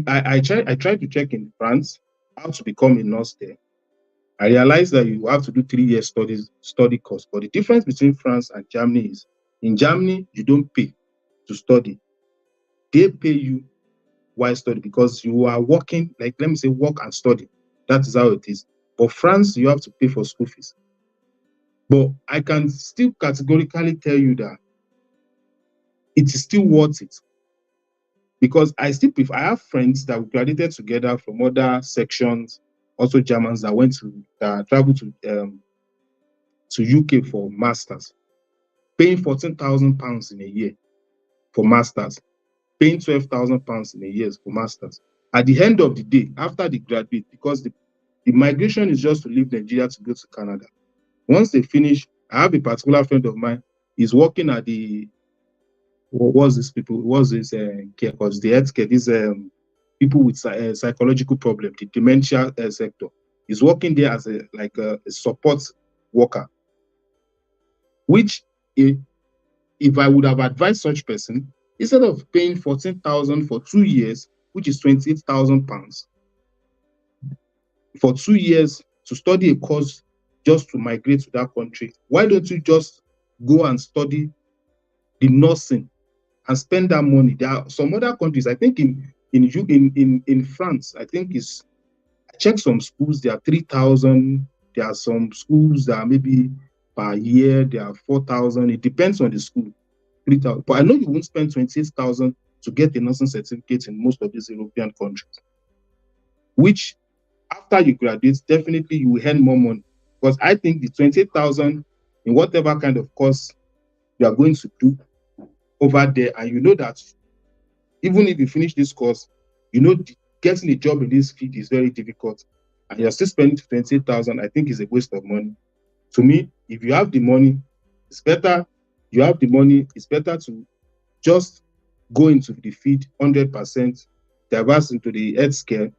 I tried to check in France how to become a nurse there. I realized that you have to do 3 years study course. But the difference between France and Germany is, in Germany, you don't pay to study. They pay you while study because you are working, like, let me say, work and study. That is how it is. But France, you have to pay for school fees. But I can still categorically tell you that it is still worth it. Because I have friends that we graduated together from other sections, also Germans that traveled to UK for masters, paying £14,000 in a year for masters, paying £12,000 in a year for masters. At the end of the day, after they graduate, because the migration is just to leave Nigeria to go to Canada. Once they finish, I have a particular friend of mine, he's working at the because the healthcare, these people with psychological problems, the dementia sector. He's working there as a support worker, which if I would have advised such person, instead of paying 14,000 for 2 years, which is £28,000 for 2 years to study a course just to migrate to that country, why don't you just go and study the nursing and spend that money? There are some other countries, I think in France, I think I checked some schools, there are 3,000. There are some schools that are maybe per year, there are 4,000. It depends on the school, 3,000. But I know you won't spend 28,000 to get a nursing certificate in most of these European countries, which after you graduate, definitely you will earn more money. Because I think the 28,000 in whatever kind of course you are going to do over there, and you know that even if you finish this course, you know getting a job in this field is very difficult, and you're still spending 28,000, I think is a waste of money. To me, if you have the money, it's better. You have the money, it's better to just go into the field 100%, diverse into the healthcare.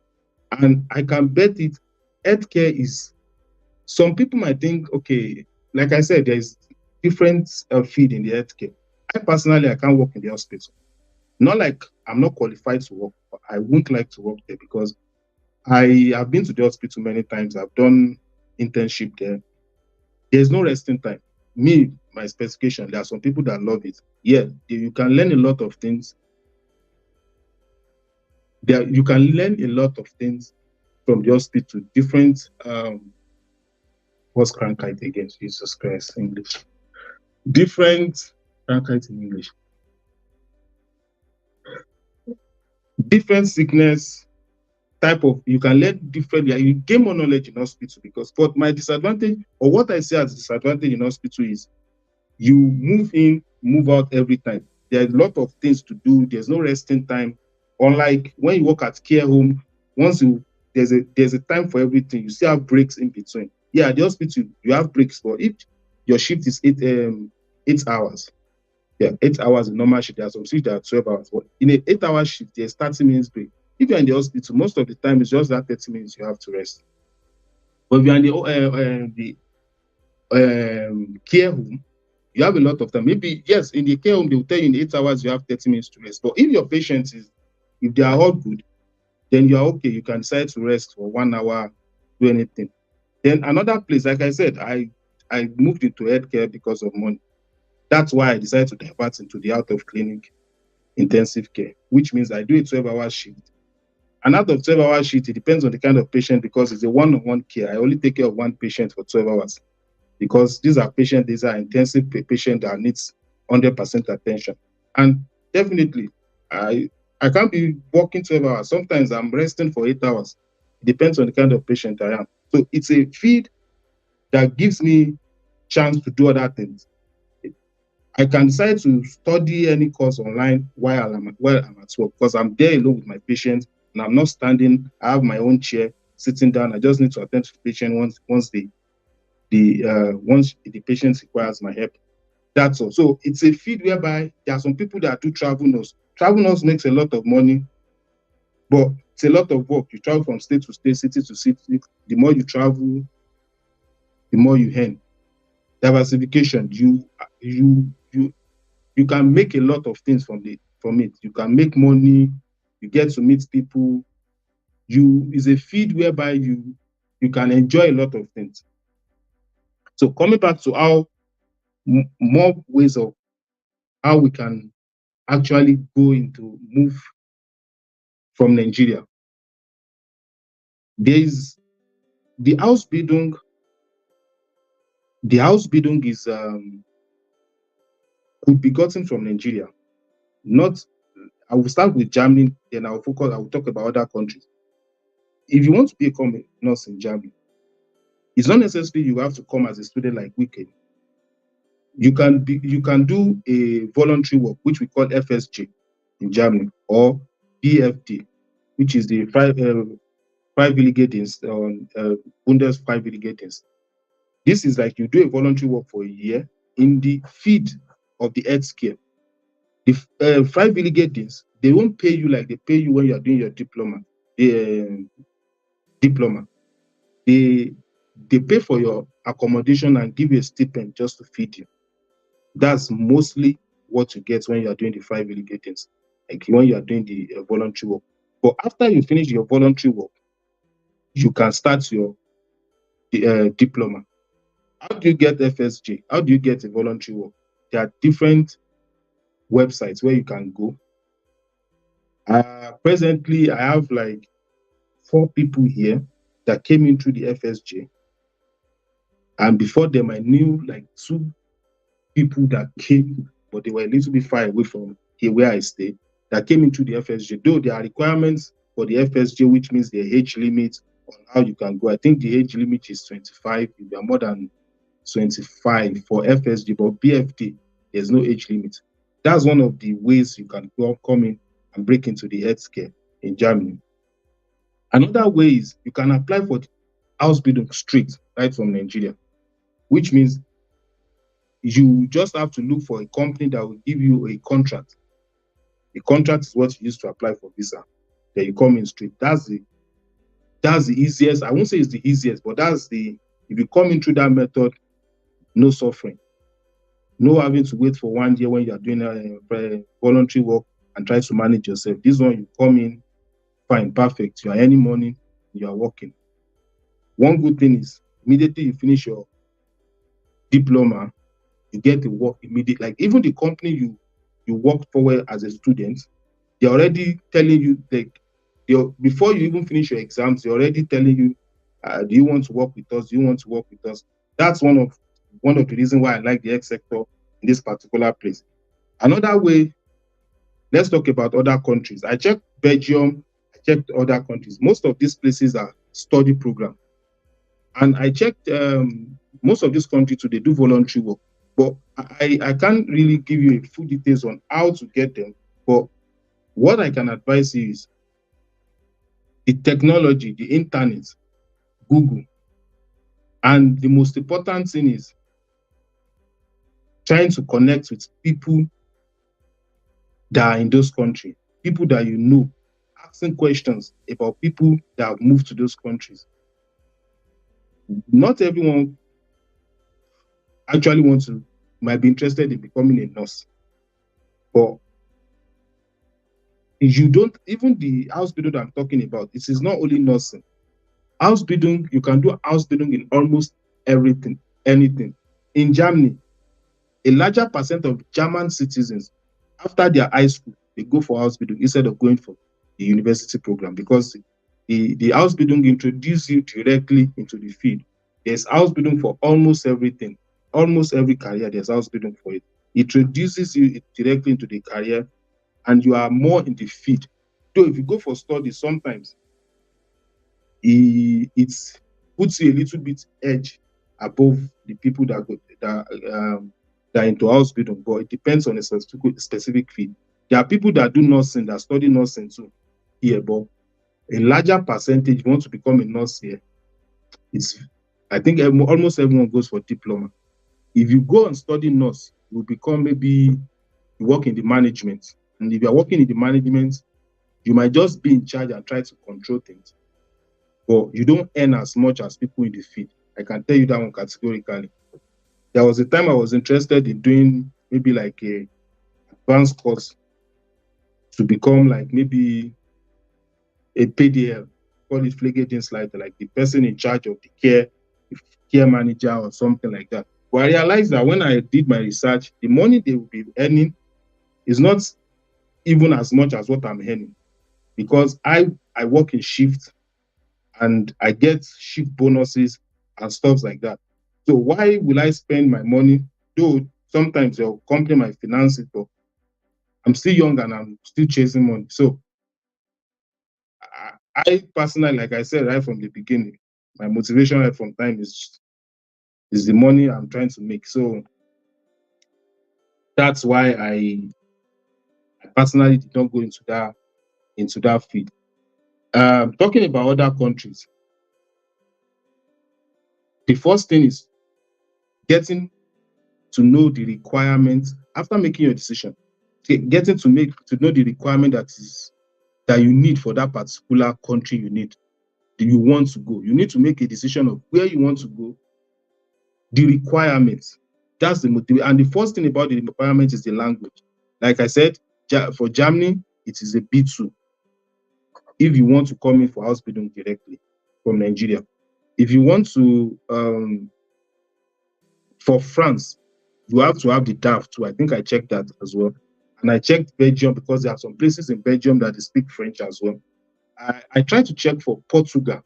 And I can bet it, healthcare is, some people might think, okay, like I said, there's different field in the healthcare. I can't work in the hospital. Not like I'm not qualified to work, but I wouldn't like to work there because I have been to the hospital many times. I've done internship there. There's no resting time. my specification, there are some people that love it. Yeah, you can learn a lot of things. You can learn a lot of things from the hospital, different, what's krankheit again? Jesus Christ, English. Different krankheit in English. Different sickness, type of, you can learn different, you gain more knowledge in hospital but my disadvantage, or what I say as disadvantage in hospital is you move in, move out every time. There are a lot of things to do. There's no resting time. Unlike when you work at care home, there's a time for everything. You still have breaks in between. Yeah, at the hospital, you have breaks, but if your shift is 8 hours, 8 hours in normal shift, there are some shifts that are 12 hours. But in an 8-hour shift, there's 30 minutes break. If you're in the hospital, most of the time it's just that 30 minutes you have to rest. But if you're in the care home, you have a lot of time. Maybe, yes, in the care home, they'll tell you in 8 hours you have 30 minutes to rest. But if your patients if they are all good, then you are okay. You can decide to rest for 1 hour, do anything. Then another place, like I said, I moved into healthcare because of money. That's why I decided to divert into the out of clinic intensive care, which means I do a 12-hour shift. And out of 12-hour shift, it depends on the kind of patient because it's a one-on-one care. I only take care of one patient for 12 hours because these are intensive patients that needs 100% attention. And definitely, I can't be working 12 hours. Sometimes I'm resting for 8 hours. It depends on the kind of patient I am. So it's a field that gives me chance to do other things. I can decide to study any course online while I'm at work because I'm there alone with my patient and I'm not standing. I have my own chair, sitting down. I just need to attend to the patient once the patient requires my help. That's all. So it's a field whereby there are some people that do travel nurse. Travel nurse makes a lot of money, but it's a lot of work. You travel from state to state, city to city. The more you travel, the more you earn. Diversification, you can make a lot of things from it. You can make money, you get to meet people. Is a field whereby you can enjoy a lot of things. So coming back to how more ways of how we can actually move from Nigeria. There is the Ausbildung. The Ausbildung is could be gotten from Nigeria. I will start with Germany, then I will talk about other countries. If you want to become a nurse in Germany, it's not necessarily you have to come as a student like we can. You can do a voluntary work, which we call FSJ in Germany, or BFD, which is the Freiwilligendienst on Bundesfreiwilligendienst. This is like you do a voluntary work for a year in the field of the healthcare. The Freiwilligendienst, they won't pay you like they pay you when you are doing your diploma. They pay for your accommodation and give you a stipend just to feed you. That's mostly what you get when you are doing the Freiwilligendienst, like when you are doing the voluntary work. But after you finish your voluntary work, you can start your diploma. How do you get FSJ? How do you get a voluntary work? There are different websites where you can go. Presently, I have like 4 people here that came in through the FSJ. And before them, I knew like 2 people that came, but they were a little bit far away from here where I stay, that came into the FSJ. Though there are requirements for the FSJ, which means the age limit on how you can go. I think the age limit is 25. If you are more than 25 for FSJ, but BFD, there's no age limit. That's one of the ways you can come in and break into the healthcare in Germany. Another way is you can apply for the Ausbildung straight right from Nigeria, which means you just have to look for a company that will give you a contract. The contract is what you use to apply for visa. Then you come in straight. That's the easiest. I won't say it's the easiest, but if you come in through that method, no suffering. No having to wait for 1 year when you are doing a voluntary work and try to manage yourself. This one, you come in, fine, perfect. You are earning money, you are working. One good thing is, immediately you finish your diploma, you get the work immediately. Like even the company you work for as a student, they're already telling you, like, before you even finish your exams, they're already telling you, do you want to work with us? Do you want to work with us? That's one of the reasons why I like the health sector in this particular place. Another way, let's talk about other countries. I checked Belgium, I checked other countries. Most of these places are study program. And I checked most of these countries too, they do voluntary work. But I can't really give you a full details on how to get them. But what I can advise you is the technology, the internet, Google. And the most important thing is trying to connect with people that are in those countries, people that you know, asking questions about people that have moved to those countries. Not everyone actually might be interested in becoming a nurse. But you don't, even the house building that I'm talking about, it is not only nursing. House building, you can do house building in almost everything, anything. In Germany, a larger percent of German citizens, after their high school, they go for house building instead of going for the university program, because the house building introduces you directly into the field. There's house building for almost everything. Almost every career, there's house building for it. It introduces you directly into the career, and you are more in the field. So if you go for studies, sometimes it puts you a little bit edge above the people that are into house building, but it depends on a specific field. There are people that do nursing, that study nursing too here, but a larger percentage want to become a nurse here. I think almost everyone goes for diploma. If you go and study nurse, you will become, maybe you work in the management. And if you are working in the management, you might just be in charge and try to control things. But you don't earn as much as people in the field. I can tell you that one categorically. There was a time I was interested in doing maybe like a advanced course to become like maybe a PDL, call it Pflegedienstleiter, like the person in charge of the care manager or something like that. But I realized that when I did my research, the money they will be earning is not even as much as what I'm earning, because I work in shift and I get shift bonuses and stuff like that. So why will I spend my money? Though sometimes they'll complement my finances, but I'm still young and I'm still chasing money. So I personally, like I said right from the beginning, my motivation right from time is the money I'm trying to make. So that's why I personally did not go into that field. Talking about other countries, the first thing is getting to know the requirements after making your decision. Getting to know the requirement that you need for that particular country you want to go. You need to make a decision of where you want to go, the requirements. That's the motivation. And the first thing about the requirement is the language. Like I said, for Germany, it is a B2. If you want to come in for house building directly from Nigeria. If you want to, for France, you have to have the DAF too. I think I checked that as well. And I checked Belgium, because there are some places in Belgium that they speak French as well. I tried to check for Portugal.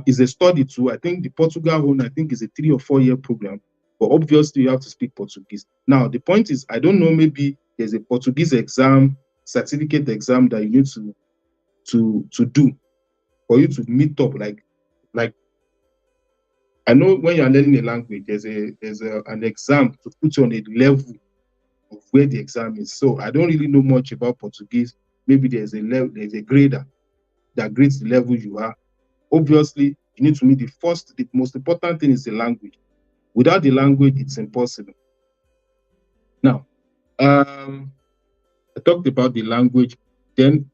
Is a study too. I think the Portugal one, I think, is a 3 or 4 year program. But obviously, you have to speak Portuguese. Now, the point is, I don't know, maybe there's a Portuguese exam, certificate exam that you need to do for you to meet up. Like I know when you're learning a language, there's an exam to put you on a level of where the exam is. So I don't really know much about Portuguese. Maybe there's a grader that grades the level you are. Obviously, you need to meet the most important thing is the language. Without the language, it's impossible. Now, I talked about the language. Then,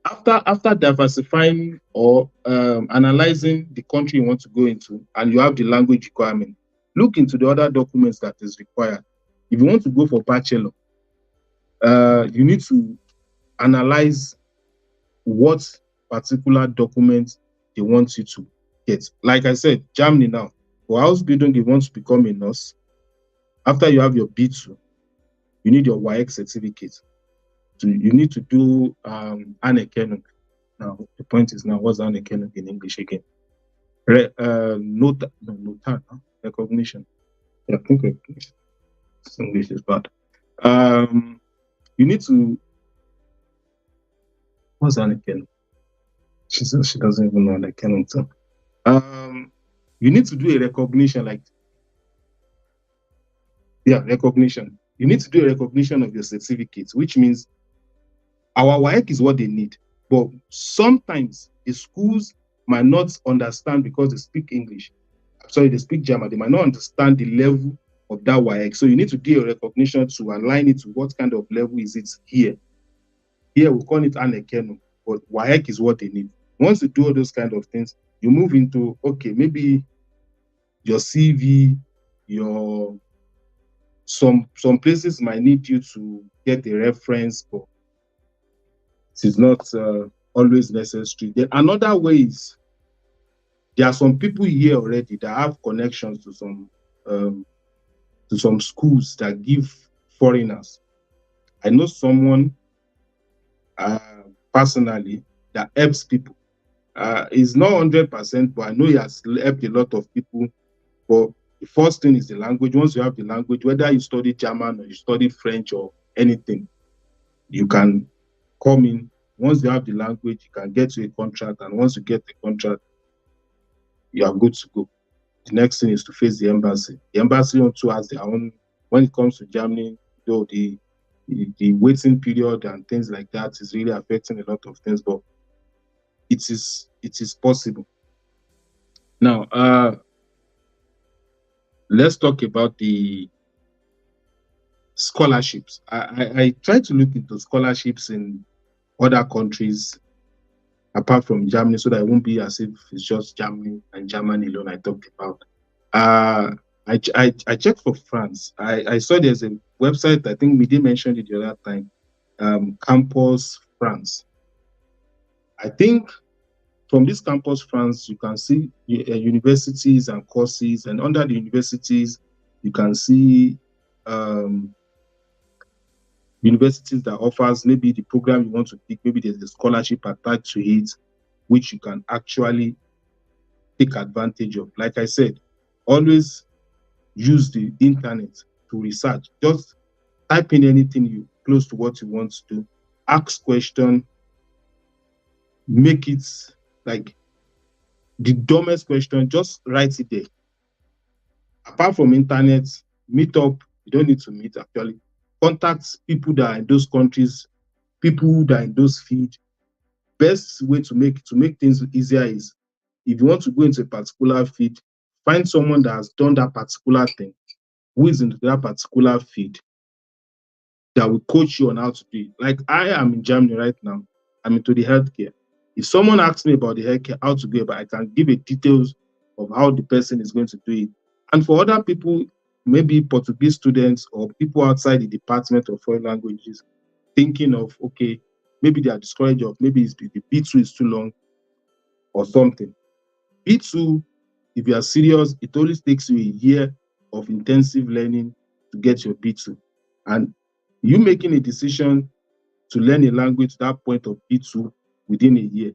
after diversifying or analyzing the country you want to go into, and you have the language requirement, look into the other documents that is required. If you want to go for bachelor, you need to analyze what particular documents they want you to get. Like I said, Germany now, for house building, they want to become a nurse. After you have your B2, you need your WAEC certificate. So you need to do Anekenuk. Now, the point is now, what's Anekenuk in English again? Recognition. I think recognition. English is bad. You need to. What's Anekenuk? She says she doesn't even know Anekenuk. You need to do a recognition, recognition. You need to do a recognition of your certificates, which means our WAEC is what they need. But sometimes the schools might not understand because they speak English. Sorry, they speak German. They might not understand the level of that WAEC. So you need to do a recognition to align it to what kind of level is it here. Here we call it Anekeno, but WAEC is what they need. Once you do all those kind of things, you move into, okay, maybe your CV, some places might need you to get a reference, but it is not always necessary. Then another way is there are some people here already that have connections to some schools that give foreigners. I know someone personally that helps people. It's not 100%, but I know he has helped a lot of people. But the first thing is the language. Once you have the language, whether you study German or you study French or anything, you can come in. Once you have the language, you can get to a contract. And once you get the contract, you are good to go. The next thing is to face the embassy. The embassy also has their own, when it comes to Germany, though the waiting period and things like that is really affecting a lot of things, but it is possible. Now, let's talk about the scholarships. I try to look into scholarships in other countries apart from Germany, so that it won't be as if it's just Germany and Germany alone I talked about. I checked for France. I saw there's a website, I think Midi mentioned it the other time, Campus France. I think from this Campus France, you can see universities and courses, and under the universities, you can see universities that offers maybe the program you want to pick, maybe there's a scholarship attached to it, which you can actually take advantage of. Like I said, always use the internet to research. Just type in anything close to what you want to do. Ask question. Make it like the dumbest question. Just write it there. Apart from internet, meet up. You don't need to meet actually. Contact people that are in those countries, people that are in those fields. Best way to make things easier is if you want to go into a particular field, find someone that has done that particular thing, who is into that particular field, that will coach you on how to do it. Like I am in Germany right now, I'm into the healthcare. If someone asks me about the healthcare, how to go about, I can give it details of how the person is going to do it. And for other people, maybe Portuguese students or people outside the Department of Foreign Languages, thinking of, okay, maybe they are discouraged of, maybe the B2 is too long or something. B2, if you are serious, it only takes you a year of intensive learning to get your B2. And you making a decision to learn a language to that point of B2 within a year,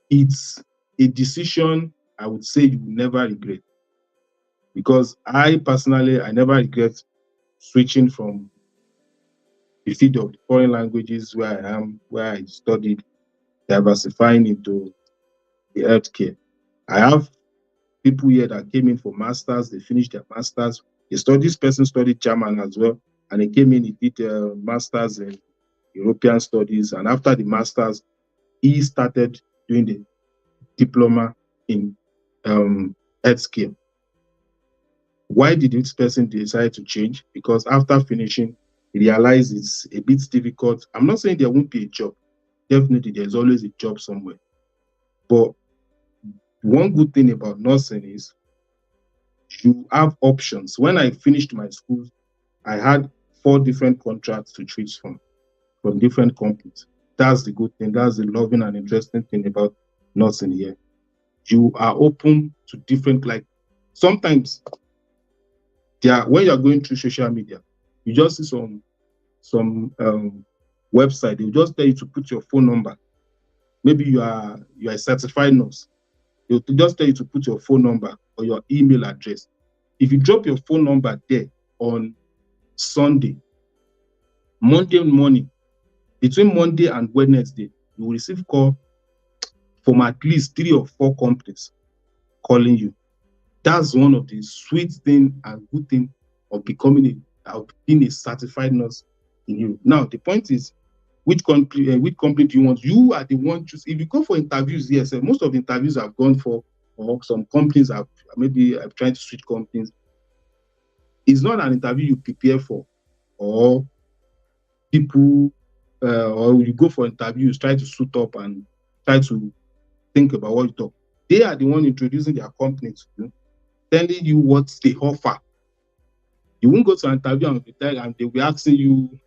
it's a decision I would say you will never regret. Because I personally, I never regret switching from the field of foreign languages where I am, where I studied, diversifying into the healthcare. I have people here that came in for masters, they finished their masters. This person studied German as well, and he came in, he did masters in European studies, and after the masters, he started doing the diploma in healthcare. Why did this person decide to change? Because after finishing, he realized it's a bit difficult. I'm not saying there won't be a job. Definitely, there's always a job somewhere. But one good thing about nursing is you have options. When I finished my school, I had 4 different contracts to choose from different companies. That's the good thing. That's the loving and interesting thing about nursing here. You are open to different, like sometimes when you're going through social media, you just see some website. They'll just tell you to put your phone number. Maybe you are a certified nurse. They'll just tell you to put your phone number or your email address. If you drop your phone number there on Sunday, Monday morning, between Monday and Wednesday, you will receive call from at least 3 or 4 companies calling you. That's one of the sweet thing and good thing of being a certified nurse in Europe. Now, the point is, which company do you want? You are the one choose. If you go for interviews, yes, most of the interviews I've gone for, or some companies I've trying to switch companies. It's not an interview you prepare for, or people, or you go for interviews, try to suit up and try to think about what you talk. They are the one introducing their company to you, telling you what they offer. You won't go to an interview and they'll be asking you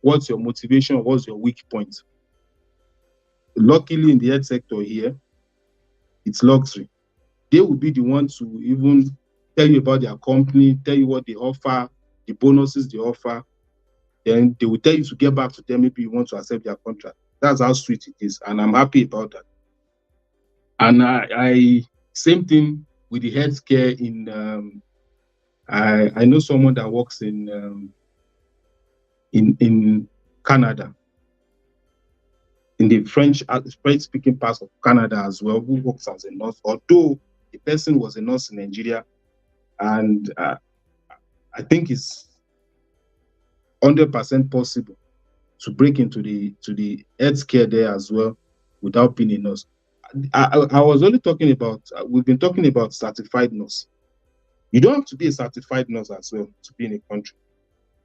what's your motivation, what's your weak point. Luckily, in the health sector here, it's luxury. They will be the ones to even tell you about their company, tell you what they offer, the bonuses they offer. Then they will tell you to get back to them. Maybe you want to accept their contract. That's how sweet it is, and I'm happy about that. And I same thing with the healthcare in. I know someone that works in Canada, in the French-speaking parts of Canada as well, who works as a nurse. Although the person was a nurse in Nigeria, and I think it's 100% possible to break into the healthcare there as well without being a nurse. I was only talking about, we've been talking about certified nurse. You don't have to be a certified nurse as well to be in a country.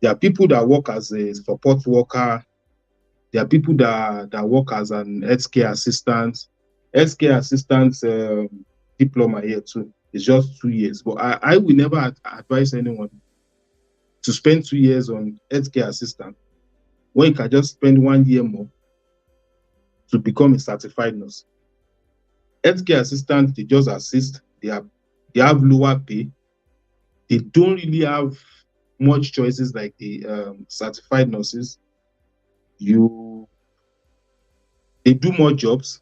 There are people that work as a support worker. There are people that work as an healthcare assistant. Healthcare assistant diploma here too. It's just 2 years. But I will never advise anyone to spend 2 years on healthcare assistant when you can just spend 1 year more to become a certified nurse. Healthcare assistants, they just assist. They have lower pay. They don't really have much choices like the certified nurses. They do more jobs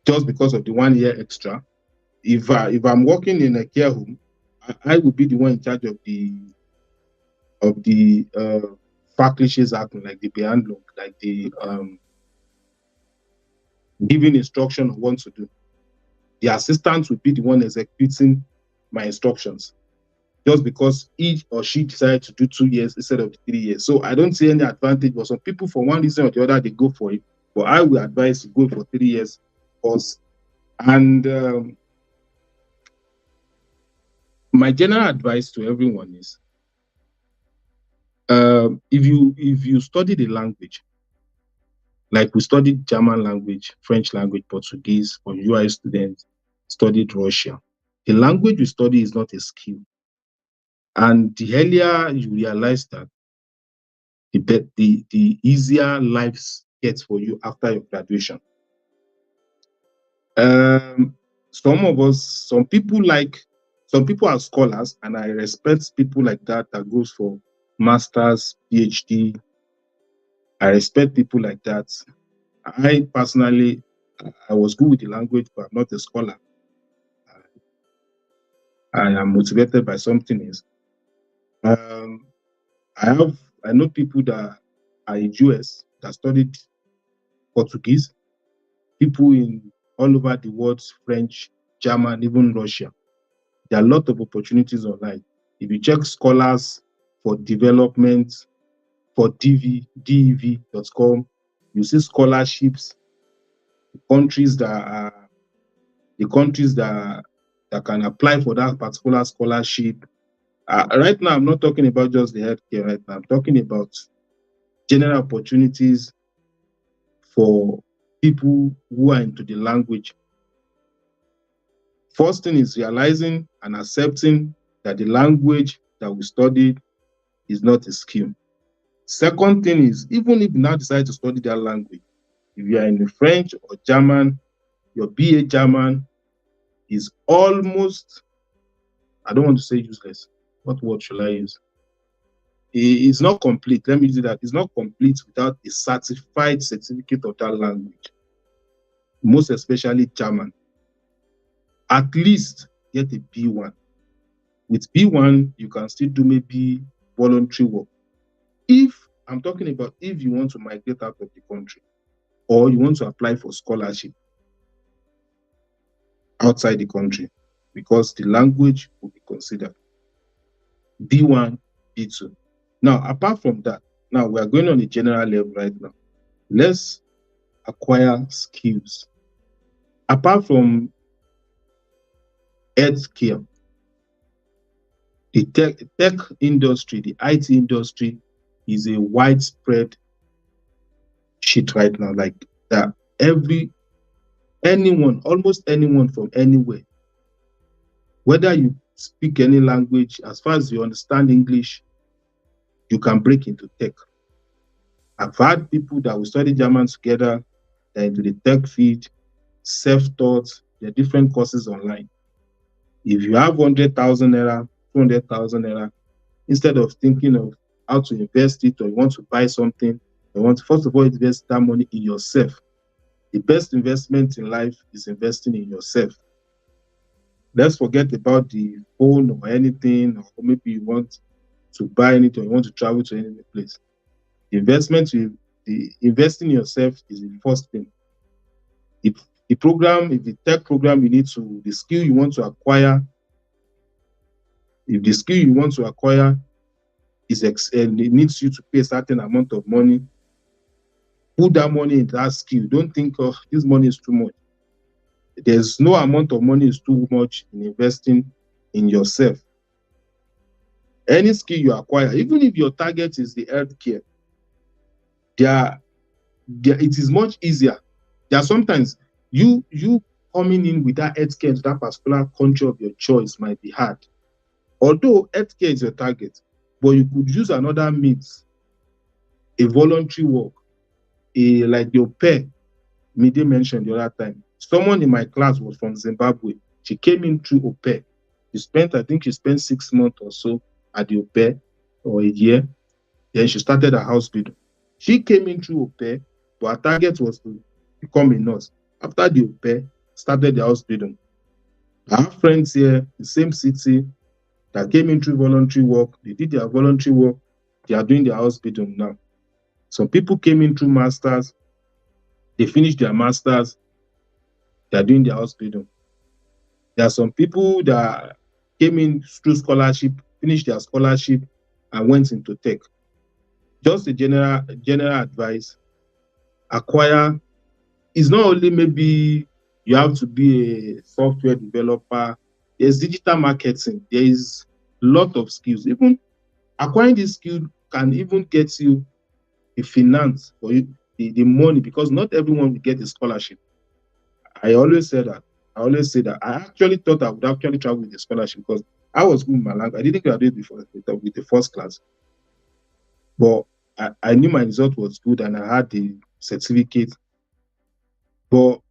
just because of the 1 year extra. If I'm working in a care home, I will be the one in charge of the faculties acting, like the behandlung, like the giving instruction on what to do. The assistant will be the one executing my instructions, just because he or she decided to do 2 years instead of 3 years. So I don't see any advantage. But some people, for one reason or the other, they go for it. But I will advise to go for 3 years course. And my general advice to everyone is, if you study the language, like we studied German language, French language, Portuguese, or UI students studied Russian, the language we study is not a skill. And the earlier you realize that, the easier life gets for you after your graduation. Some people are scholars, and I respect people like that goes for masters, PhD. I respect people like that. I personally, I was good with the language, but I'm not a scholar. I am motivated by something else. I know people that are in US that studied Portuguese, people in all over the world, French, German, even Russia. There are a lot of opportunities online. If you check scholars for development, for dev.com, you see scholarships. The countries that can apply for that particular scholarship. Right now, I'm not talking about just the healthcare. Right now, I'm talking about general opportunities for people who are into the language. First thing is realizing and accepting that the language that we studied is not a skill. Second thing is, even if you now decide to study that language, if you are in the French or German, your BA German is almost I don't want to say useless. What word should I use? It's not complete. Let me use that. It's not complete without a certified certificate of that language, most especially German. At least get a B1. With B1, you can still do maybe voluntary work. If I'm talking about if you want to migrate out of the country or you want to apply for scholarship outside the country, because the language will be considered. B1, B2. Now, apart from that, now we are going on a general level right now. Let's acquire skills. Apart from healthcare, the tech industry, the IT industry is a widespread shit right now. Like that, almost anyone from anywhere, whether you speak any language, as far as you understand English, you can break into tech. I've had people that will study German together, they're into the tech field, self-taught, there are different courses online. If you have 100,000 naira, 200,000 naira, instead of thinking of how to invest it or you want to buy something, you want to first of all invest that money in yourself. The best investment in life is investing in yourself. Let's forget about the phone or anything, or maybe you want to buy anything or you want to travel to any place. Investing in yourself is the first thing. If the tech program the skill you want to acquire, if the skill you want to acquire and it needs you to pay a certain amount of money, put that money in that skill. Don't think, oh, this money is too much. There's no amount of money is too much in investing in yourself. Any skill you acquire, even if your target is the healthcare, it is much easier. There are sometimes you coming in with that healthcare to that particular country of your choice might be hard. Although healthcare is your target, but you could use another means, a voluntary work, like your pair Mide mentioned the other time. Someone in my class was from Zimbabwe. She came in through au pair. I think she spent 6 months or so at the au pair, or a year. Then she started her house building. She came in through au pair, but her target was to become a nurse. After the au pair, started the house building. I have friends here in the same city that came in through voluntary work. They did their voluntary work. They are doing their house building now. Some people came in through masters. They finished their masters. They are doing their house building. There are some people that came in through scholarship, finished their scholarship, and went into tech. Just a general advice: acquire. It's not only maybe you have to be a software developer. There's digital marketing. There is a lot of skills. Even acquiring this skill can even get you the finance or the money, because not everyone will get a scholarship. I always say that. I actually thought I would actually travel with a scholarship because I was good in my language. I didn't graduate before with the first class, but I knew my result was good and I had the certificate. But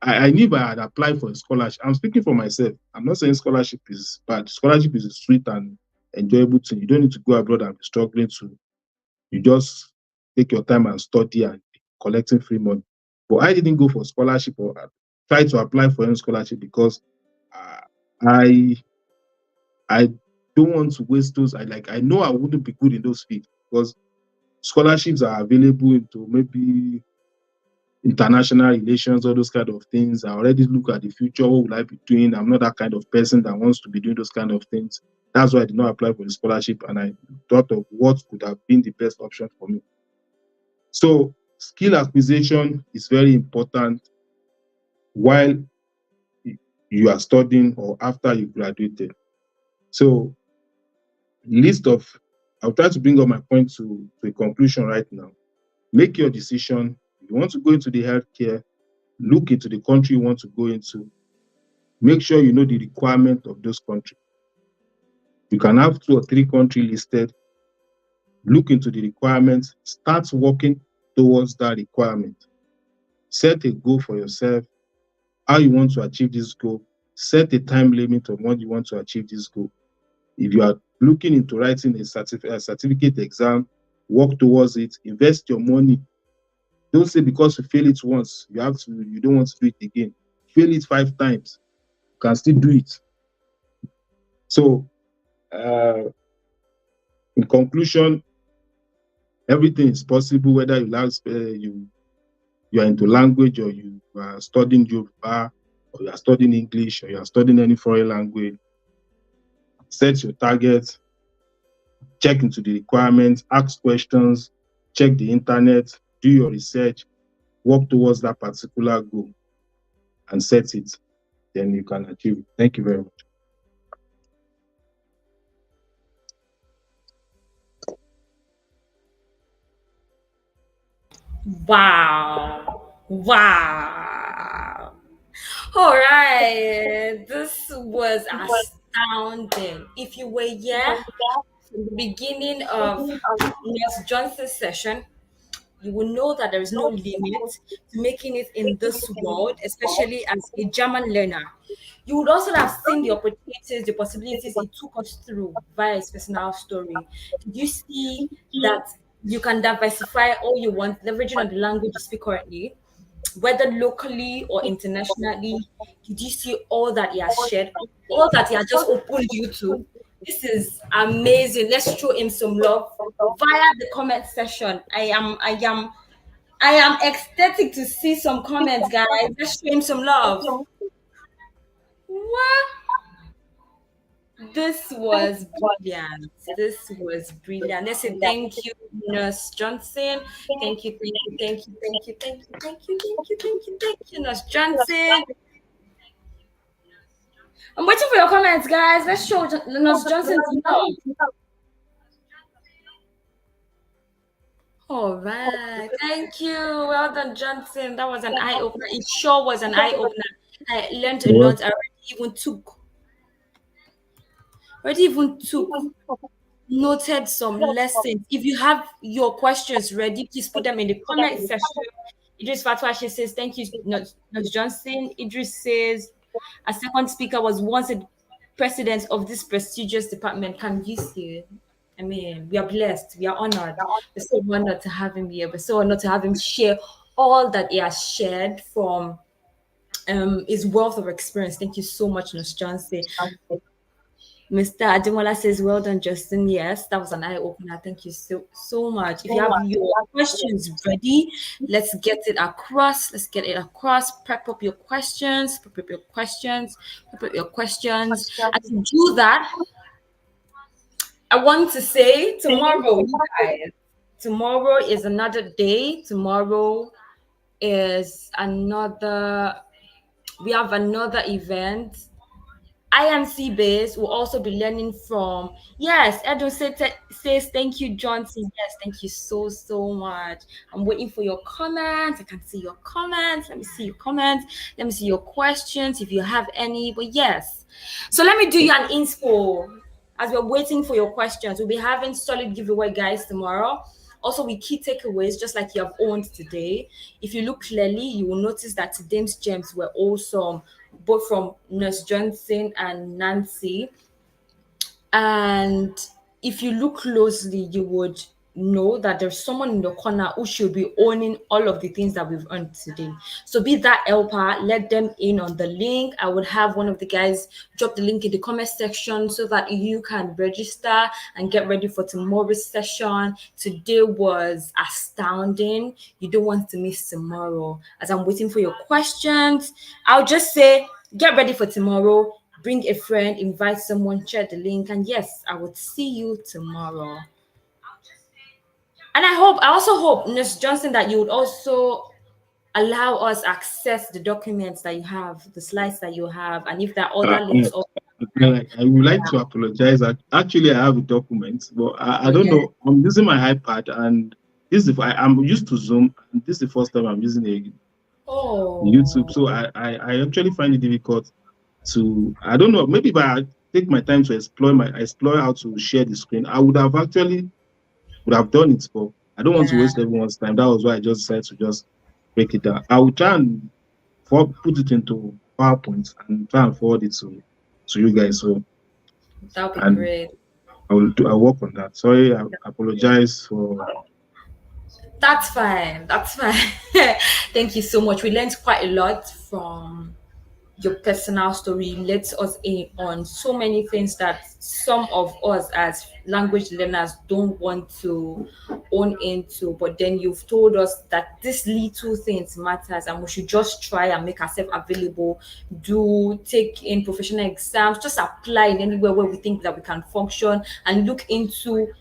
I knew if I had applied for a scholarship, I'm speaking for myself. I'm not saying scholarship is bad. Scholarship is a sweet and enjoyable thing. You don't need to go abroad and be struggling to. You just take your time and study and collecting free money. But I didn't go for scholarship or try to apply for any scholarship because I don't want to waste those. I know I wouldn't be good in those fields because scholarships are available into maybe international relations, all those kind of things. I already look at the future. What will I be doing? I'm not that kind of person that wants to be doing those kind of things. That's why I did not apply for the scholarship, and I thought of what could have been the best option for me. So skill acquisition is very important while you are studying or after you graduated. So I'll try to bring up my point to a conclusion right now. Make your decision. If you want to go into the healthcare, look into the country you want to go into. Make sure you know the requirement of those countries. You can have 2 or 3 countries listed. Look into the requirements. Start working towards that requirement. Set a goal for yourself, how you want to achieve this goal, set a time limit on when you want to achieve this goal. If you are looking into writing a certificate exam, work towards it, invest your money. Don't say because you fail it once, you don't want to do it again. Fail it 5 times, you can still do it. So, in conclusion, everything is possible, whether you are into language, or you are studying Yoruba, or you are studying English, or you are studying any foreign language. Set your targets, check into the requirements, ask questions, check the internet, do your research, work towards that particular goal, and set it. Then you can achieve it. Thank you very much. Wow. Wow. All right. This was astounding. If you were here from the beginning of Nurse Johnson's session, you will know that there is no limit to making it in this world, especially as a German learner. You would also have seen the opportunities, the possibilities it took us through via his personal story. Did you see that you can diversify all you want, leveraging on the language you speak currently, whether locally or internationally? Did you see all that he has shared, all that he has just opened you to? This is amazing. Let's show him some love via the comment section. I am ecstatic to see some comments, guys. Let's show him some love. What? This was brilliant. This was brilliant. Let's say thank you, Nurse Johnson. Thank you, thank you, thank you, thank you, thank you, thank you, thank you, thank you, thank you, Nurse Johnson. I'm waiting for your comments, guys. Let's show Nurse Johnson some love. All right. Thank you. Well done, Johnson. That was an eye opener. It sure was an eye opener. I learned a lot. I already even took noted some lessons. If you have your questions ready, please put them in the comment section. Idris Fatwashi says, thank you, Nurse Johnson. Idris says, a second speaker was once a president of this prestigious department. Can you see? I mean, we are blessed. We are honored. We're so honored to have him here. We're so honored to have him share all that he has shared from his wealth of experience. Thank you so much, Nurse Johnson. Mr. Ademola says, well done, Justin. Yes, that was an eye-opener. Thank you so much. If you have your questions ready, let's get it across. Let's get it across. Prep up your questions. Prep up your questions. Prep up your questions. And to do that, I want to say tomorrow, you guys, tomorrow is another day. Tomorrow is we have another event. IMC base will also be learning from, yes, Edwin says thank you, Johnson. Yes, thank you so much. I'm waiting for your comments. I can see your comments. Let me see your comments. Let me see your questions if you have any. But yes, so let me do you an inspo as we're waiting for your questions. We'll be having solid giveaway, guys, tomorrow. Also, with key takeaways, just like you have owned today. If you look clearly, you will notice that today's gems were awesome, both from Nurse Johnson and Nancy. And if you look closely, you would know that there's someone in the corner who should be owning all of the things that we've earned today. So be that helper, let them in on the link. I would have one of the guys drop the link in the comment section so that you can register and get ready for tomorrow's session. Today was astounding. You don't want to miss tomorrow. As I'm waiting for your questions, I'll just say, get ready for tomorrow. Bring a friend, invite someone, share the link, and yes, I will see you tomorrow. And I also hope, Nurse Johnson, that you would also allow us access the documents that you have, the slides that you have, and if there are other links. I would like to apologize. Actually, I have a document, but I don't know. I'm using my iPad, and I'm used to Zoom, and this is the first time I'm using YouTube. So I actually find it difficult to, I don't know, maybe if I take my time to explore how to share the screen, I would have done it, but I don't want to waste everyone's time. That was why I just decided to just break it down. I will try and put it into PowerPoint and try and forward it to you guys. So That'll be and great. I'll work on that. Sorry, I apologize for. That's fine. That's fine. Thank you so much. We learned quite a lot from your personal story. Lets us in on so many things that some of us as language learners don't want to own into. But then you've told us that these little things matters, and we should just try and make ourselves available. Do take in professional exams. Just apply in anywhere where we think that we can function, and look into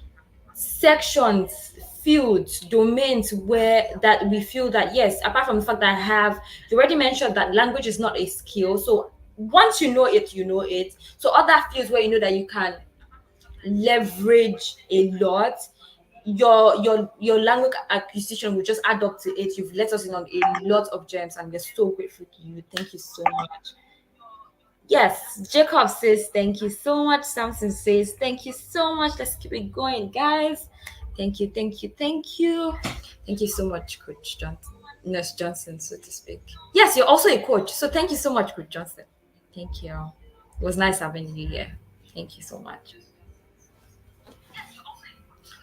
sections, fields, domains where that we feel that yes, apart from the fact that I have, you already mentioned that language is not a skill. So once you know it, you know it. So other fields where you know that you can leverage a lot, your language acquisition will just add up to it. You've let us in on a lot of gems, and we're so grateful to you. Thank you so much. Yes, Jacob says thank you so much. Samson says thank you so much. Let's keep it going, guys. Thank you, thank you, thank you. Thank you so much, Coach Johnson. Nurse Johnson, so to speak. Yes, you're also a coach. So thank you so much, Coach Johnson. Thank you. It was nice having you here. Thank you so much.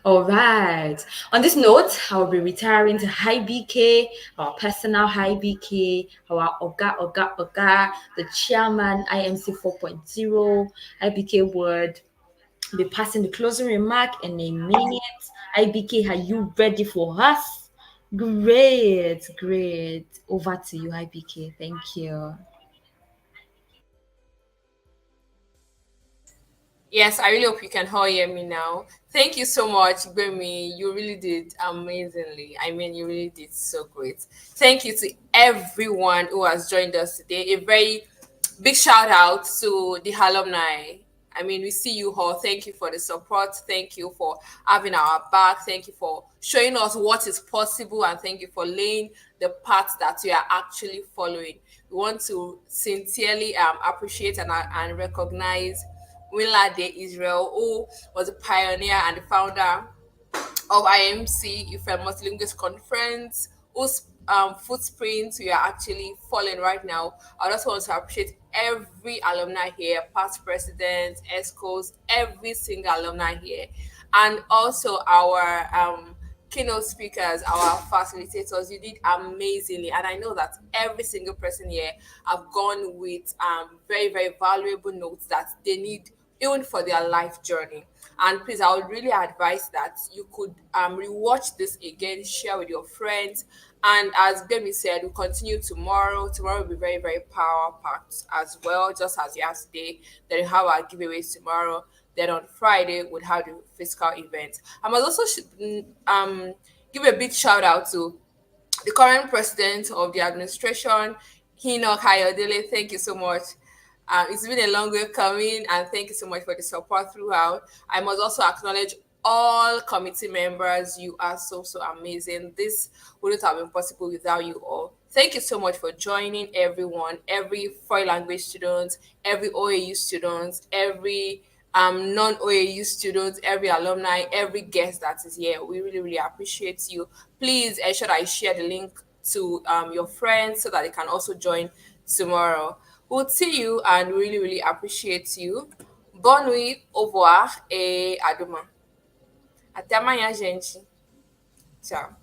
All right. On this note, I will be retiring to High BK, our personal High BK, our Oga, the chairman, IMC 4.0, IBK word. I'll be passing the closing remark in a minute. IBK, are you ready for us? Great, great. Over to you, IBK. Thank you. Yes, I really hope you can all hear me now. Thank you so much, Gbemi. You really did amazingly. I mean, you really did so great. Thank you to everyone who has joined us today. A very big shout out to the alumni. I mean, we see you all. Thank you for the support. Thank you for having our back. Thank you for showing us what is possible. And thank you for laying the path that we are actually following. We want to sincerely appreciate and recognize Winlade Israel, who was a pioneer and the founder of IMC, if a Multilinguist conference, whose footprints we are actually following right now. I just want to appreciate every alumni here, past presidents, ESCOs, every single alumni here, and also our keynote speakers, our facilitators. You did amazingly, and I know that every single person here have gone with very, very valuable notes that they need even for their life journey. And please, I would really advise that you could rewatch this again, share with your friends. And as Bemi said, we'll continue tomorrow. Tomorrow will be very, very power packed as well, just as yesterday. Then we have our giveaways tomorrow. Then on Friday, we'll have the physical event. I must also give a big shout out to the current president of the administration, Enoch Hayodele. Thank you so much. It's been a long way coming, and thank you so much for the support throughout. I must also acknowledge all committee members. You are so, so amazing. This wouldn't have been possible without you all. Thank you so much for joining, everyone, every foreign language student, every OAU student, every non-OAU students, every alumni, every guest that is here. We really, really appreciate you. Please ensure that I share the link to your friends so that they can also join tomorrow. We'll see you and really, really appreciate you. Bonne nuit, au revoir et à demain. Até amanhã, gente. Tchau.